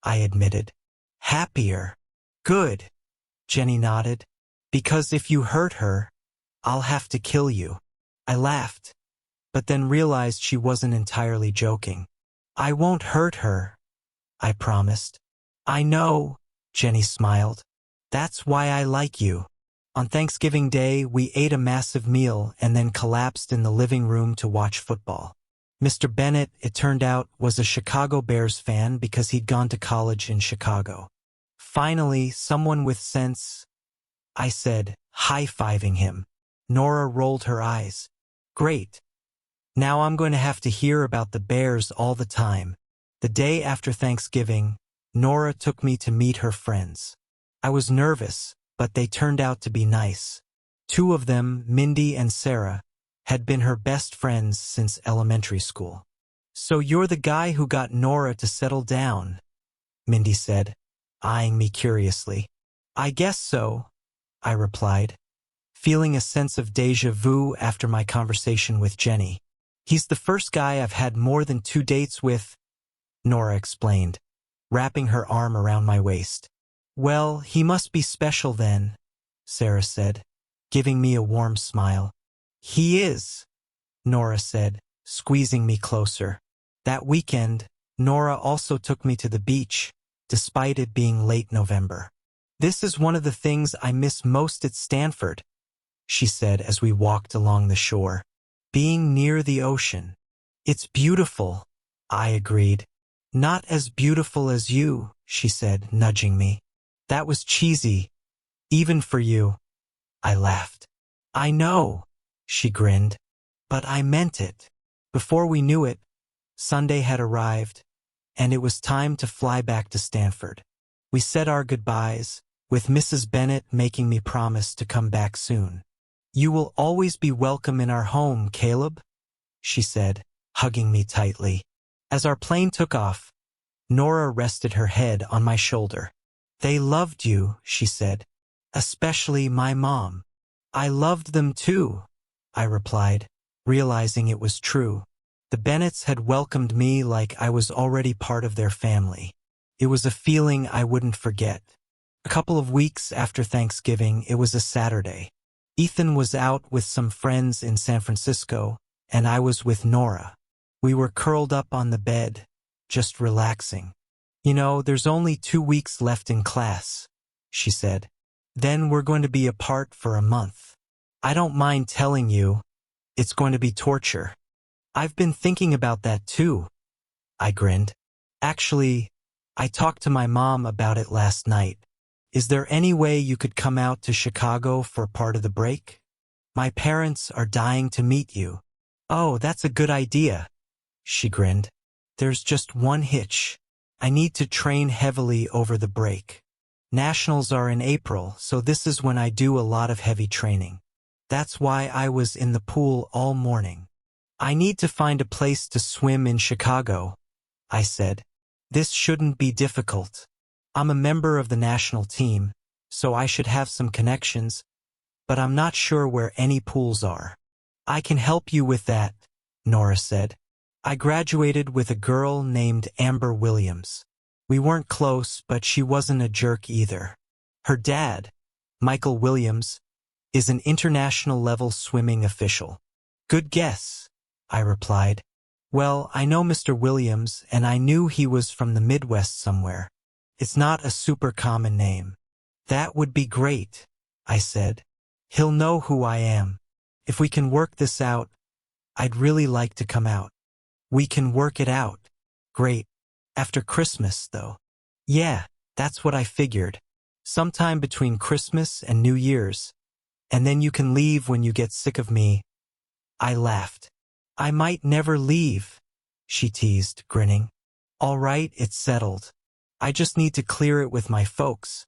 I admitted. "Happier. Good," Jenny nodded. "Because if you hurt her, I'll have to kill you." I laughed, but then realized she wasn't entirely joking. "I won't hurt her," I promised. "I know," Jenny smiled. "That's why I like you." On Thanksgiving Day, we ate a massive meal and then collapsed in the living room to watch football. Mr. Bennett, it turned out, was a Chicago Bears fan because he'd gone to college in Chicago. "Finally, someone with sense," I said, high-fiving him. Nora rolled her eyes. "Great. Now I'm going to have to hear about the Bears all the time." The day after Thanksgiving, Nora took me to meet her friends. I was nervous, but they turned out to be nice. Two of them, Mindy and Sarah, had been her best friends since elementary school. "So you're the guy who got Nora to settle down," Mindy said, eyeing me curiously. "I guess so," I replied, feeling a sense of déjà vu after my conversation with Jenny. "He's the first guy I've had more than 2 dates with," Nora explained, wrapping her arm around my waist. "Well, he must be special then," Sarah said, giving me a warm smile. "He is," Nora said, squeezing me closer. That weekend, Nora also took me to the beach, despite it being late November. "This is one of the things I miss most at Stanford," she said as we walked along the shore. "Being near the ocean. It's beautiful," I agreed. "Not as beautiful as you," she said, nudging me. "That was cheesy, even for you." I laughed. "I know," she grinned, "but I meant it." Before we knew it, Sunday had arrived, and it was time to fly back to Stanford. We said our goodbyes, with Mrs. Bennett making me promise to come back soon. "You will always be welcome in our home, Caleb," she said, hugging me tightly. As our plane took off, Nora rested her head on my shoulder. "They loved you," she said, "especially my mom." "I loved them too," I replied, realizing it was true. The Bennetts had welcomed me like I was already part of their family. It was a feeling I wouldn't forget. A couple of weeks after Thanksgiving, it was a Saturday. Ethan was out with some friends in San Francisco, and I was with Nora. We were curled up on the bed, just relaxing. "You know, there's only 2 weeks left in class," she said. "Then we're going to be apart for a month. I don't mind telling you, it's going to be torture." "I've been thinking about that too," I grinned. "Actually, I talked to my mom about it last night. Is there any way you could come out to Chicago for part of the break? My parents are dying to meet you." "Oh, that's a good idea," she grinned. "There's just one hitch. I need to train heavily over the break. Nationals are in April, so this is when I do a lot of heavy training. That's why I was in the pool all morning." "I need to find a place to swim in Chicago," I said. "This shouldn't be difficult. I'm a member of the national team, so I should have some connections, but I'm not sure where any pools are. I can help you with that, Nora said. I graduated with a girl named Amber Williams. We weren't close, but she wasn't a jerk either. Her dad, Michael Williams, is an international-level swimming official. Good guess, I replied. Well, I know Mr. Williams, and I knew he was from the Midwest somewhere. It's not a super common name. That would be great, I said. He'll know who I am. If we can work this out, I'd really like to come out. We can work it out. Great. After Christmas, though. Yeah, that's what I figured. Sometime between Christmas and New Year's. And then you can leave when you get sick of me. I laughed. I might never leave, she teased, grinning. All right, it's settled. I just need to clear it with my folks.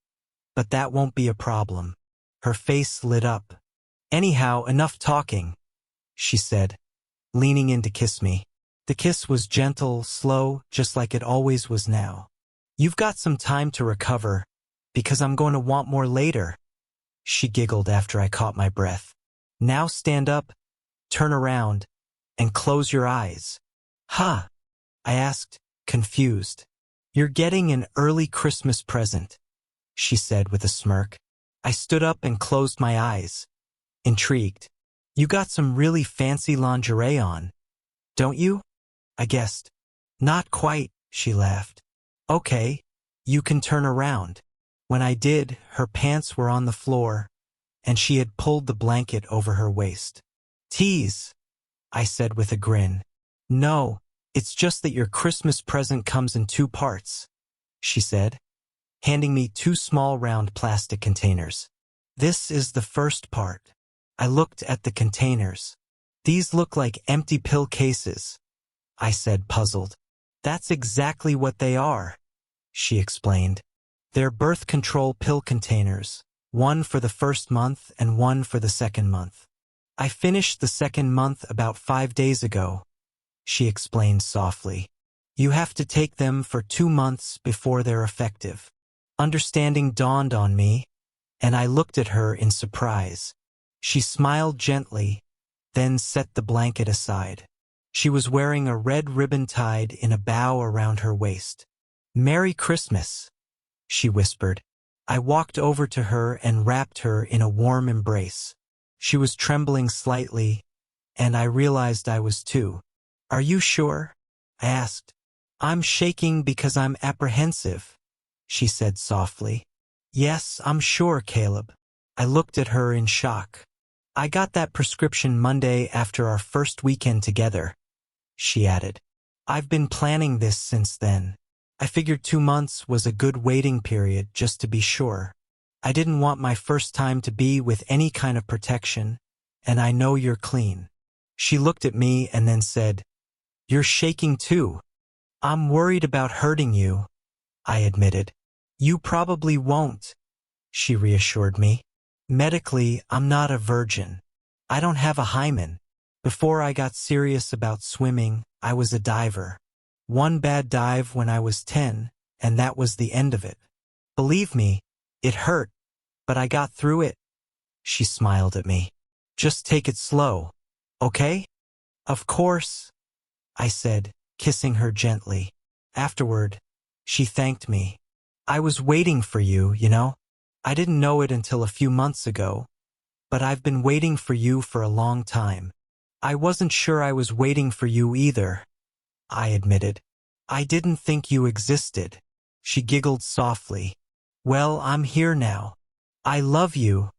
But that won't be a problem. Her face lit up. Anyhow, enough talking, she said, leaning in to kiss me. The kiss was gentle, slow, just like it always was now. You've got some time to recover, because I'm going to want more later. She giggled after I caught my breath. Now stand up, turn around, and close your eyes. Huh? I asked, confused. You're getting an early Christmas present, she said with a smirk. I stood up and closed my eyes, intrigued. You got some really fancy lingerie on, don't you? I guessed. Not quite, she laughed. Okay, you can turn around. When I did, her pants were on the floor, and she had pulled the blanket over her waist. Tease, I said with a grin. No, it's just that your Christmas present comes in 2 parts, she said, handing me 2 small round plastic containers. This is the first part. I looked at the containers. These look like empty pill cases, I said, puzzled. That's exactly what they are, she explained. They're birth control pill containers, one for the first month and one for the second month. I finished the second month about 5 days ago, she explained softly. You have to take them for 2 months before they're effective. Understanding dawned on me, and I looked at her in surprise. She smiled gently, then set the blanket aside. She was wearing a red ribbon tied in a bow around her waist. Merry Christmas, she whispered. I walked over to her and wrapped her in a warm embrace. She was trembling slightly, and I realized I was too. Are you sure? I asked. I'm shaking because I'm apprehensive, she said softly. Yes, I'm sure, Caleb. I looked at her in shock. I got that prescription Monday after our first weekend together, she added. I've been planning this since then. I figured 2 months was a good waiting period just to be sure. I didn't want my first time to be with any kind of protection, and I know you're clean. She looked at me and then said, You're shaking too. I'm worried about hurting you, I admitted. You probably won't, she reassured me. Medically, I'm not a virgin. I don't have a hymen. Before I got serious about swimming, I was a diver. One bad dive when I was 10, and that was the end of it. Believe me, it hurt, but I got through it. She smiled at me. Just take it slow, okay? Of course, I said, kissing her gently. Afterward, she thanked me. I was waiting for you, you know? I didn't know it until a few months ago, but I've been waiting for you for a long time. I wasn't sure I was waiting for you either, I admitted. I didn't think you existed. She giggled softly. Well, I'm here now. I love you,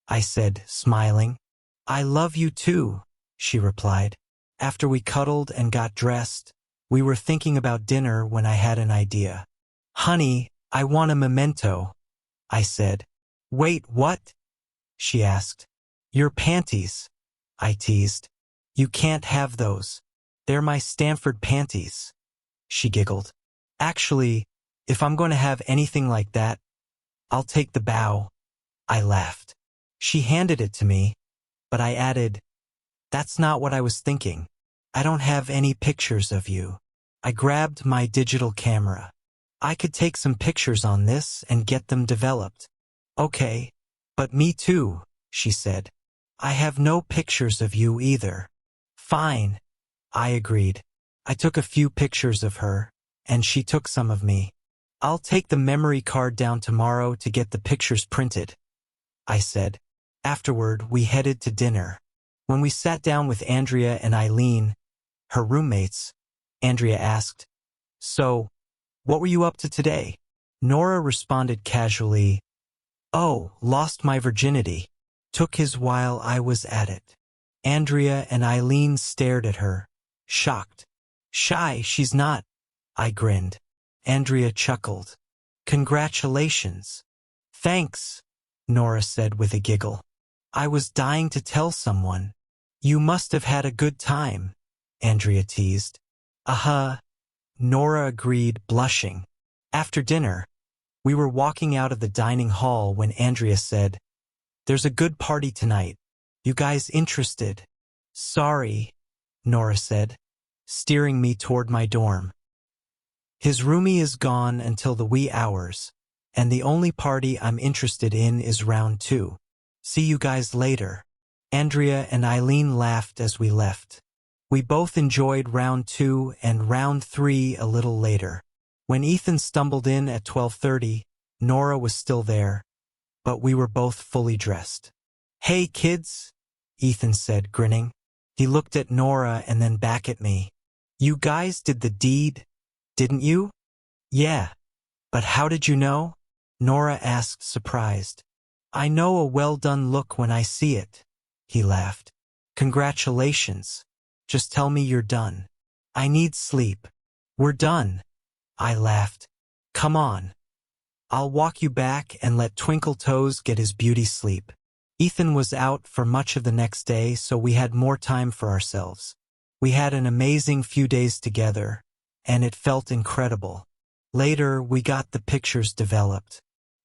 I said, smiling. I love you too, she replied. After we cuddled and got dressed, we were thinking about dinner when I had an idea. Honey, I want a memento, I said. Wait, what? She asked. Your panties, I teased. You can't have those. They're my Stanford panties, she giggled. Actually, if I'm going to have anything like that, I'll take the bow, I laughed. She handed it to me, but I added, That's not what I was thinking. I don't have any pictures of you. I grabbed my digital camera. I could take some pictures on this and get them developed. Okay, but me too, she said. I have no pictures of you either. Fine, I agreed. I took a few pictures of her, and she took some of me. I'll take the memory card down tomorrow to get the pictures printed, I said. Afterward, we headed to dinner. When we sat down with Andrea and Eileen, her roommates, Andrea asked, "So, what were you up to today?" Nora responded casually, "Oh, lost my virginity. Took his while I was at it." Andrea and Eileen stared at her, shocked. "Shy, she's not," I grinned. Andrea chuckled. "Congratulations." "Thanks," Nora said with a giggle. "I was dying to tell someone." "You must have had a good time," Andrea teased. "Uh-huh," Nora agreed, blushing. After dinner, we were walking out of the dining hall when Andrea said, "There's a good party tonight. You guys interested?" "Sorry," Nora said, steering me toward my dorm. "His roomie is gone until the wee hours, and the only party I'm interested in is round 2. See you guys later." Andrea and Eileen laughed as we left. We both enjoyed round 2 and round 3 a little later. When Ethan stumbled in at 12:30, Nora was still there, but we were both fully dressed. "Hey, kids," Ethan said, grinning. He looked at Nora and then back at me. "You guys did the deed, didn't you?" "Yeah. But how did you know?" Nora asked, surprised. "I know a well-done look when I see it," he laughed. "Congratulations. Just tell me you're done. I need sleep." "We're done," I laughed. "Come on. I'll walk you back and let Twinkle Toes get his beauty sleep." Ethan was out for much of the next day, so we had more time for ourselves. We had an amazing few days together, and it felt incredible. Later, we got the pictures developed.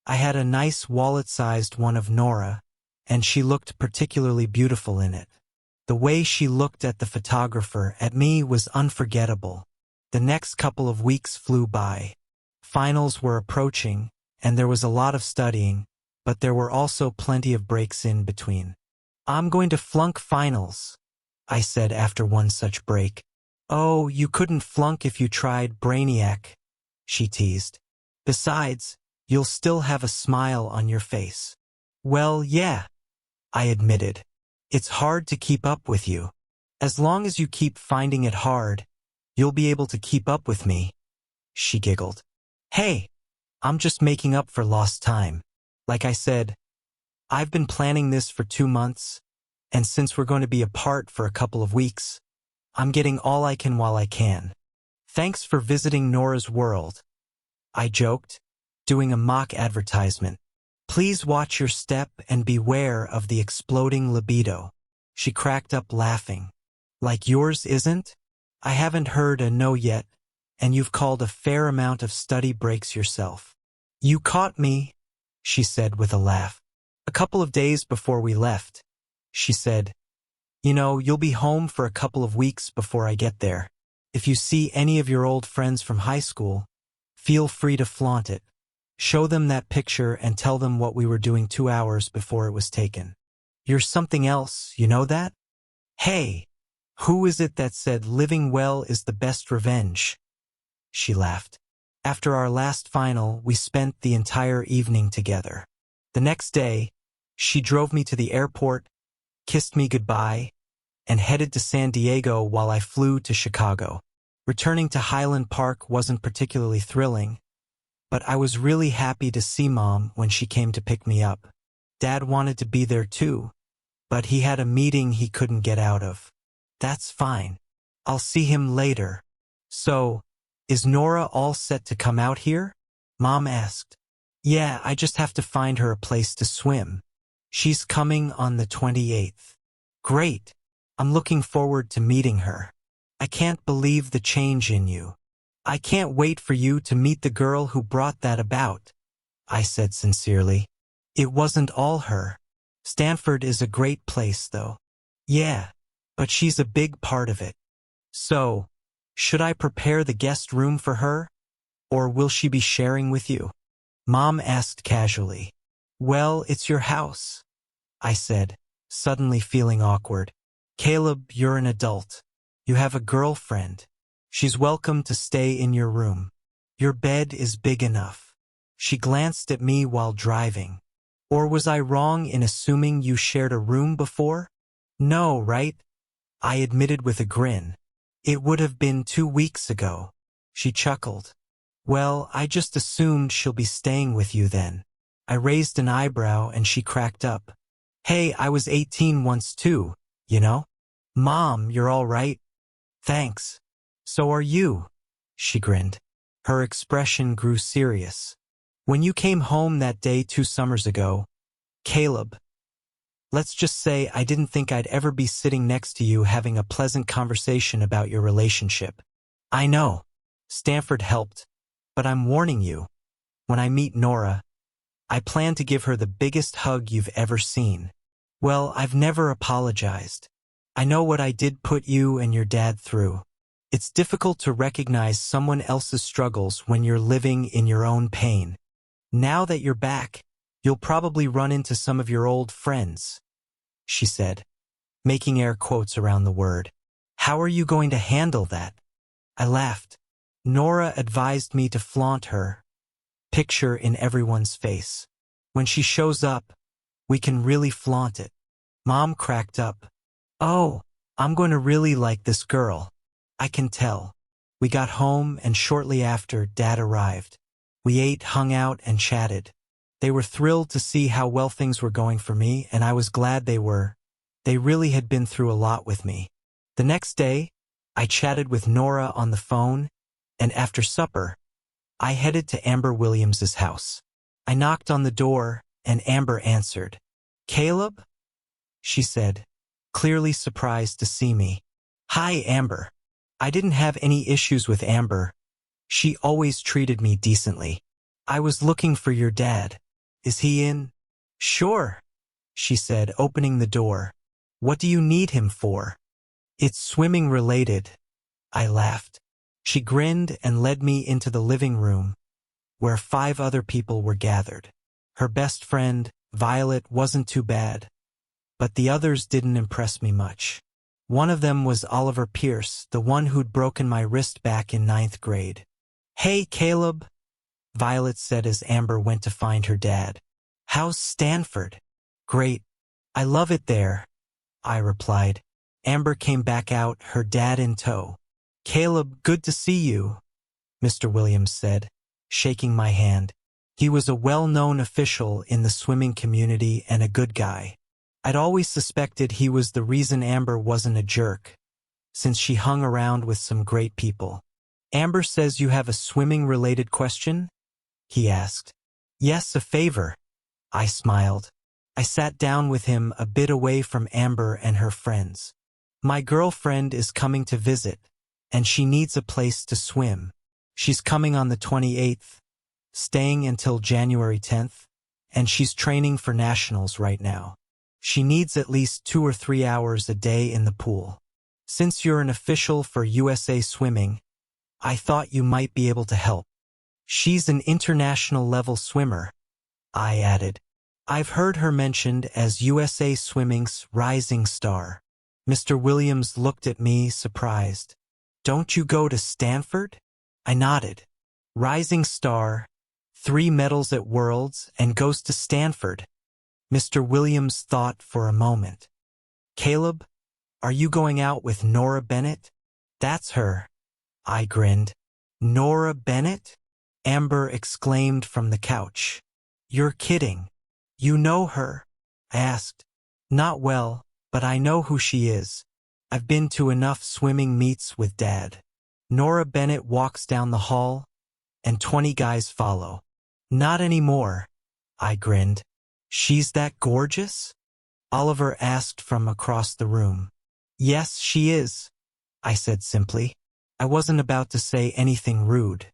I had a nice wallet-sized one of Nora, and she looked particularly beautiful in it. The way she looked at the photographer, at me, was unforgettable. The next couple of weeks flew by. Finals were approaching, and there was a lot of studying, but there were also plenty of breaks in between. "I'm going to flunk finals," I said after one such break. "Oh, you couldn't flunk if you tried, Brainiac," she teased. "Besides, you'll still have a smile on your face." "Well, yeah," I admitted. "It's hard to keep up with you. As long as you keep finding it hard, you'll be able to keep up with me," she giggled. "Hey, I'm just making up for lost time. Like I said, I've been planning this for 2 months, and since we're going to be apart for a couple of weeks, I'm getting all I can while I can. Thanks for visiting Nora's world," I joked, doing a mock advertisement. "Please watch your step and beware of the exploding libido." She cracked up laughing. "Like yours isn't? I haven't heard a no yet, and you've called a fair amount of study breaks yourself." "You caught me," she said with a laugh. A couple of days before we left, she said, "You know, you'll be home for a couple of weeks before I get there. If you see any of your old friends from high school, feel free to flaunt it. Show them that picture and tell them what we were doing 2 hours before it was taken. You're something else, you know that? Hey, who is it that said living well is the best revenge?" She laughed. After our last final, we spent the entire evening together. The next day, she drove me to the airport, kissed me goodbye, and headed to San Diego while I flew to Chicago. Returning to Highland Park wasn't particularly thrilling, but I was really happy to see Mom when she came to pick me up. Dad wanted to be there too, but he had a meeting he couldn't get out of. That's fine. I'll see him later. "So, is Nora all set to come out here?" Mom asked. "Yeah, I just have to find her a place to swim. She's coming on the 28th. "Great. I'm looking forward to meeting her. I can't believe the change in you. I can't wait for you to meet the girl who brought that about," I said sincerely. "It wasn't all her. Stanford is a great place, though." "Yeah, but she's a big part of it. So, should I prepare the guest room for her, or will she be sharing with you?" Mom asked casually. Well, it's your house, I said, suddenly feeling awkward. Caleb, you're an adult. You have a girlfriend. She's welcome to stay in your room. Your bed is big enough. She glanced at me while driving. Or was I wrong in assuming you shared a room before? No, right? I admitted with a grin. It would have been 2 weeks ago. She chuckled. Well, I just assumed she'll be staying with you then. I raised an eyebrow and she cracked up. Hey, I was 18 once too, you know? Mom, you're all right? Thanks. So are you. She grinned. Her expression grew serious. When you came home that day 2 summers ago, Caleb, let's just say I didn't think I'd ever be sitting next to you having a pleasant conversation about your relationship. I know. Stanford helped. But I'm warning you. When I meet Nora, I plan to give her the biggest hug you've ever seen. Well, I've never apologized. I know what I did put you and your dad through. It's difficult to recognize someone else's struggles when you're living in your own pain. Now that you're back, you'll probably run into some of your old friends, she said, making air quotes around the word. How are you going to handle that? I laughed. Nora advised me to flaunt her picture in everyone's face. When she shows up, we can really flaunt it. Mom cracked up. Oh, I'm going to really like this girl. I can tell. We got home and shortly after, Dad arrived. We ate, hung out, and chatted. They were thrilled to see how well things were going for me, and I was glad they were. They really had been through a lot with me. The next day, I chatted with Nora on the phone, and after supper, I headed to Amber Williams's house. I knocked on the door, and Amber answered. Caleb? She said, clearly surprised to see me. Hi, Amber. I didn't have any issues with Amber. She always treated me decently. I was looking for your dad. Is he in? Sure, she said, opening the door. What do you need him for? It's swimming related. I laughed. She grinned and led me into the living room, where 5 other people were gathered. Her best friend, Violet, wasn't too bad, but the others didn't impress me much. One of them was Oliver Pierce, the one who'd broken my wrist back in 9th grade. Hey, Caleb, Violet said as Amber went to find her dad. How's Stanford? Great. I love it there, I replied. Amber came back out, her dad in tow. Caleb, good to see you, Mr. Williams said, shaking my hand. He was a well-known official in the swimming community and a good guy. I'd always suspected he was the reason Amber wasn't a jerk, since she hung around with some great people. Amber says you have a swimming-related question? He asked. Yes, a favor. I smiled. I sat down with him a bit away from Amber and her friends. My girlfriend is coming to visit, and she needs a place to swim. She's coming on the 28th, staying until January 10th, and she's training for nationals right now. She needs at least 2 or 3 hours a day in the pool. Since you're an official for USA Swimming, I thought you might be able to help. She's an international-level swimmer, I added. I've heard her mentioned as USA Swimming's rising star. Mr. Williams looked at me, surprised. Don't you go to Stanford? I nodded. Rising star, 3 medals at Worlds, and goes to Stanford. Mr. Williams thought for a moment. Caleb, are you going out with Nora Bennett? That's her. I grinned. Nora Bennett? Amber exclaimed from the couch. You're kidding. You know her? I asked. Not well, but I know who she is. I've been to enough swimming meets with Dad. Nora Bennett walks down the hall, and 20 guys follow. Not anymore, I grinned. She's that gorgeous? Oliver asked from across the room. Yes, she is, I said simply. I wasn't about to say anything rude.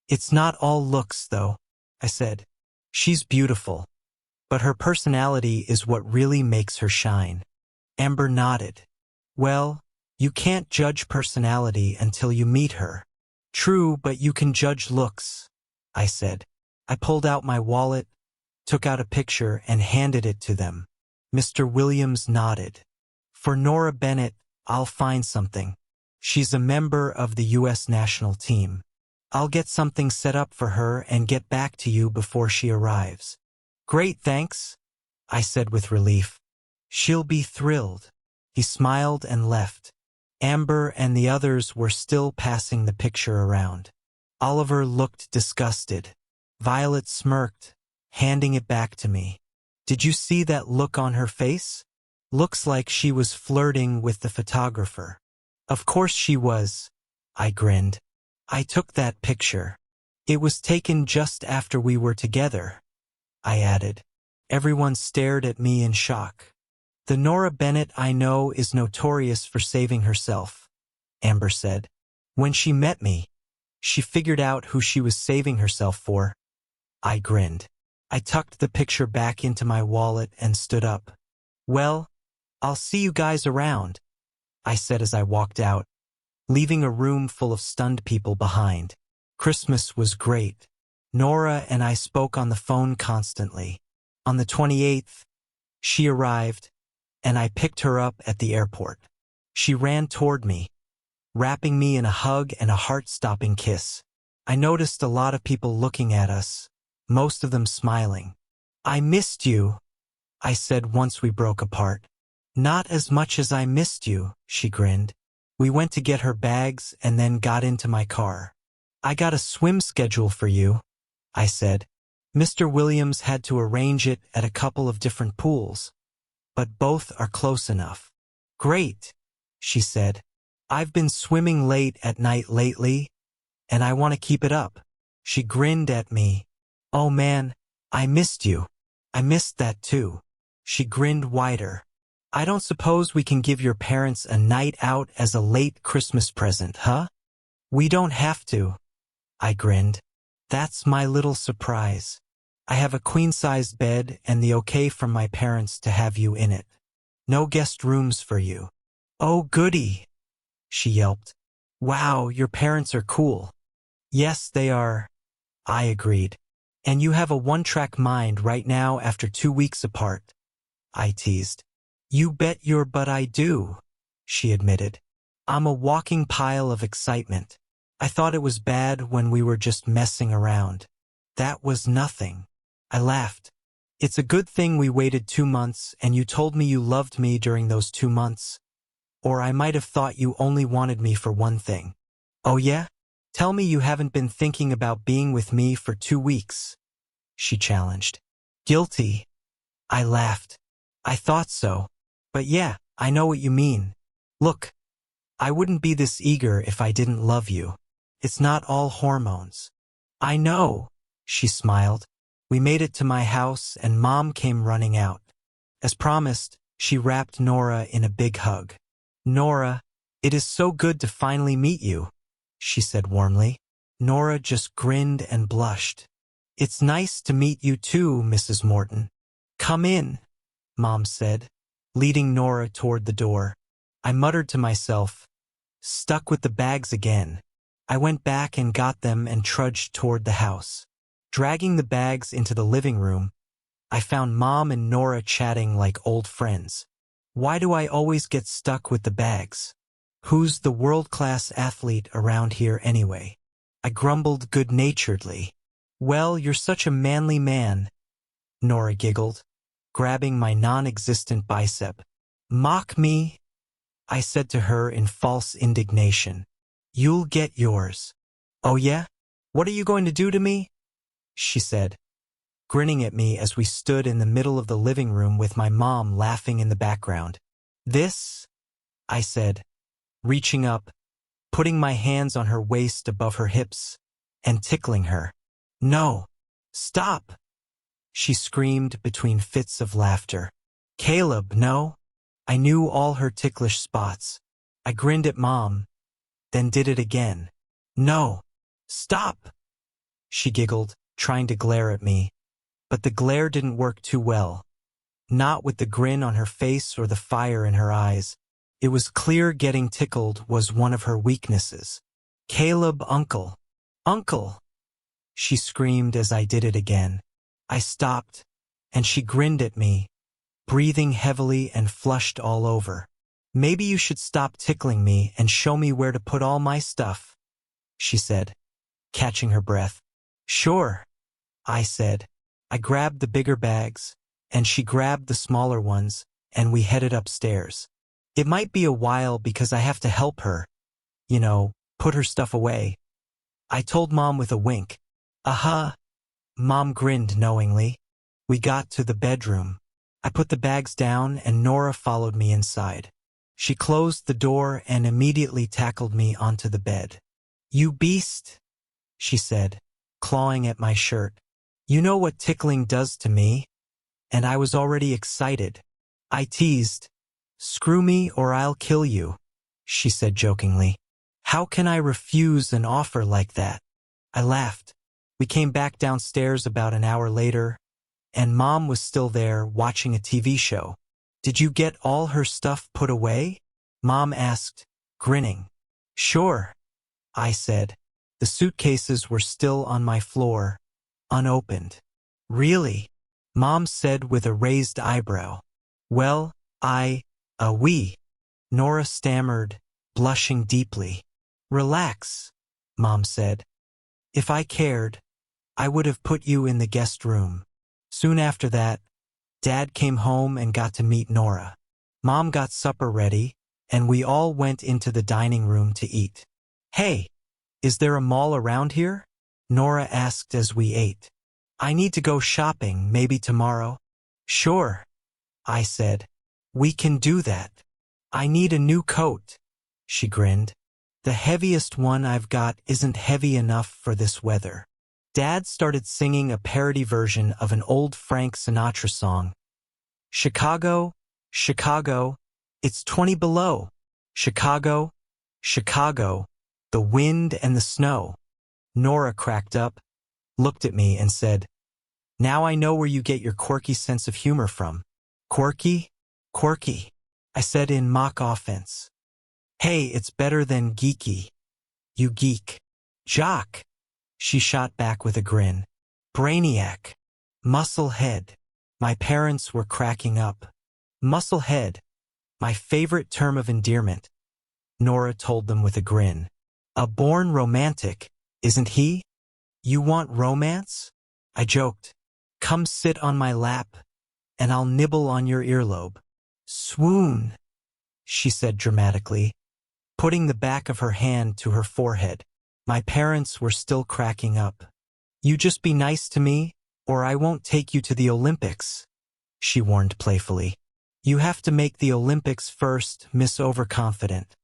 It's not all looks, though, I said. She's beautiful, but her personality is what really makes her shine. Amber nodded. Well, you can't judge personality until you meet her. True, but you can judge looks, I said. I pulled out my wallet, took out a picture and handed it to them. Mr. Williams nodded. For Nora Bennett, I'll find something. She's a member of the U.S. national team. I'll get something set up for her and get back to you before she arrives. Great, thanks, I said with relief. She'll be thrilled. He smiled and left. Amber and the others were still passing the picture around. Oliver looked disgusted. Violet smirked, handing it back to me. Did you see that look on her face? Looks like she was flirting with the photographer. Of course she was, I grinned. I took that picture. It was taken just after we were together, I added. Everyone stared at me in shock. The Nora Bennett I know is notorious for saving herself, Amber said. When she met me, she figured out who she was saving herself for. I grinned. I tucked the picture back into my wallet and stood up. Well, I'll see you guys around, I said as I walked out, leaving a room full of stunned people behind. Christmas was great. Nora and I spoke on the phone constantly. On the 28th, she arrived, and I picked her up at the airport. She ran toward me, wrapping me in a hug and a heart-stopping kiss. I noticed a lot of people looking at us, most of them smiling. I missed you, I said once we broke apart. Not as much as I missed you, she grinned. We went to get her bags and then got into my car. I got a swim schedule for you, I said. Mr. Williams had to arrange it at a couple of different pools, but both are close enough. Great, she said. I've been swimming late at night lately, and I want to keep it up. She grinned at me. Oh man, I missed you. I missed that too. She grinned wider. I don't suppose we can give your parents a night out as a late Christmas present, huh? We don't have to, I grinned. That's my little surprise. I have a queen-sized bed and the okay from my parents to have you in it. No guest rooms for you. Oh goody, she yelped. Wow, your parents are cool. Yes, they are, I agreed. And you have a one-track mind right now after 2 weeks apart, I teased. You bet your butt I do, she admitted. I'm a walking pile of excitement. I thought it was bad when we were just messing around. That was nothing. I laughed. It's a good thing we waited 2 months and you told me you loved me during those 2 months. Or I might have thought you only wanted me for one thing. Oh yeah? Tell me you haven't been thinking about being with me for 2 weeks, she challenged. Guilty. I laughed. I thought so. But yeah, I know what you mean. Look, I wouldn't be this eager if I didn't love you. It's not all hormones. I know, she smiled. We made it to my house and Mom came running out. As promised, she wrapped Nora in a big hug. Nora, it is so good to finally meet you, she said warmly. Nora just grinned and blushed. It's nice to meet you too, Mrs. Morton. Come in, Mom said, leading Nora toward the door. I muttered to myself, stuck with the bags again. I went back and got them and trudged toward the house. Dragging the bags into the living room, I found Mom and Nora chatting like old friends. Why do I always get stuck with the bags? Who's the world-class athlete around here anyway? I grumbled good-naturedly. Well, you're such a manly man, Nora giggled, grabbing my non-existent bicep. Mock me? I said to her in false indignation. You'll get yours. Oh yeah? What are you going to do to me? She said, grinning at me as we stood in the middle of the living room with my mom laughing in the background. This? I said, reaching up, putting my hands on her waist above her hips, and tickling her. No, stop! She screamed between fits of laughter. Caleb, no. I knew all her ticklish spots. I grinned at Mom, then did it again. No, stop! She giggled, trying to glare at me, but the glare didn't work too well. Not with the grin on her face or the fire in her eyes. It was clear getting tickled was one of her weaknesses. Caleb, uncle! Uncle! She screamed as I did it again. I stopped, and she grinned at me, breathing heavily and flushed all over. Maybe you should stop tickling me and show me where to put all my stuff, she said, catching her breath. Sure, I said. I grabbed the bigger bags, and she grabbed the smaller ones, and we headed upstairs. It might be a while because I have to help her, put her stuff away. I told Mom with a wink. Mom grinned knowingly. We got to the bedroom. I put the bags down and Nora followed me inside. She closed the door and immediately tackled me onto the bed. You beast, she said, clawing at my shirt. You know what tickling does to me? And I was already excited. I teased. Screw me or I'll kill you, she said jokingly. How can I refuse an offer like that? I laughed. We came back downstairs about an hour later, and Mom was still there watching a TV show. Did you get all her stuff put away? Mom asked, grinning. Sure, I said. The suitcases were still on my floor, unopened. Really? Mom said with a raised eyebrow. Well, we. Nora stammered, blushing deeply. Relax, Mom said. If I cared, I would have put you in the guest room. Soon after that, Dad came home and got to meet Nora. Mom got supper ready, and we all went into the dining room to eat. Hey, is there a mall around here? Nora asked as we ate. I need to go shopping, maybe tomorrow. Sure, I said. We can do that. I need a new coat, she grinned. The heaviest one I've got isn't heavy enough for this weather. Dad started singing a parody version of an old Frank Sinatra song. Chicago, Chicago, it's 20 below. Chicago, Chicago, the wind and the snow. Nora cracked up, looked at me and said, Now I know where you get your quirky sense of humor from. Quirky? Quirky, I said in mock offense. Hey, it's better than geeky. You geek. Jock, she shot back with a grin. Brainiac. Musclehead. My parents were cracking up. Musclehead, my favorite term of endearment, Nora told them with a grin. A born romantic, isn't he? You want romance? I joked. Come sit on my lap, and I'll nibble on your earlobe. Swoon, she said dramatically, putting the back of her hand to her forehead. My parents were still cracking up. You just be nice to me, or I won't take you to the Olympics, she warned playfully. You have to make the Olympics first, Miss Overconfident,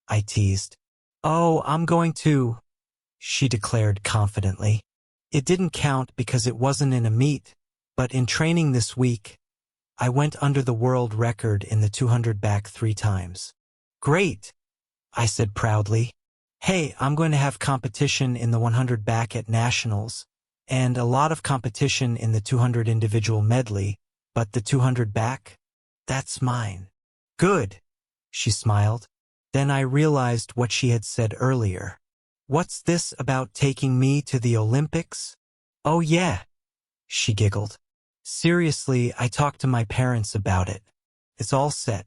I teased. Oh, I'm going to, she declared confidently. It didn't count because it wasn't in a meet, but in training this week, I went under the world record in the 200 back 3 times. Great, I said proudly. Hey, I'm going to have competition in the 100 back at nationals, and a lot of competition in the 200 individual medley, but the 200 back? That's mine. Good, she smiled. Then I realized what she had said earlier. What's this about taking me to the Olympics? Oh yeah, she giggled. Seriously, I talked to my parents about it. It's all set.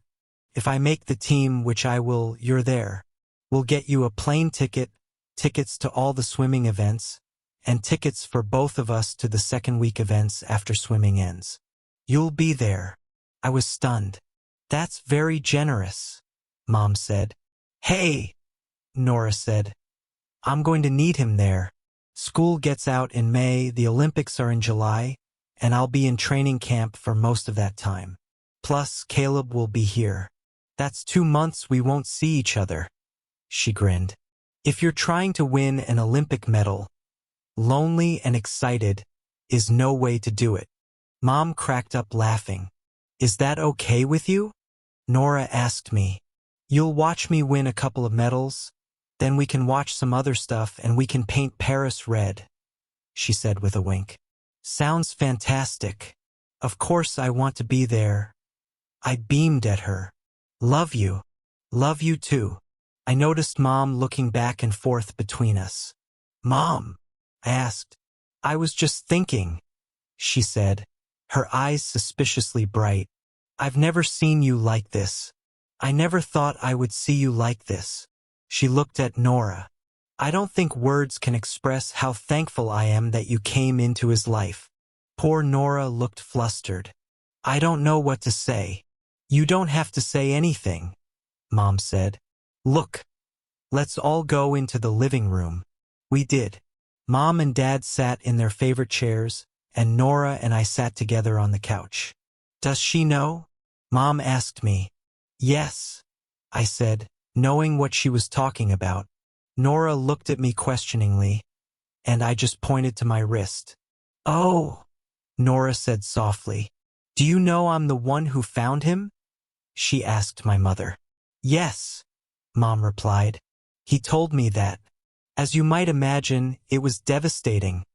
If I make the team, which I will, you're there. We'll get you a plane ticket, tickets to all the swimming events, and tickets for both of us to the second week events after swimming ends. You'll be there. I was stunned. That's very generous, Mom said. Hey, Nora said. I'm going to need him there. School gets out in May, the Olympics are in July, and I'll be in training camp for most of that time. Plus, Caleb will be here. That's 2 months we won't see each other, she grinned. If you're trying to win an Olympic medal, lonely and excited is no way to do it. Mom cracked up laughing. Is that okay with you? Nora asked me. You'll watch me win a couple of medals, then we can watch some other stuff and we can paint Paris red, she said with a wink. Sounds fantastic. Of course I want to be there. I beamed at her. Love you. Love you too. I noticed Mom looking back and forth between us. Mom, I asked. I was just thinking, she said, her eyes suspiciously bright. "I've never seen you like this. I never thought I would see you like this." She looked at Nora. "I don't think words can express how thankful I am that you came into his life." Poor Nora looked flustered. "I don't know what to say." "You don't have to say anything," Mom said. "Look, let's all go into the living room." We did. Mom and Dad sat in their favorite chairs, and Nora and I sat together on the couch. "Does she know?" Mom asked me. "Yes," I said, knowing what she was talking about. Nora looked at me questioningly, and I just pointed to my wrist. "Oh," Nora said softly. "Do you know I'm the one who found him?" she asked my mother. "Yes," Mom replied. "He told me that." "As you might imagine, it was devastating,"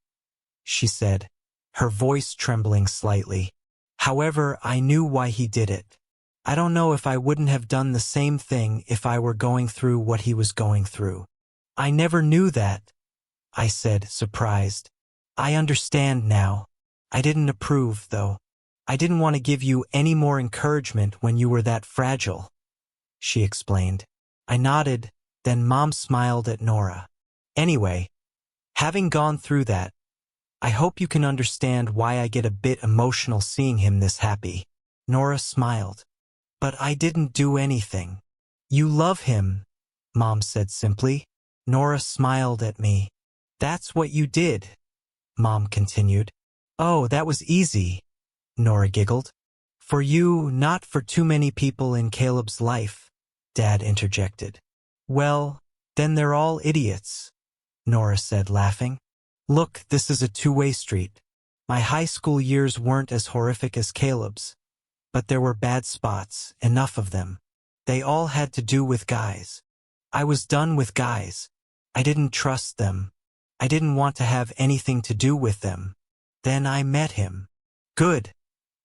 she said, her voice trembling slightly. "However, I knew why he did it. I don't know if I wouldn't have done the same thing if I were going through what he was going through." "I never knew that," I said, surprised. "I understand now. I didn't approve, though. I didn't want to give you any more encouragement when you were that fragile," she explained. I nodded, then Mom smiled at Nora. "Anyway, having gone through that, I hope you can understand why I get a bit emotional seeing him this happy." Nora smiled. "But I didn't do anything." "You love him," Mom said simply. Nora smiled at me. "That's what you did," Mom continued. "Oh, that was easy," Nora giggled. "For you, not for too many people in Caleb's life," Dad interjected. "Well, then they're all idiots," Nora said, laughing. "Look, this is a two-way street. My high school years weren't as horrific as Caleb's, but there were bad spots, enough of them. They all had to do with guys. I was done with guys. I didn't trust them. I didn't want to have anything to do with them. Then I met him." "Good,"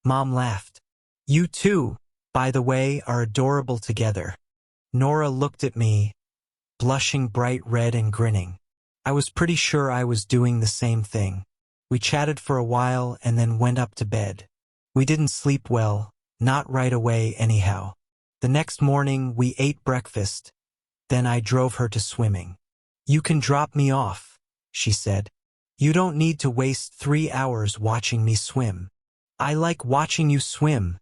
Mom laughed. "You two, by the way, are adorable together." Nora looked at me, blushing bright red and grinning. I was pretty sure I was doing the same thing. We chatted for a while and then went up to bed. We didn't sleep well, not right away anyhow. The next morning we ate breakfast, then I drove her to swimming. "You can drop me off," she said. "You don't need to waste 3 hours watching me swim." "I like watching you swim,"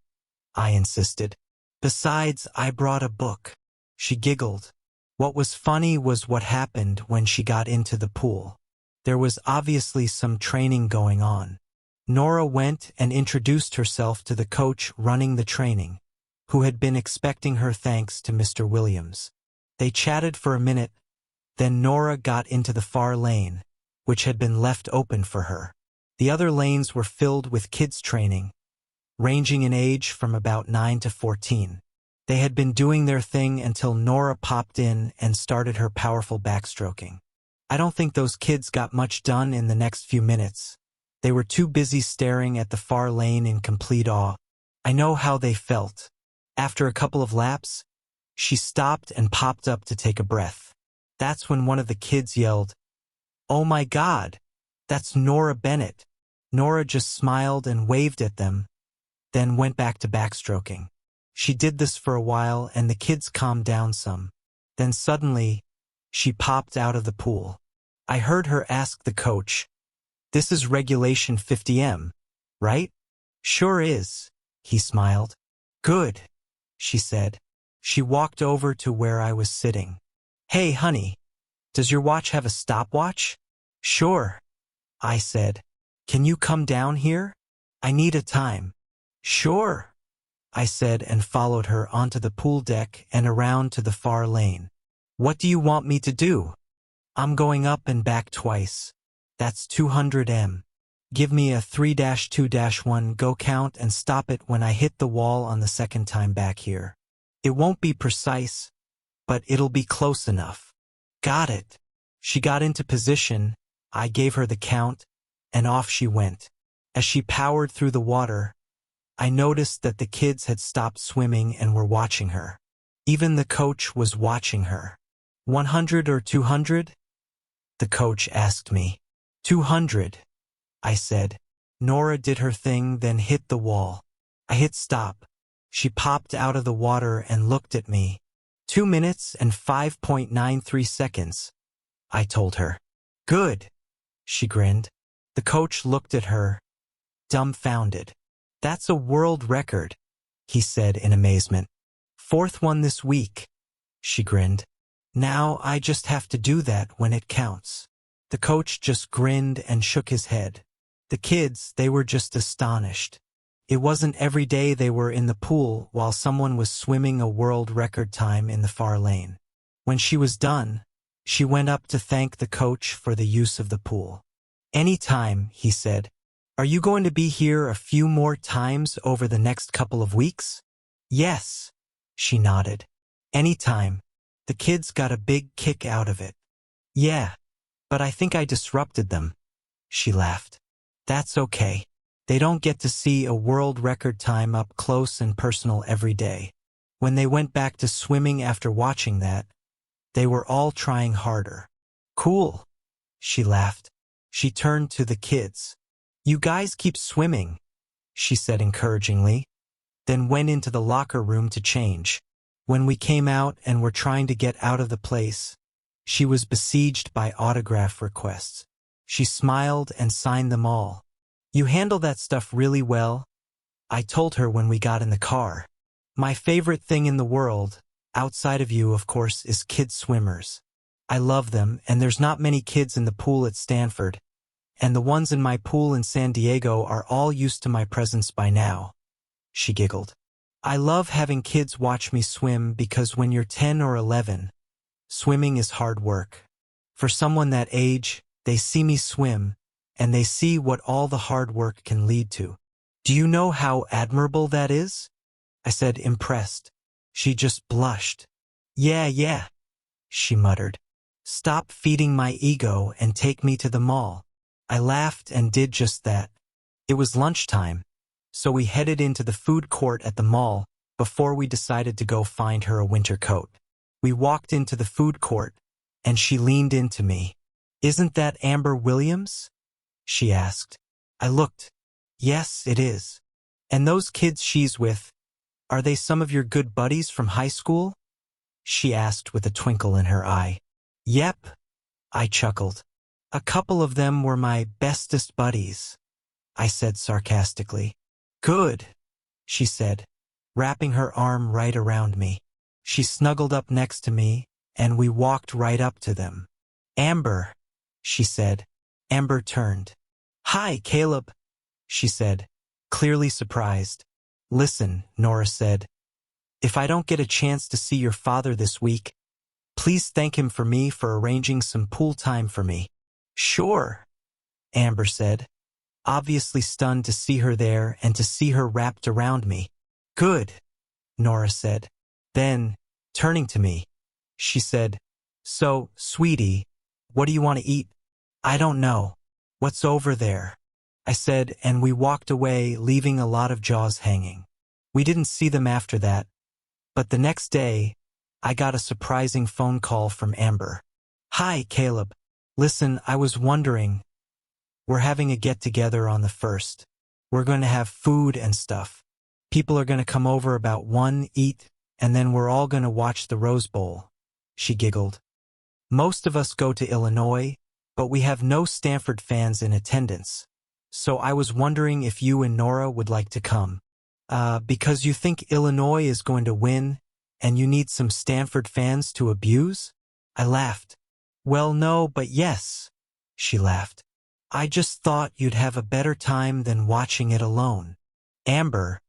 I insisted. "Besides, I brought a book." She giggled. What was funny was what happened when she got into the pool. There was obviously some training going on. Nora went and introduced herself to the coach running the training, who had been expecting her thanks to Mr. Williams. They chatted for a minute, then Nora got into the far lane, which had been left open for her. The other lanes were filled with kids training, ranging in age from about 9 to 14. They had been doing their thing until Nora popped in and started her powerful backstroking. I don't think those kids got much done in the next few minutes. They were too busy staring at the far lane in complete awe. I know how they felt. After a couple of laps, she stopped and popped up to take a breath. That's when one of the kids yelled, "Oh my God, that's Nora Bennett." Nora just smiled and waved at them, then went back to backstroking. She did this for a while and the kids calmed down some. Then suddenly, she popped out of the pool. I heard her ask the coach, "This is regulation 50M, right?" "Sure is," he smiled. "Good," she said. She walked over to where I was sitting. "Hey, honey, does your watch have a stopwatch?" "Sure," I said. "Can you come down here? I need a time." "Sure," I said and followed her onto the pool deck and around to the far lane. "What do you want me to do?" "I'm going up and back twice. That's 200 m. Give me a 3-2-1 go count and stop it when I hit the wall on the second time back here. It won't be precise, but it'll be close enough." "Got it." She got into position, I gave her the count, and off she went. As she powered through the water, I noticed that the kids had stopped swimming and were watching her. Even the coach was watching her. 100 or 200? The coach asked me. 200, I said. Nora did her thing, then hit the wall. I hit stop. She popped out of the water and looked at me. 2 minutes and 5.93 seconds, I told her. Good, she grinned. The coach looked at her, dumbfounded. That's a world record, he said in amazement. 4th one this week, she grinned. Now I just have to do that when it counts. The coach just grinned and shook his head. The kids, they were just astonished. It wasn't every day they were in the pool while someone was swimming a world record time in the far lane. When she was done, she went up to thank the coach for the use of the pool. Anytime, he said. Are you going to be here a few more times over the next couple of weeks? Yes, she nodded. Anytime. The kids got a big kick out of it. Yeah, but I think I disrupted them, she laughed. That's okay. They don't get to see a world record time up close and personal every day. When they went back to swimming after watching that, they were all trying harder. Cool, she laughed. She turned to the kids. You guys keep swimming, she said encouragingly, then went into the locker room to change. When we came out and were trying to get out of the place, she was besieged by autograph requests. She smiled and signed them all. You handle that stuff really well, I told her when we got in the car. My favorite thing in the world, outside of you of course, is kid swimmers. I love them, and there's not many kids in the pool at Stanford, and the ones in my pool in San Diego are all used to my presence by now. She giggled. I love having kids watch me swim because when you're 10 or 11, swimming is hard work. For someone that age, they see me swim, and they see what all the hard work can lead to. Do you know how admirable that is? I said, impressed. She just blushed. Yeah, she muttered. Stop feeding my ego and take me to the mall. I laughed and did just that. It was lunchtime, so we headed into the food court at the mall before we decided to go find her a winter coat. We walked into the food court, and she leaned into me. Isn't that Amber Williams? She asked. I looked. Yes, it is. And those kids she's with, are they some of your good buddies from high school? She asked with a twinkle in her eye. Yep, I chuckled. A couple of them were my bestest buddies, I said sarcastically. Good, she said, wrapping her arm right around me. She snuggled up next to me, and we walked right up to them. Amber, she said. Amber turned. Hi, Caleb, she said, clearly surprised. Listen, Nora said. If I don't get a chance to see your father this week, please thank him for me for arranging some pool time for me. Sure, Amber said, obviously stunned to see her there and to see her wrapped around me. Good, Nora said. Then, turning to me, she said, So, sweetie, what do you want to eat? I don't know. What's over there? I said, and we walked away, leaving a lot of jaws hanging. We didn't see them after that, but the next day, I got a surprising phone call from Amber. Hi, Caleb. Listen, I was wondering, we're having a get-together on the 1st. We're going to have food and stuff. People are going to come over about 1, eat, and then we're all going to watch the Rose Bowl. She giggled. Most of us go to Illinois, but we have no Stanford fans in attendance. So I was wondering if you and Nora would like to come. Because you think Illinois is going to win, and you need some Stanford fans to abuse? I laughed. Well, no, but yes, she laughed. I just thought you'd have a better time than watching it alone. Amber,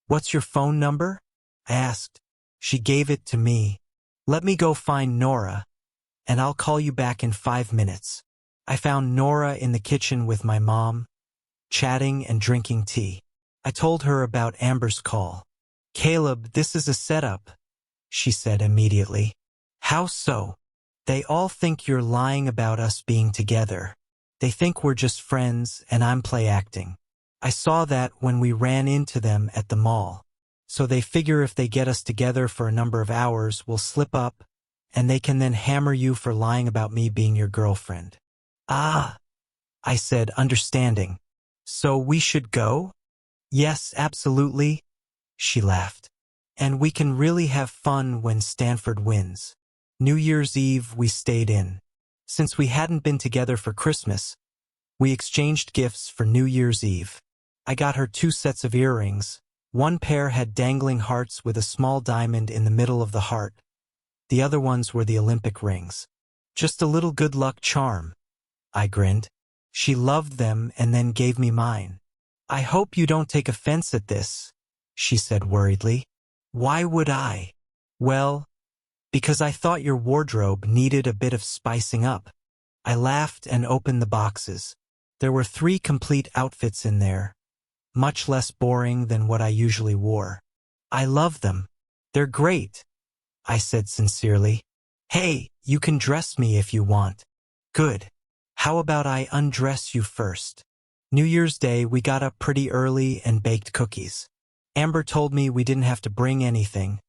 what's your phone number? I asked. She gave it to me. Let me go find Nora, and I'll call you back in 5 minutes. I found Nora in the kitchen with my mom, chatting and drinking tea. I told her about Amber's call. Caleb, this is a setup, she said immediately. How so? They all think you're lying about us being together. They think we're just friends and I'm play acting. I saw that when we ran into them at the mall. So they figure if they get us together for a number of hours, we'll slip up, and they can then hammer you for lying about me being your girlfriend. Ah, I said, understanding. So we should go? Yes, absolutely, she laughed. And we can really have fun when Stanford wins. New Year's Eve, we stayed in. Since we hadn't been together for Christmas, we exchanged gifts for New Year's Eve. I got her 2 sets of earrings. One pair had dangling hearts with a small diamond in the middle of the heart. The other ones were the Olympic rings. Just a little good luck charm. I grinned. She loved them and then gave me mine. I hope you don't take offense at this, she said worriedly. Why would I? Well, because I thought your wardrobe needed a bit of spicing up. I laughed and opened the boxes. There were 3 complete outfits in there, much less boring than what I usually wore. I love them. They're great, I said sincerely. Hey, you can dress me if you want. Good. How about I undress you first? New Year's Day, we got up pretty early and baked cookies. Amber told me we didn't have to bring anything,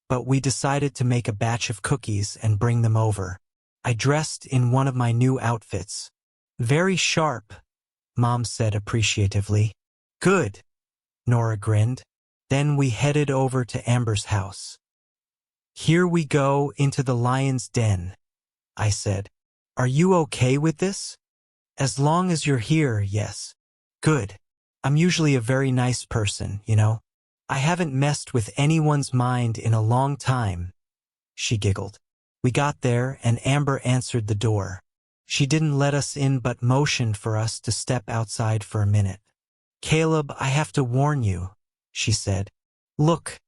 but we decided to make a batch of cookies and bring them over. I dressed in one of my new outfits. Very sharp, Mom said appreciatively. Good, Nora grinned. Then we headed over to Amber's house. Here we go into the lion's den, I said. Are you okay with this? As long as you're here, yes. Good. I'm usually a very nice person, you know. I haven't messed with anyone's mind in a long time, she giggled. We got there and Amber answered the door. She didn't let us in but motioned for us to step outside for a minute. Caleb, I have to warn you, she said. Look,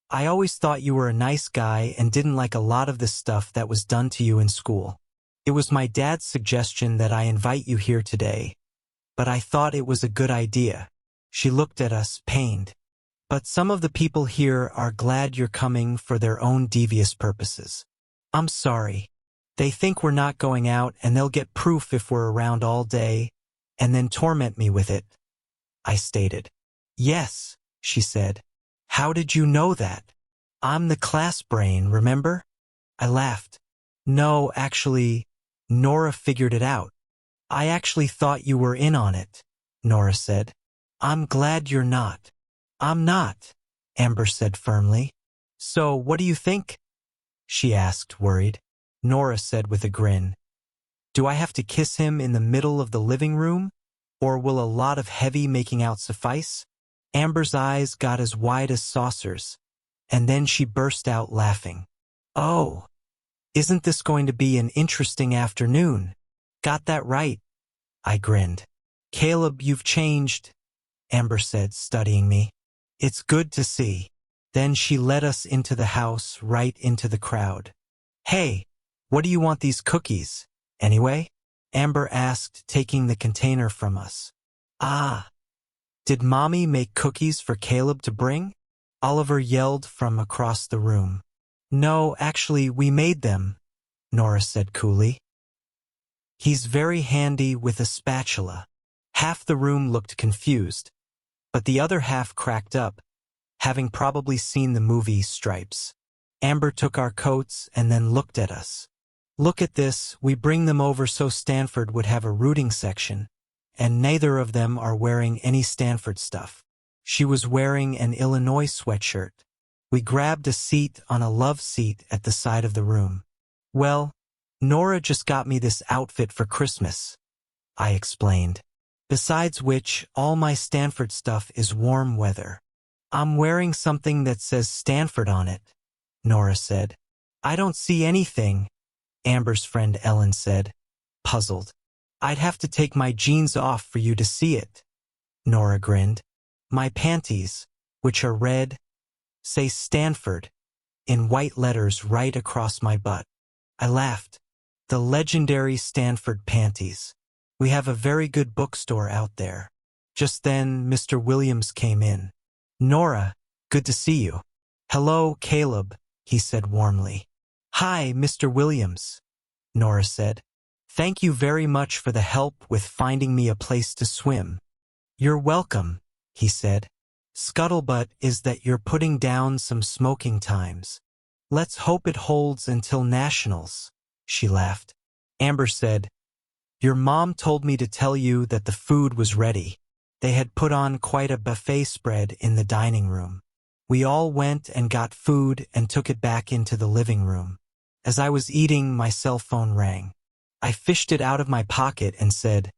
I always thought you were a nice guy and didn't like a lot of the stuff that was done to you in school. It was my dad's suggestion that I invite you here today, but I thought it was a good idea. She looked at us, pained. But some of the people here are glad you're coming for their own devious purposes. I'm sorry. They think we're not going out and they'll get proof if we're around all day and then torment me with it, I stated. Yes, she said. How did you know that? I'm the class brain, remember? I laughed. No, actually, Nora figured it out. I actually thought you were in on it, Nora said. I'm glad you're not. I'm not, Amber said firmly. So, what do you think? She asked, worried. Nora said with a grin. Do I have to kiss him in the middle of the living room? Or will a lot of heavy making out suffice? Amber's eyes got as wide as saucers, and then she burst out laughing. Oh, isn't this going to be an interesting afternoon? Got that right, I grinned. Caleb, you've changed, Amber said, studying me. It's good to see. Then she led us into the house, right into the crowd. Hey, what do you want these cookies, anyway? Amber asked, taking the container from us. Ah, did Mommy make cookies for Caleb to bring? Oliver yelled from across the room. No, actually, we made them, Nora said coolly. He's very handy with a spatula. Half the room looked confused, but the other half cracked up, having probably seen the movie Stripes. Amber took our coats and then looked at us. Look at this, we bring them over so Stanford would have a rooting section, and neither of them are wearing any Stanford stuff. She was wearing an Illinois sweatshirt. We grabbed a seat on a love seat at the side of the room. Well, Nora just got me this outfit for Christmas, I explained. Besides which, all my Stanford stuff is warm weather. I'm wearing something that says Stanford on it, Nora said. I don't see anything, Amber's friend Ellen said, puzzled. I'd have to take my jeans off for you to see it, Nora grinned. My panties, which are red, say Stanford in white letters right across my butt. I laughed. The legendary Stanford panties. We have a very good bookstore out there. Just then, Mr. Williams came in. Nora, good to see you. Hello, Caleb, he said warmly. Hi, Mr. Williams, Nora said. Thank you very much for the help with finding me a place to swim. You're welcome, he said. Scuttlebutt is that you're putting down some smoking times. Let's hope it holds until nationals, she laughed. Amber said, Your mom told me to tell you that the food was ready. They had put on quite a buffet spread in the dining room. We all went and got food and took it back into the living room. As I was eating, my cell phone rang. I fished it out of my pocket and said,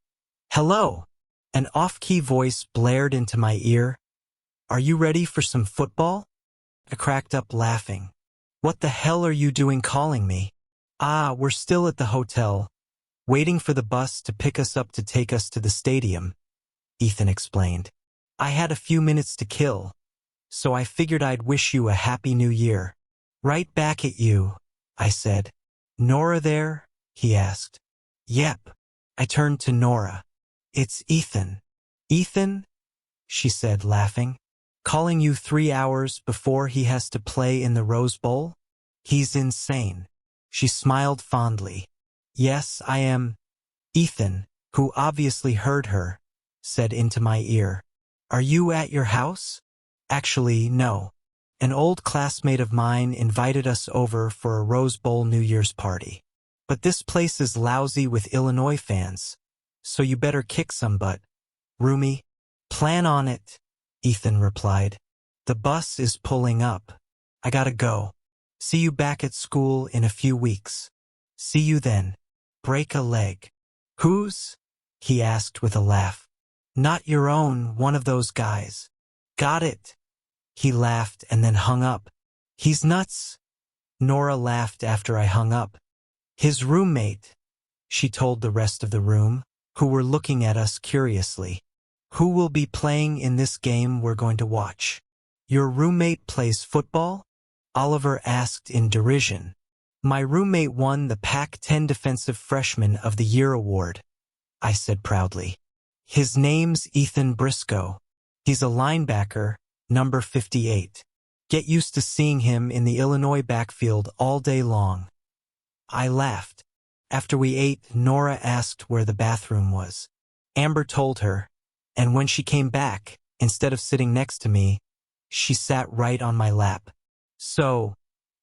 "Hello." An off-key voice blared into my ear. "Are you ready for some football?" I cracked up laughing. "What the hell are you doing calling me?" "Ah, we're still at the hotel, waiting for the bus to pick us up to take us to the stadium," Ethan explained. "I had a few minutes to kill, so I figured I'd wish you a happy new year." "Right back at you," I said. "Nora there?" he asked. "Yep." I turned to Nora. "It's Ethan." "Ethan?" she said, laughing. "Calling you 3 hours before he has to play in the Rose Bowl? He's insane." She smiled fondly. "Yes, I am." Ethan, who obviously heard her, said into my ear, "Are you at your house?" "Actually, no. An old classmate of mine invited us over for a Rose Bowl New Year's party. But this place is lousy with Illinois fans, so you better kick some butt, roomie." "Plan on it," Ethan replied. "The bus is pulling up. I gotta go. See you back at school in a few weeks." "See you then. Break a leg." "Whose?" he asked with a laugh. "Not your own, one of those guys." "Got it." He laughed and then hung up. "He's nuts." Nora laughed after I hung up. "His roommate," she told the rest of the room, who were looking at us curiously. "Who will be playing in this game we're going to watch?" "Your roommate plays football?" Oliver asked in derision. "My roommate won the Pac-10 Defensive Freshman of the Year award," I said proudly. "His name's Ethan Briscoe. He's a linebacker, number 58. Get used to seeing him in the Illinois backfield all day long." I laughed. After we ate, Nora asked where the bathroom was. Amber told her, and when she came back, instead of sitting next to me, she sat right on my lap. "So,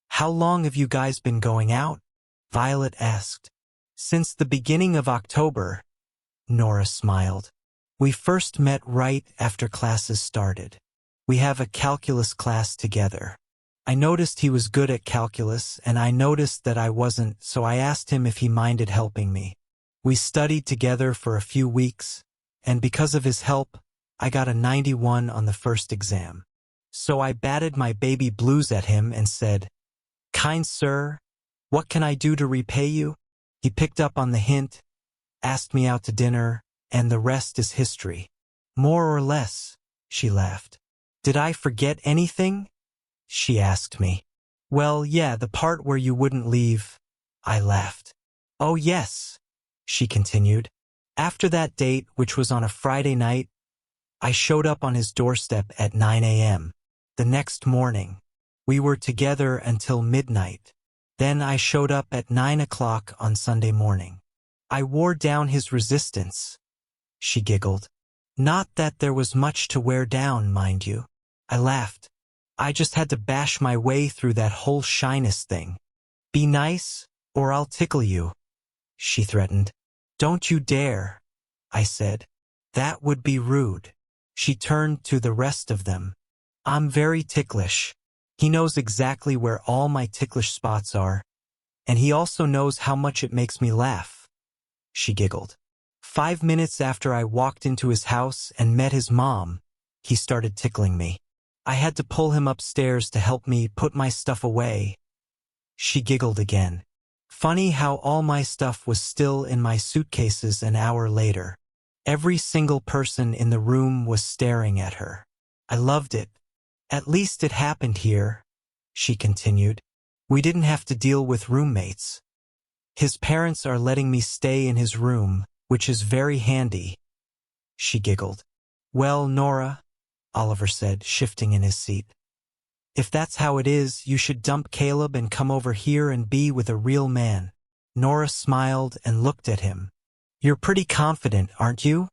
how long have you guys been going out?" Violet asked. "Since the beginning of October," Nora smiled. "We first met right after classes started. We have a calculus class together. I noticed he was good at calculus, and I noticed that I wasn't, so I asked him if he minded helping me. We studied together for a few weeks, and because of his help, I got a 91 on the first exam. So I batted my baby blues at him and said, 'Kind sir, what can I do to repay you?' He picked up on the hint, asked me out to dinner, and the rest is history." "More or less," she laughed. "Did I forget anything?" she asked me. "Well, yeah, the part where you wouldn't leave," I laughed. "Oh yes," she continued. "After that date, which was on a Friday night, I showed up on his doorstep at 9 a.m. The next morning. We were together until midnight. Then I showed up at 9 o'clock on Sunday morning. I wore down his resistance," she giggled. "Not that there was much to wear down, mind you." I laughed. "I just had to bash my way through that whole shyness thing." "Be nice, or I'll tickle you," she threatened. "Don't you dare," I said. "That would be rude." She turned to the rest of them. "I'm very ticklish. He knows exactly where all my ticklish spots are, and he also knows how much it makes me laugh," she giggled. 5 minutes after I walked into his house and met his mom, he started tickling me. I had to pull him upstairs to help me put my stuff away. She giggled again. Funny how all my stuff was still in my suitcases an hour later. Every single person in the room was staring at her. I loved it. "At least it happened here," she continued. "We didn't have to deal with roommates. His parents are letting me stay in his room, which is very handy," she giggled. "Well, Nora," Oliver said, shifting in his seat, "if that's how it is, you should dump Caleb and come over here and be with a real man." Nora smiled and looked at him. "You're pretty confident, aren't you?"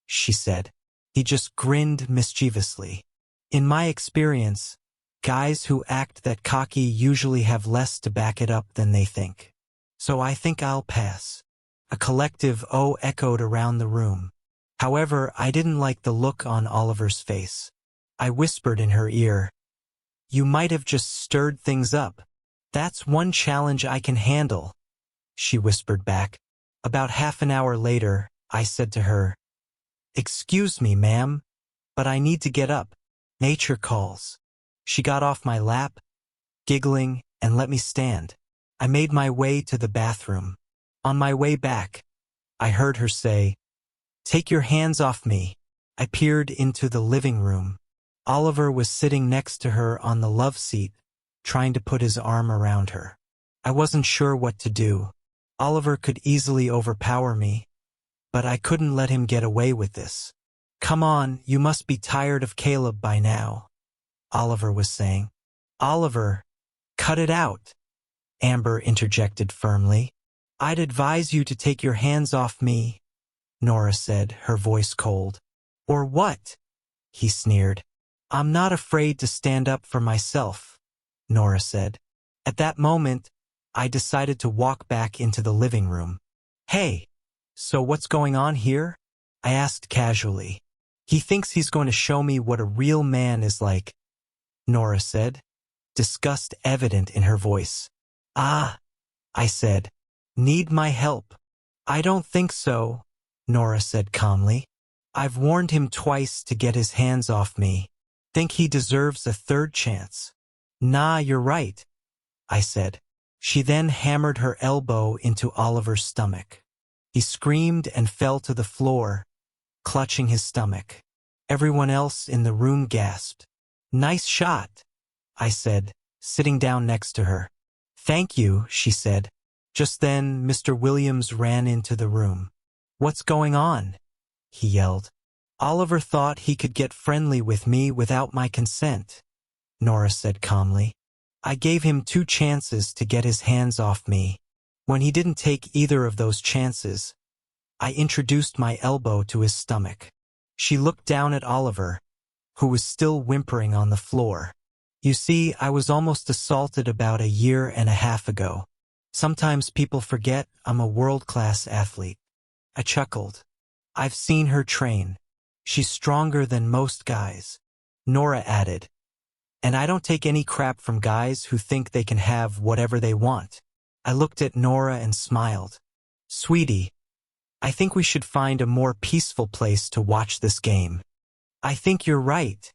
she said. He just grinned mischievously. "In my experience, guys who act that cocky usually have less to back it up than they think. So I think I'll pass." A collective "oh" echoed around the room. However, I didn't like the look on Oliver's face. I whispered in her ear, "You might have just stirred things up. That's one challenge I can handle," she whispered back. About half an hour later, I said to her, "Excuse me, ma'am, but I need to get up. Nature calls." She got off my lap, giggling, and let me stand. I made my way to the bathroom. On my way back, I heard her say, "Take your hands off me." I peered into the living room. Oliver was sitting next to her on the love seat, trying to put his arm around her. I wasn't sure what to do. Oliver could easily overpower me, but I couldn't let him get away with this. "Come on, you must be tired of Caleb by now," Oliver was saying. "Oliver, cut it out," Amber interjected firmly. "I'd advise you to take your hands off me," Nora said, her voice cold. "Or what?" he sneered. "I'm not afraid to stand up for myself," Nora said. At that moment, I decided to walk back into the living room. "Hey, so what's going on here?" I asked casually. "He thinks he's going to show me what a real man is like," Nora said, disgust evident in her voice. "Ah," I said. "Need my help?" "I don't think so," Nora said calmly. "I've warned him twice to get his hands off me. Think he deserves a third chance." "Nah, you're right," I said. She then hammered her elbow into Oliver's stomach. He screamed and fell to the floor, clutching his stomach. Everyone else in the room gasped. "Nice shot," I said, sitting down next to her. "Thank you," she said. Just then, Mr. Williams ran into the room. "What's going on?" he yelled. "Oliver thought he could get friendly with me without my consent," Nora said calmly. "I gave him 2 chances to get his hands off me. When he didn't take either of those chances, I introduced my elbow to his stomach." She looked down at Oliver, who was still whimpering on the floor. "You see, I was almost assaulted about a year and a half ago. Sometimes people forget I'm a world-class athlete." I chuckled. "I've seen her train. She's stronger than most guys," Nora added. "And I don't take any crap from guys who think they can have whatever they want." I looked at Nora and smiled. "Sweetie, I think we should find a more peaceful place to watch this game." "I think you're right,"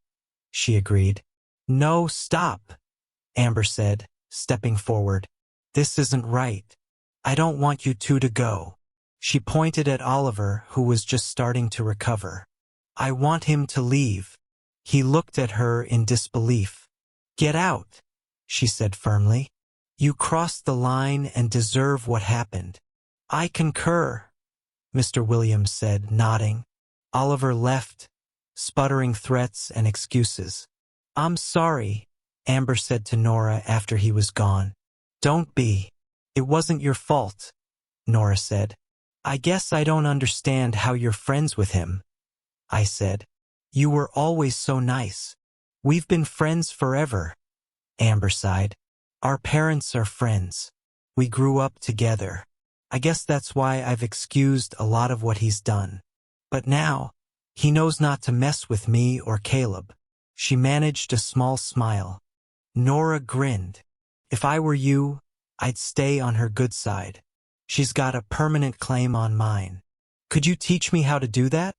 she agreed. "No, stop," Amber said, stepping forward. "This isn't right. I don't want you two to go." She pointed at Oliver, who was just starting to recover. "I want him to leave." He looked at her in disbelief. "Get out," she said firmly. "You crossed the line and deserve what happened." "I concur," Mr. Williams said, nodding. Oliver left, sputtering threats and excuses. "I'm sorry," Amber said to Nora after he was gone. "Don't be. It wasn't your fault," Nora said. "I guess I don't understand how you're friends with him," I said. "You were always so nice." "We've been friends forever," Amber sighed. "Our parents are friends. We grew up together. I guess that's why I've excused a lot of what he's done. But now, he knows not to mess with me or Caleb." She managed a small smile. Nora grinned. "If I were you, I'd stay on her good side. She's got a permanent claim on mine." "Could you teach me how to do that?"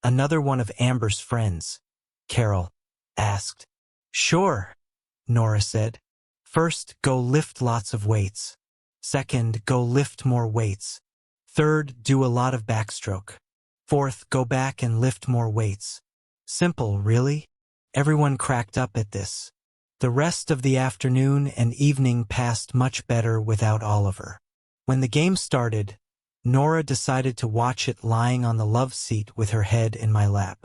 Another one of Amber's friends, Carol, asked. "Sure," Nora said. "First, go lift lots of weights. Second, go lift more weights. Third, do a lot of backstroke. Fourth, go back and lift more weights." Simple, really? Everyone cracked up at this. The rest of the afternoon and evening passed much better without Oliver. When the game started, Nora decided to watch it lying on the love seat with her head in my lap.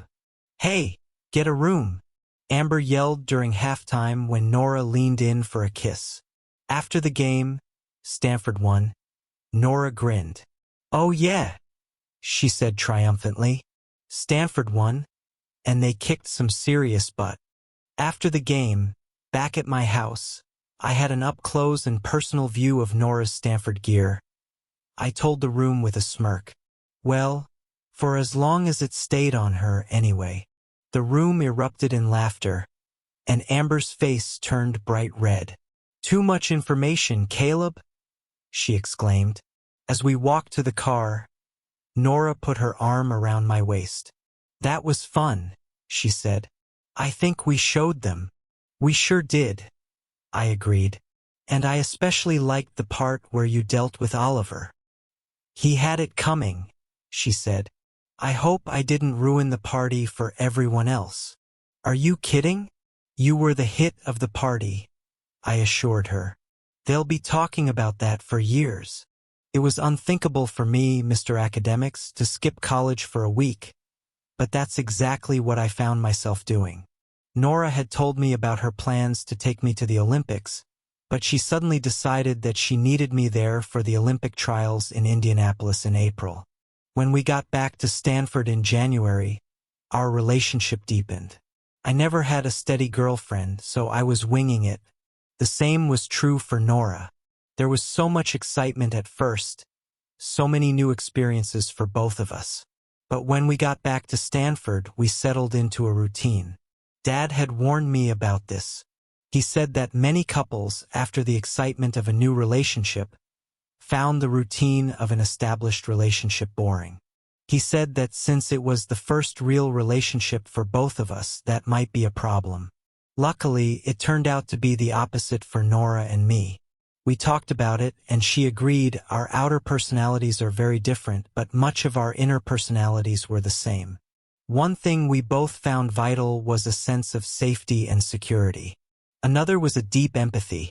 "Hey, get a room," Amber yelled during halftime when Nora leaned in for a kiss. After the game, Stanford won. Nora grinned. "Oh yeah," she said triumphantly. "Stanford won, and they kicked some serious butt." After the game, back at my house, I had an up-close and personal view of Nora's Stanford gear. I told the room with a smirk, "Well, For as long as it stayed on her anyway. The room erupted in laughter, and Amber's face turned bright red. "Too much information, Caleb," she exclaimed. As we walked to the car, Nora put her arm around my waist. "That was fun," she said. "I think we showed them." "We sure did," I agreed. "And I especially liked the part where you dealt with Oliver." "He had it coming," she said. "I hope I didn't ruin the party for everyone else." "Are you kidding? You were the hit of the party," I assured her. "They'll be talking about that for years." It was unthinkable for me, Mr. Academics, to skip college for a week, but that's exactly what I found myself doing. Nora had told me about her plans to take me to the Olympics, but she suddenly decided that she needed me there for the Olympic trials in Indianapolis in April. When we got back to Stanford in January, our relationship deepened. I never had a steady girlfriend, so I was winging it. The same was true for Nora. There was so much excitement at first, so many new experiences for both of us. But when we got back to Stanford, we settled into a routine. Dad had warned me about this. He said that many couples, after the excitement of a new relationship, found the routine of an established relationship boring. He said that since it was the first real relationship for both of us, that might be a problem. Luckily, it turned out to be the opposite for Nora and me. We talked about it, and she agreed our outer personalities are very different, but much of our inner personalities were the same. One thing we both found vital was a sense of safety and security. Another was a deep empathy,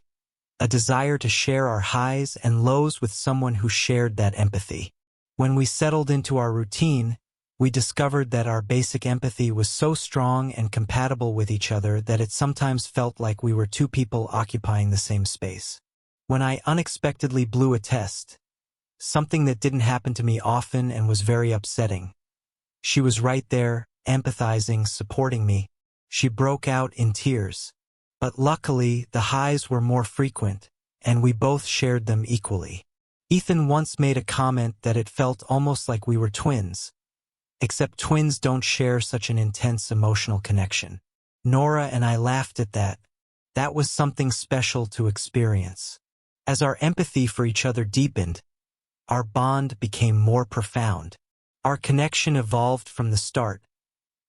a desire to share our highs and lows with someone who shared that empathy. When we settled into our routine, we discovered that our basic empathy was so strong and compatible with each other that it sometimes felt like we were two people occupying the same space. When I unexpectedly blew a test, something that didn't happen to me often and was very upsetting, she was right there, empathizing, supporting me. She broke out in tears. But luckily, the highs were more frequent, and we both shared them equally. Ethan once made a comment that it felt almost like we were twins, except twins don't share such an intense emotional connection. Nora and I laughed at that. That was something special to experience. As our empathy for each other deepened, our bond became more profound. Our connection evolved from the start,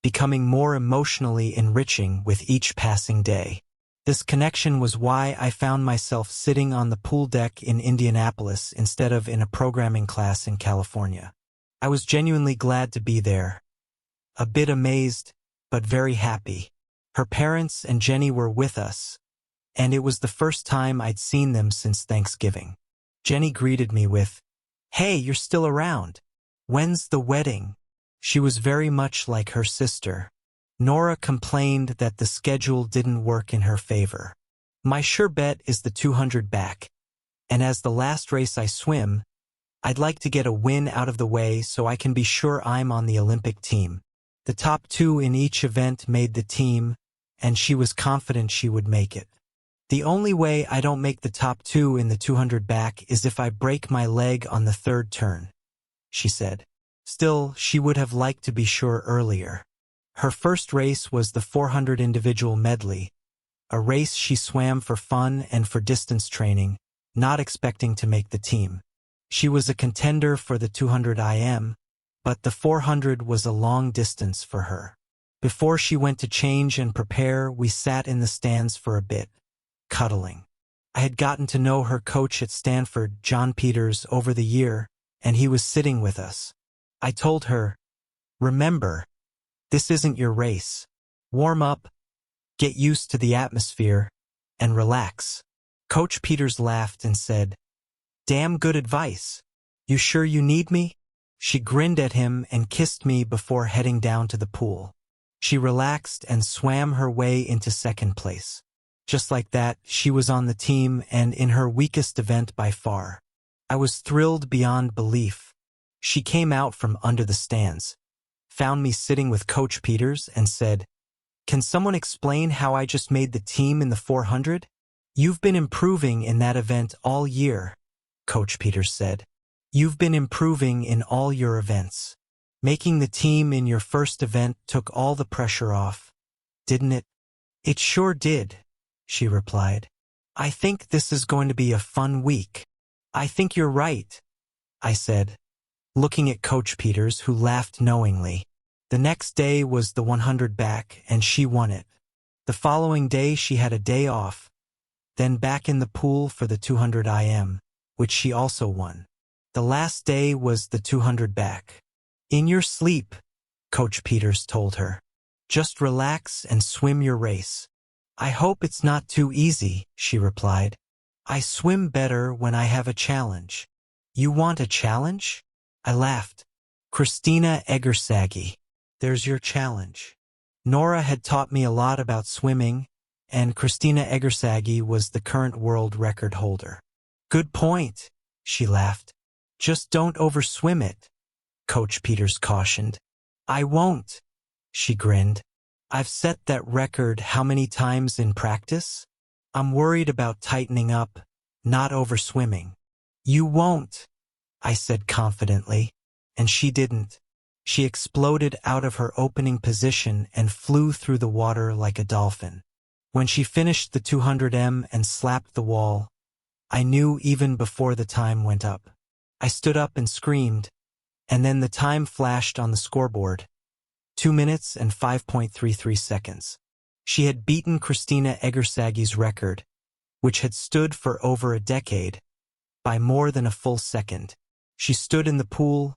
becoming more emotionally enriching with each passing day. This connection was why I found myself sitting on the pool deck in Indianapolis instead of in a programming class in California. I was genuinely glad to be there. A bit amazed, but very happy. Her parents and Jenny were with us, and it was the first time I'd seen them since Thanksgiving. Jenny greeted me with, "Hey, you're still around. When's the wedding?" She was very much like her sister. Nora complained that the schedule didn't work in her favor. "My sure bet is the 200 back, and as the last race I swim, I'd like to get a win out of the way so I can be sure I'm on the Olympic team." The top two in each event made the team, and she was confident she would make it. "The only way I don't make the top two in the 200 back is if I break my leg on the third turn," she said. Still, she would have liked to be sure earlier. Her first race was the 400 individual medley, a race she swam for fun and for distance training, not expecting to make the team. She was a contender for the 200 IM, but the 400 was a long distance for her. Before she went to change and prepare, we sat in the stands for a bit, cuddling. I had gotten to know her coach at Stanford, John Peters, over the year, and he was sitting with us. I told her, "Remember, this isn't your race. Warm up, get used to the atmosphere, and relax." Coach Peters laughed and said, "Damn good advice. You sure you need me?" She grinned at him and kissed me before heading down to the pool. She relaxed and swam her way into second place. Just like that, she was on the team and in her weakest event by far. I was thrilled beyond belief. She came out from under the stands, found me sitting with Coach Peters, and said, "Can someone explain how I just made the team in the 400? "You've been improving in that event all year," Coach Peters said. "You've been improving in all your events." Making the team in your first event took all the pressure off, didn't it? It sure did, she replied. I think this is going to be a fun week. I think you're right, I said, looking at Coach Peters, who laughed knowingly. The next day was the 100 back, and she won it. The following day she had a day off, then back in the pool for the 200 IM, which she also won. The last day was the 200 back. In your sleep, Coach Peters told her. Just relax and swim your race. I hope it's not too easy, she replied. I swim better when I have a challenge. You want a challenge? I laughed. Christina Egersagi. There's your challenge. Nora had taught me a lot about swimming, and Christina Egersagi was the current world record holder. Good point, she laughed. Just don't overswim it, Coach Peters cautioned. I won't, she grinned. I've set that record how many times in practice? I'm worried about tightening up, not overswimming. You won't, I said confidently, and she didn't. She exploded out of her opening position and flew through the water like a dolphin. When she finished the 200m and slapped the wall, I knew even before the time went up. I stood up and screamed, and then the time flashed on the scoreboard. 2 minutes and 5.33 seconds. She had beaten Christina Egersagi's record, which had stood for over a decade, by more than a full second. She stood in the pool,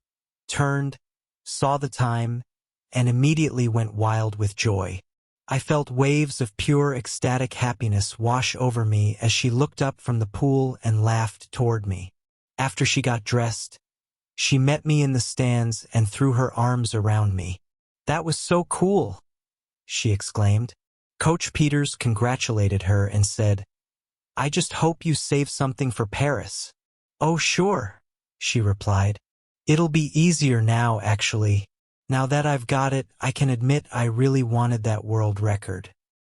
turned, saw the time, and immediately went wild with joy. I felt waves of pure ecstatic happiness wash over me as she looked up from the pool and laughed toward me. After she got dressed, she met me in the stands and threw her arms around me. That was so cool, she exclaimed. Coach Peters congratulated her and said, I just hope you save something for Paris. Oh, sure, she replied. It'll be easier now, actually. Now that I've got it, I can admit I really wanted that world record.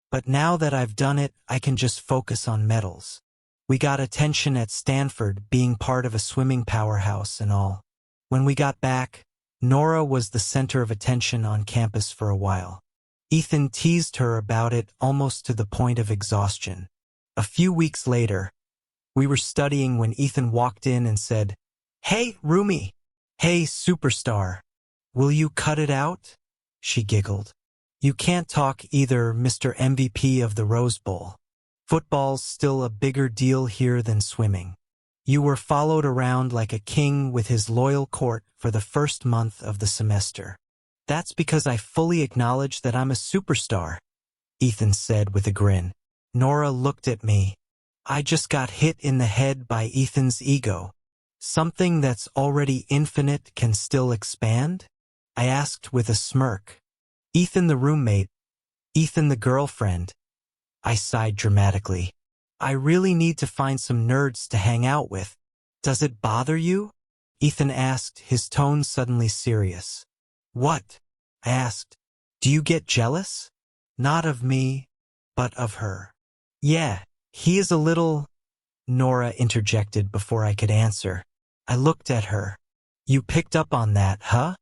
But now that I've done it, I can just focus on medals. We got attention at Stanford, being part of a swimming powerhouse and all. When we got back, Nora was the center of attention on campus for a while. Ethan teased her about it almost to the point of exhaustion. A few weeks later, we were studying when Ethan walked in and said, Hey, roomie. Hey, superstar. Will you cut it out? She giggled. You can't talk either, Mr. MVP of the Rose Bowl. Football's still a bigger deal here than swimming. You were followed around like a king with his loyal court for the first month of the semester. That's because I fully acknowledge that I'm a superstar, Ethan said with a grin. Nora looked at me. I just got hit in the head by Ethan's ego. Something that's already infinite can still expand? I asked with a smirk. Ethan the roommate, Ethan the girlfriend. I sighed dramatically. I really need to find some nerds to hang out with. Does it bother you? Ethan asked, his tone suddenly serious. What? I asked. Do you get jealous? Not of me, but of her. Yeah, he is a little... Nora interjected before I could answer. I looked at her. You picked up on that, huh?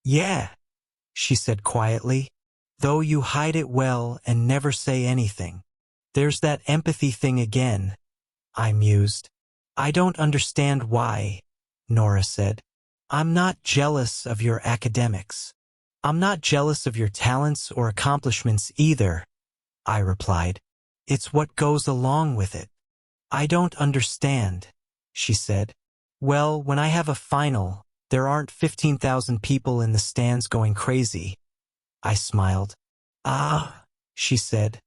Yeah, she said quietly, though you hide it well and never say anything. There's that empathy thing again, I mused. I don't understand why, Nora said. I'm not jealous of your academics. I'm not jealous of your talents or accomplishments either, I replied. It's what goes along with it. I don't understand, she said. Well, when I have a final, there aren't 15,000 people in the stands going crazy. I smiled. Ah, she said,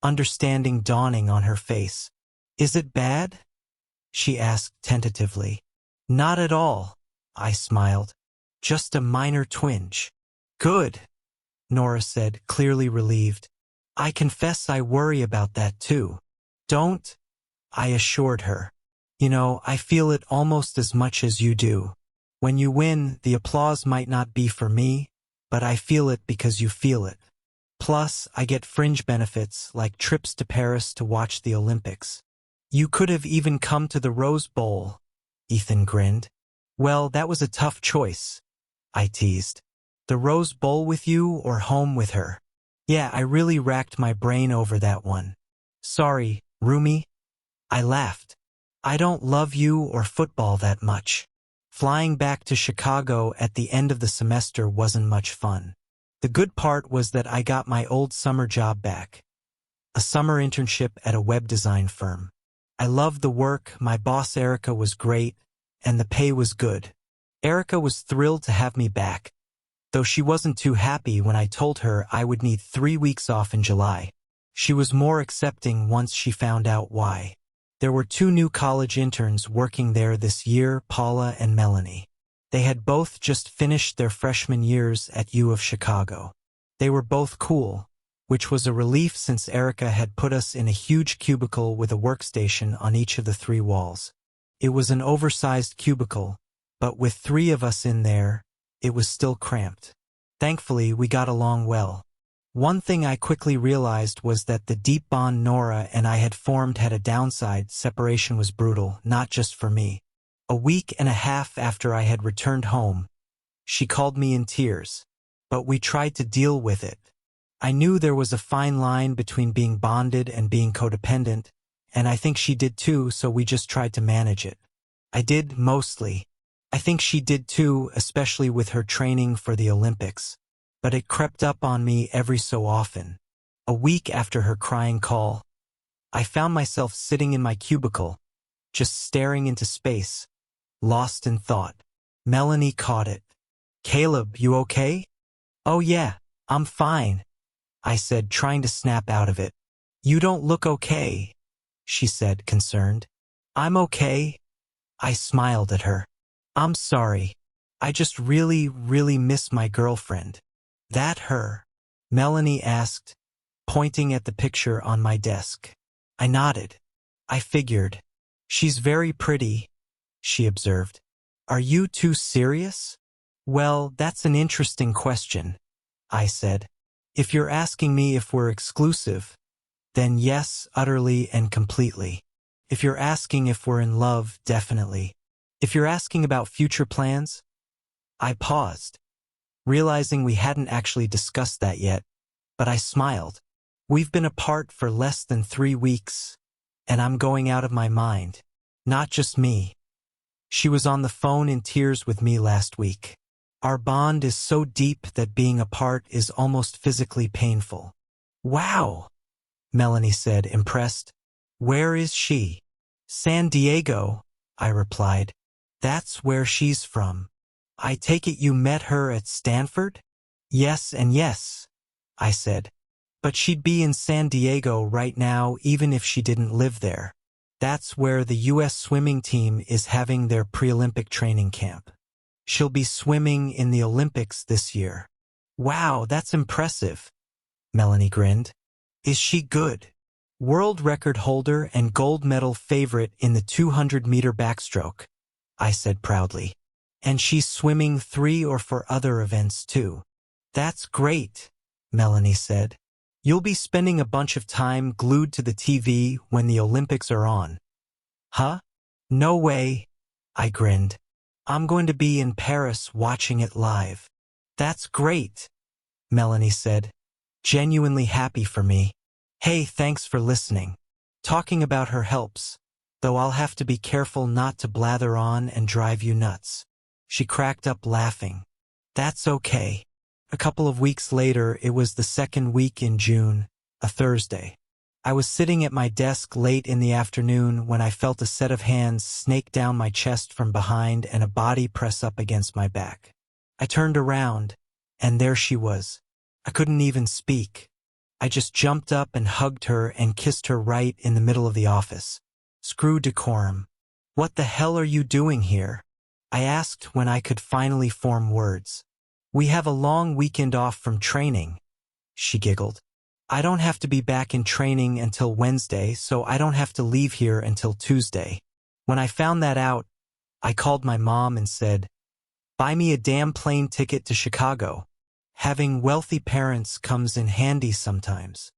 understanding dawning on her face. Is it bad? She asked tentatively. Not at all, I smiled. Just a minor twinge. Good, Nora said, clearly relieved. I confess I worry about that too. Don't, I assured her. You know, I feel it almost as much as you do. When you win, the applause might not be for me, but I feel it because you feel it. Plus, I get fringe benefits like trips to Paris to watch the Olympics. You could have even come to the Rose Bowl, Ethan grinned. Well, that was a tough choice, I teased. The Rose Bowl with you or home with her? Yeah, I really racked my brain over that one. Sorry, Rumi. I laughed. I don't love you or football that much. Flying back to Chicago at the end of the semester wasn't much fun. The good part was that I got my old summer job back. A summer internship at a web design firm. I loved the work, my boss Erica was great, and the pay was good. Erica was thrilled to have me back, though she wasn't too happy when I told her I would need 3 weeks off in July. She was more accepting once she found out why. There were 2 new college interns working there this year, Paula and Melanie. They had both just finished their freshman years at U of Chicago. They were both cool, which was a relief since Erica had put us in a huge cubicle with a workstation on each of the 3 walls. It was an oversized cubicle, but with 3 of us in there, it was still cramped. Thankfully, we got along well. One thing I quickly realized was that the deep bond Nora and I had formed had a downside. Separation was brutal, not just for me. A week and a half after I had returned home, she called me in tears. But we tried to deal with it. I knew there was a fine line between being bonded and being codependent, and I think she did too, so we just tried to manage it. I did, mostly. I think she did too, especially with her training for the Olympics. But it crept up on me every so often. A week after her crying call, I found myself sitting in my cubicle, just staring into space, lost in thought. Melanie caught it. Caleb, you okay? Oh yeah, I'm fine, I said, trying to snap out of it. You don't look okay, she said, concerned. I'm okay. I smiled at her. I'm sorry. I just really miss my girlfriend. That her? Melanie asked, pointing at the picture on my desk. I nodded. I figured. She's very pretty, she observed. Are you too serious? Well, that's an interesting question, I said. If you're asking me if we're exclusive, then yes, utterly and completely. If you're asking if we're in love, definitely. If you're asking about future plans, I paused, realizing we hadn't actually discussed that yet, but I smiled. We've been apart for less than 3 weeks, and I'm going out of my mind. Not just me. She was on the phone in tears with me last week. Our bond is so deep that being apart is almost physically painful. Wow, Melanie said, impressed. Where is she? San Diego, I replied. That's where she's from. I take it you met her at Stanford? Yes and yes, I said. But she'd be in San Diego right now even if she didn't live there. That's where the U.S. swimming team is having their pre-Olympic training camp. She'll be swimming in the Olympics this year. Wow, that's impressive, Melanie grinned. Is she good? World record holder and gold medal favorite in the 200-meter backstroke, I said proudly. And she's swimming 3 or 4 other events too. That's great, Melanie said. You'll be spending a bunch of time glued to the TV when the Olympics are on. Huh? No way, I grinned. I'm going to be in Paris watching it live. That's great, Melanie said, genuinely happy for me. Hey, thanks for listening. Talking about her helps, though I'll have to be careful not to blather on and drive you nuts. She cracked up laughing. That's okay. A couple of weeks later, it was the 2nd week in June, a Thursday. I was sitting at my desk late in the afternoon when I felt a set of hands snake down my chest from behind and a body press up against my back. I turned around, and there she was. I couldn't even speak. I just jumped up and hugged her and kissed her right in the middle of the office. Screw decorum. What the hell are you doing here? I asked when I could finally form words. We have a long weekend off from training, she giggled. I don't have to be back in training until Wednesday, so I don't have to leave here until Tuesday. When I found that out, I called my mom and said, buy me a damn plane ticket to Chicago. Having wealthy parents comes in handy sometimes.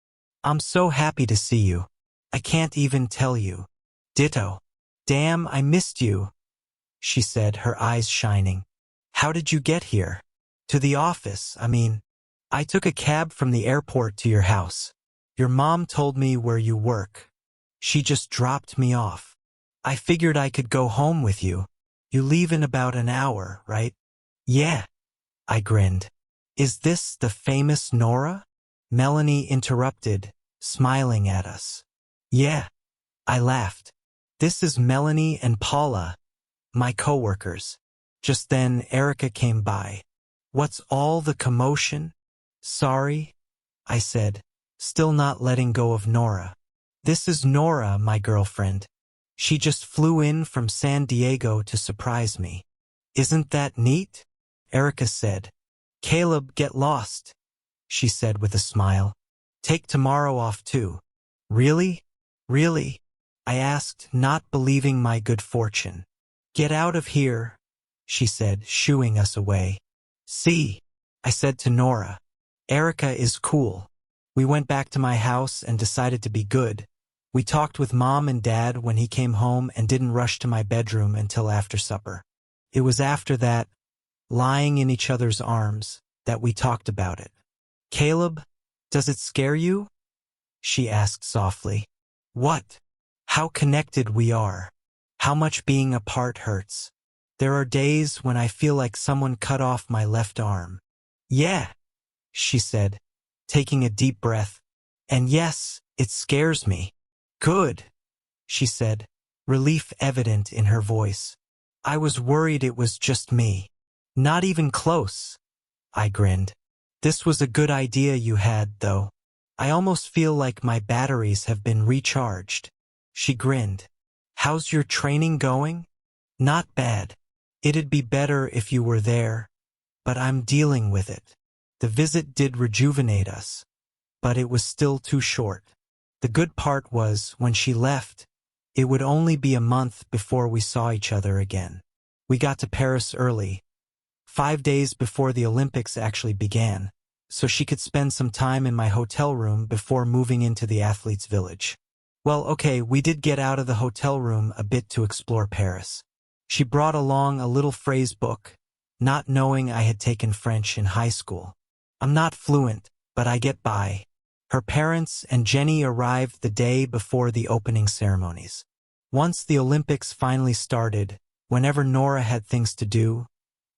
I'm so happy to see you. I can't even tell you. Ditto. Damn, I missed you, she said, her eyes shining. How did you get here? To the office, I mean. I took a cab from the airport to your house. Your mom told me where you work. She just dropped me off. I figured I could go home with you. You leave in about an hour, right? Yeah, I grinned. Is this the famous Nora? Melanie interrupted, smiling at us. Yeah, I laughed. This is Melanie and Paula, my coworkers. Just then, Erica came by. What's all the commotion? Sorry, I said, still not letting go of Nora. This is Nora, my girlfriend. She just flew in from San Diego to surprise me. Isn't that neat? Erica said. Caleb, get lost, she said with a smile. Take tomorrow off too. Really? Really? I asked, not believing my good fortune. Get out of here, she said, shooing us away. See, I said to Nora. Erica is cool. We went back to my house and decided to be good. We talked with Mom and Dad when he came home and didn't rush to my bedroom until after supper. It was after that, lying in each other's arms, that we talked about it. Caleb, does it scare you? She asked softly. What? How connected we are. How much being apart hurts. There are days when I feel like someone cut off my left arm. Yeah, she said, taking a deep breath. And yes, it scares me. Good, she said, relief evident in her voice. I was worried it was just me. Not even close. I grinned. This was a good idea you had, though. I almost feel like my batteries have been recharged. She grinned. How's your training going? Not bad. It'd be better if you were there, but I'm dealing with it. The visit did rejuvenate us, but it was still too short. The good part was, when she left, it would only be a month before we saw each other again. We got to Paris early, 5 days before the Olympics actually began, so she could spend some time in my hotel room before moving into the athletes' village. Well, okay, we did get out of the hotel room a bit to explore Paris. She brought along a little phrase book, not knowing I had taken French in high school. I'm not fluent, but I get by. Her parents and Jenny arrived the day before the opening ceremonies. Once the Olympics finally started, whenever Nora had things to do,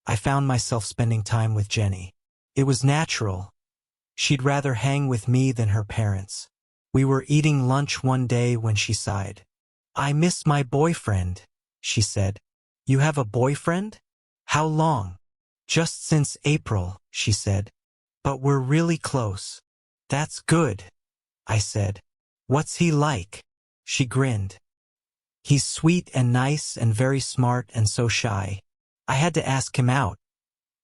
I found myself spending time with Jenny. It was natural. She'd rather hang with me than her parents. We were eating lunch one day when she sighed. I miss my boyfriend, she said. You have a boyfriend? How long? Just since April, she said. But we're really close. That's good, I said. What's he like? She grinned. He's sweet and nice and very smart and so shy. I had to ask him out,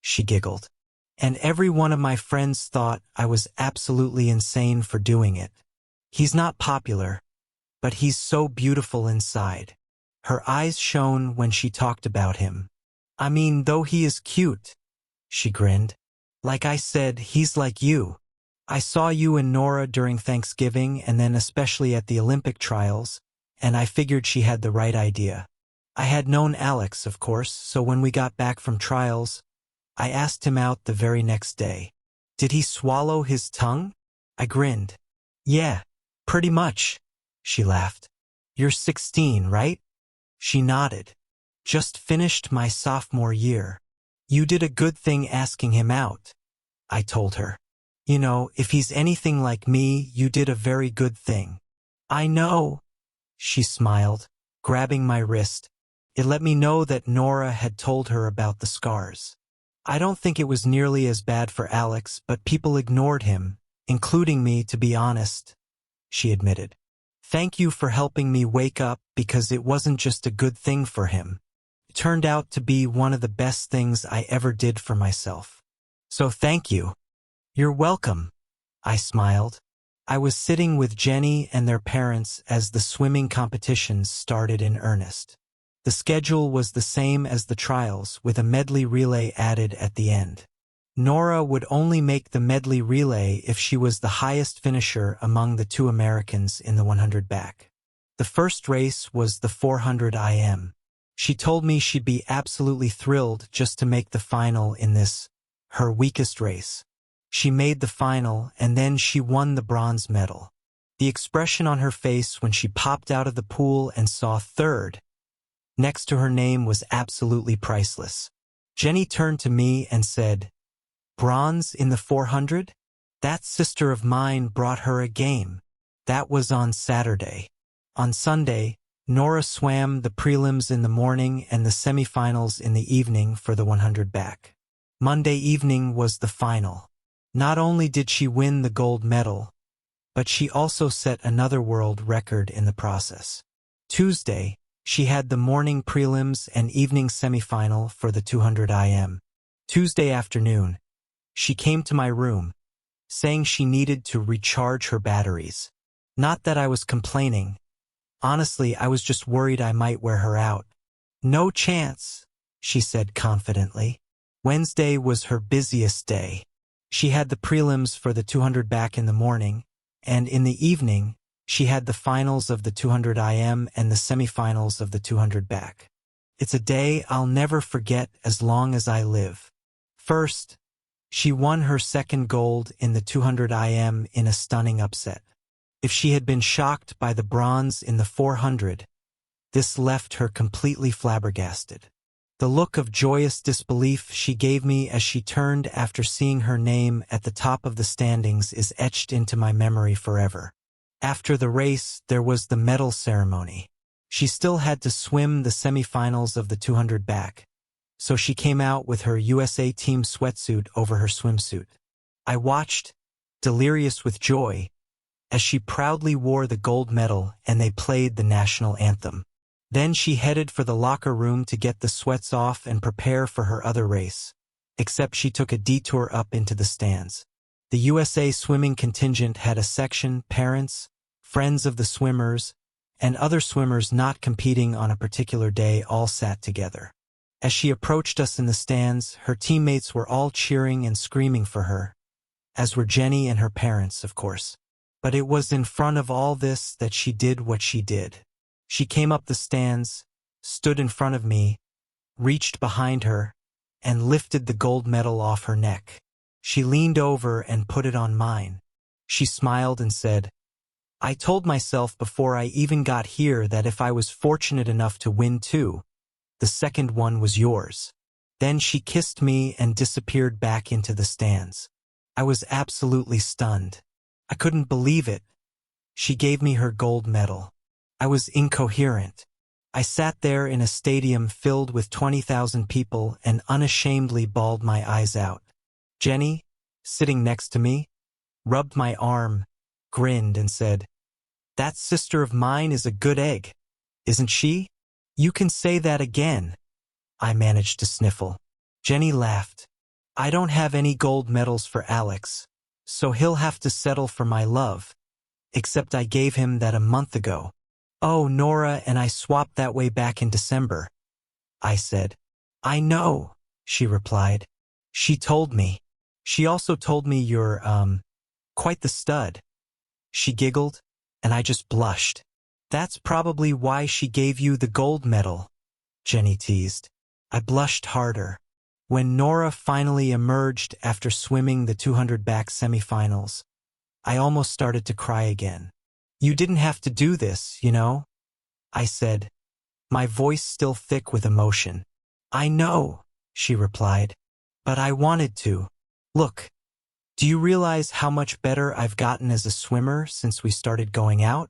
she giggled. And every one of my friends thought I was absolutely insane for doing it. He's not popular, but he's so beautiful inside. Her eyes shone when she talked about him. I mean, though he is cute, she grinned. Like I said, he's like you. I saw you and Nora during Thanksgiving and then especially at the Olympic trials, and I figured she had the right idea. I had known Alex, of course, so when we got back from trials, I asked him out the very next day. Did he swallow his tongue? I grinned. Yeah, pretty much, she laughed. You're 16, right? She nodded. Just finished my sophomore year. You did a good thing asking him out, I told her. You know, if he's anything like me, you did a very good thing. I know, she smiled, grabbing my wrist. It let me know that Nora had told her about the scars. I don't think it was nearly as bad for Alex, but people ignored him, including me, to be honest, she admitted. Thank you for helping me wake up, because it wasn't just a good thing for him. It turned out to be one of the best things I ever did for myself. So thank you. You're welcome, I smiled. I was sitting with Jenny and their parents as the swimming competitions started in earnest. The schedule was the same as the trials, with a medley relay added at the end. Nora would only make the medley relay if she was the highest finisher among the 2 Americans in the 100 back. The first race was the 400 IM. She told me she'd be absolutely thrilled just to make the final in this, her weakest race. She made the final, and then she won the bronze medal. The expression on her face when she popped out of the pool and saw third next to her name was absolutely priceless. Jenny turned to me and said, "Bronze in the 400? That sister of mine brought her a game." That was on Saturday. On Sunday, Nora swam the prelims in the morning and the semifinals in the evening for the 100 back. Monday evening was the final. Not only did she win the gold medal, but she also set another world record in the process. Tuesday, she had the morning prelims and evening semifinal for the 200 IM. Tuesday afternoon, she came to my room, saying she needed to recharge her batteries. Not that I was complaining. Honestly, I was just worried I might wear her out. "No chance," she said confidently. Wednesday was her busiest day. She had the prelims for the 200 back in the morning, and in the evening, she had the finals of the 200 IM and the semifinals of the 200 back. It's a day I'll never forget as long as I live. First, she won her second gold in the 200 IM in a stunning upset. If she had been shocked by the bronze in the 400, this left her completely flabbergasted. The look of joyous disbelief she gave me as she turned after seeing her name at the top of the standings is etched into my memory forever. After the race, there was the medal ceremony. She still had to swim the semifinals of the 200 back, so she came out with her USA team sweatsuit over her swimsuit. I watched, delirious with joy, as she proudly wore the gold medal and they played the national anthem. Then she headed for the locker room to get the sweats off and prepare for her other race, except she took a detour up into the stands. The USA swimming contingent had a section, parents, friends of the swimmers, and other swimmers not competing on a particular day all sat together. As she approached us in the stands, her teammates were all cheering and screaming for her, as were Jenny and her parents, of course. But it was in front of all this that she did what she did. She came up the stands, stood in front of me, reached behind her, and lifted the gold medal off her neck. She leaned over and put it on mine. She smiled and said, "I told myself before I even got here that if I was fortunate enough to win two, the second one was yours." Then she kissed me and disappeared back into the stands. I was absolutely stunned. I couldn't believe it. She gave me her gold medal. I was incoherent. I sat there in a stadium filled with 20,000 people and unashamedly bawled my eyes out. Jenny, sitting next to me, rubbed my arm, grinned and said, "That sister of mine is a good egg, isn't she?" "You can say that again," I managed to sniffle. Jenny laughed. "I don't have any gold medals for Alex, so he'll have to settle for my love, except I gave him that a month ago." "Oh, Nora and I swapped that way back in December," I said. "I know," she replied. "She told me. She also told me you're, quite the stud." She giggled, and I just blushed. "That's probably why she gave you the gold medal," Jenny teased. I blushed harder. When Nora finally emerged after swimming the 200 back semifinals, I almost started to cry again. "You didn't have to do this, you know," I said, my voice still thick with emotion. "I know," she replied, "but I wanted to. Look, do you realize how much better I've gotten as a swimmer since we started going out?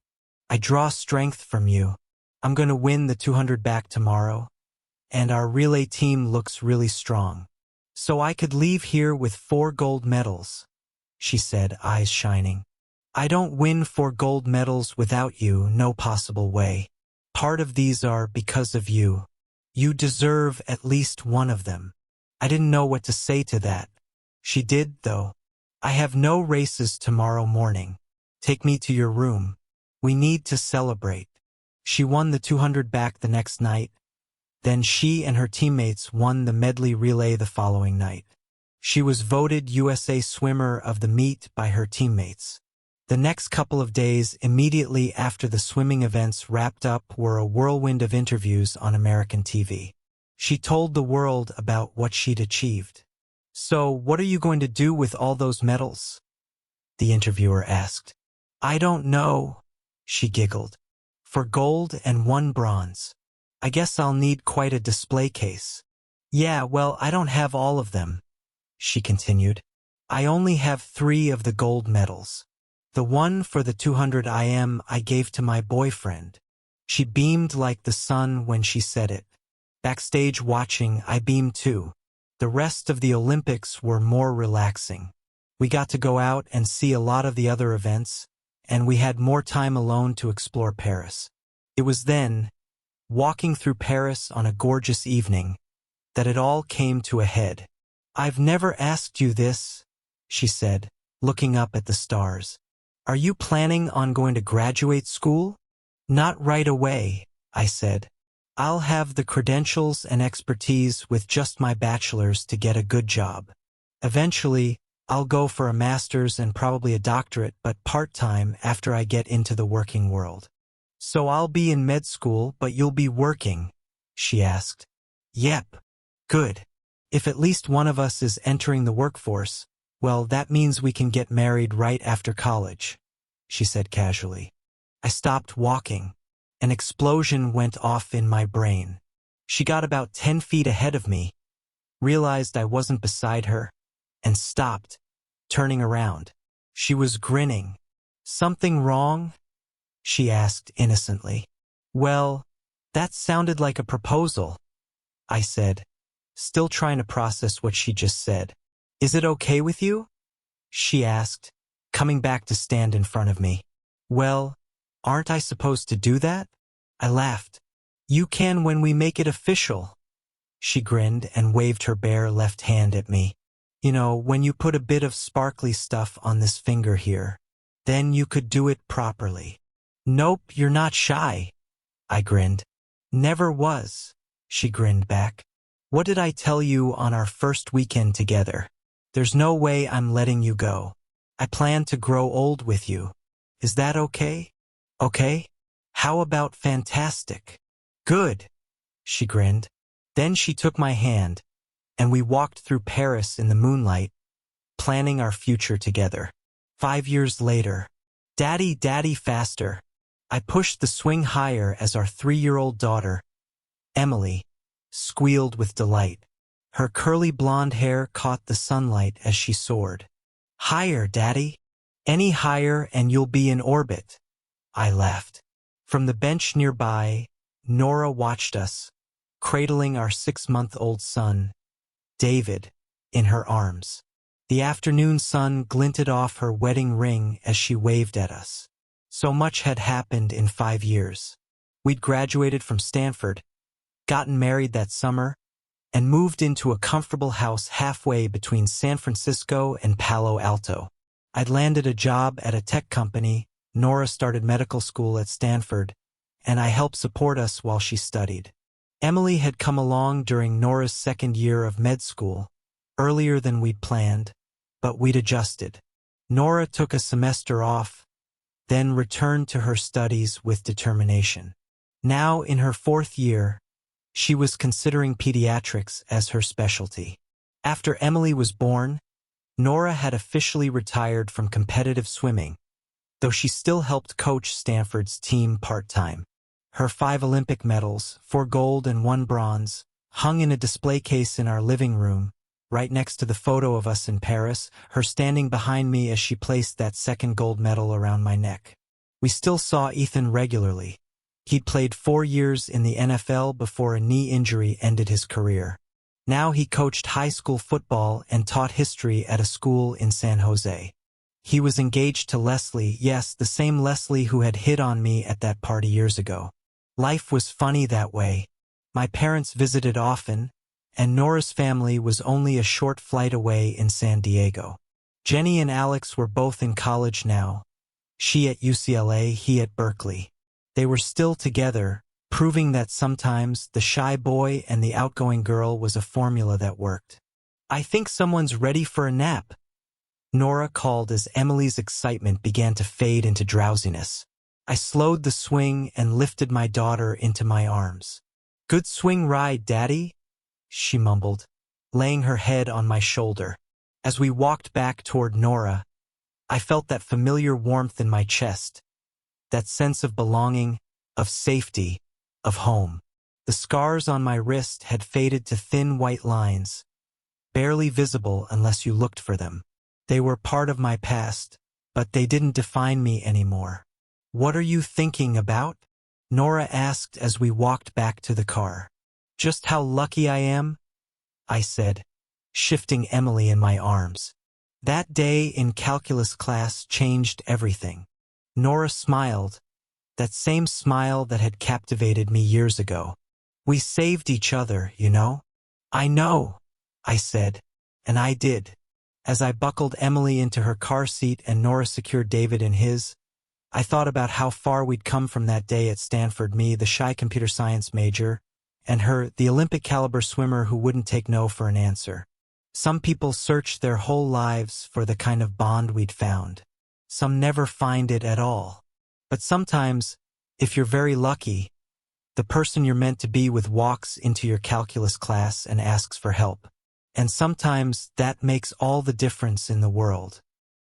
I draw strength from you. I'm going to win the 200 back tomorrow, and our relay team looks really strong. So I could leave here with 4 gold medals," she said, eyes shining. "I don't win 4 gold medals without you, no possible way. Part of these are because of you. You deserve at least one of them." I didn't know what to say to that. She did, though. "I have no races tomorrow morning. Take me to your room. We need to celebrate." She won the 200 back the next night. Then she and her teammates won the medley relay the following night. She was voted USA Swimmer of the Meet by her teammates. The next couple of days immediately after the swimming events wrapped up were a whirlwind of interviews on American TV. She told the world about what she'd achieved. "So, what are you going to do with all those medals?" the interviewer asked. "I don't know," she giggled. "For gold and 1 bronze. I guess I'll need quite a display case." "Yeah, well, I don't have all of them," she continued. "I only have 3 of the gold medals. The one for the 200 IM I gave to my boyfriend." She beamed like the sun when she said it. Backstage watching, I beamed too. The rest of the Olympics were more relaxing. We got to go out and see a lot of the other events, and we had more time alone to explore Paris. It was then, walking through Paris on a gorgeous evening, that it all came to a head. "I've never asked you this," she said, looking up at the stars. "Are you planning on going to graduate school?" "Not right away," I said. "I'll have the credentials and expertise with just my bachelor's to get a good job. Eventually, I'll go for a master's and probably a doctorate, but part-time after I get into the working world." "So I'll be in med school, but you'll be working?" she asked. "Yep." "Good. If at least one of us is entering the workforce, well, that means we can get married right after college," she said casually. I stopped walking. An explosion went off in my brain. She got about 10 feet ahead of me, realized I wasn't beside her, and stopped, turning around. She was grinning. "Something wrong?" she asked innocently. "Well, that sounded like a proposal," I said, still trying to process what she just said. "Is it okay with you?" she asked, coming back to stand in front of me. "Well, aren't I supposed to do that?" I laughed. "You can when we make it official." She grinned and waved her bare left hand at me. "You know, when you put a bit of sparkly stuff on this finger here, then you could do it properly." "Nope, you're not shy," I grinned. "Never was," she grinned back. "What did I tell you on our first weekend together? There's no way I'm letting you go. I plan to grow old with you. Is that okay?" "Okay? How about fantastic?" "Good," she grinned. Then she took my hand, and we walked through Paris in the moonlight, planning our future together. 5 years later, "Daddy, daddy, faster." I pushed the swing higher as our 3-year-old daughter, Emily, squealed with delight. Her curly blonde hair caught the sunlight as she soared. "Higher, Daddy. Any higher and you'll be in orbit," I laughed. From the bench nearby, Nora watched us, cradling our 6-month-old son, David, in her arms. The afternoon sun glinted off her wedding ring as she waved at us. So much had happened in 5 years. We'd graduated from Stanford, gotten married that summer, and moved into a comfortable house halfway between San Francisco and Palo Alto. I'd landed a job at a tech company, Nora started medical school at Stanford, and I helped support us while she studied. Emily had come along during Nora's 2nd year of med school, earlier than we'd planned, but we'd adjusted. Nora took a semester off, then returned to her studies with determination. Now in her 4th year, she was considering pediatrics as her specialty. After Emily was born, Nora had officially retired from competitive swimming, though she still helped coach Stanford's team part-time. Her 5 Olympic medals, 4 gold and 1 bronze, hung in a display case in our living room, right next to the photo of us in Paris, her standing behind me as she placed that 2nd gold medal around my neck. We still saw Ethan regularly. He'd played 4 years in the NFL before a knee injury ended his career. Now he coached high school football and taught history at a school in San Jose. He was engaged to Leslie, yes, the same Leslie who had hit on me at that party years ago. Life was funny that way. My parents visited often, and Nora's family was only a short flight away in San Diego. Jenny and Alex were both in college now. She at UCLA, he at Berkeley. They were still together, proving that sometimes the shy boy and the outgoing girl was a formula that worked. "I think someone's ready for a nap," Nora called as Emily's excitement began to fade into drowsiness. I slowed the swing and lifted my daughter into my arms. "Good swing ride, Daddy," she mumbled, laying her head on my shoulder. As we walked back toward Nora, I felt that familiar warmth in my chest, that sense of belonging, of safety, of home. The scars on my wrist had faded to thin white lines, barely visible unless you looked for them. They were part of my past, but they didn't define me anymore. "What are you thinking about?" Nora asked as we walked back to the car. "Just how lucky I am," I said, shifting Emily in my arms. That day in calculus class changed everything. Nora smiled, that same smile that had captivated me years ago. "We saved each other, you know." "I know," I said, and I did. As I buckled Emily into her car seat and Nora secured David in his, I thought about how far we'd come from that day at Stanford, me, the shy computer science major, and her, the Olympic-caliber swimmer who wouldn't take no for an answer. Some people search their whole lives for the kind of bond we'd found. Some never find it at all. But sometimes, if you're very lucky, the person you're meant to be with walks into your calculus class and asks for help. And sometimes that makes all the difference in the world.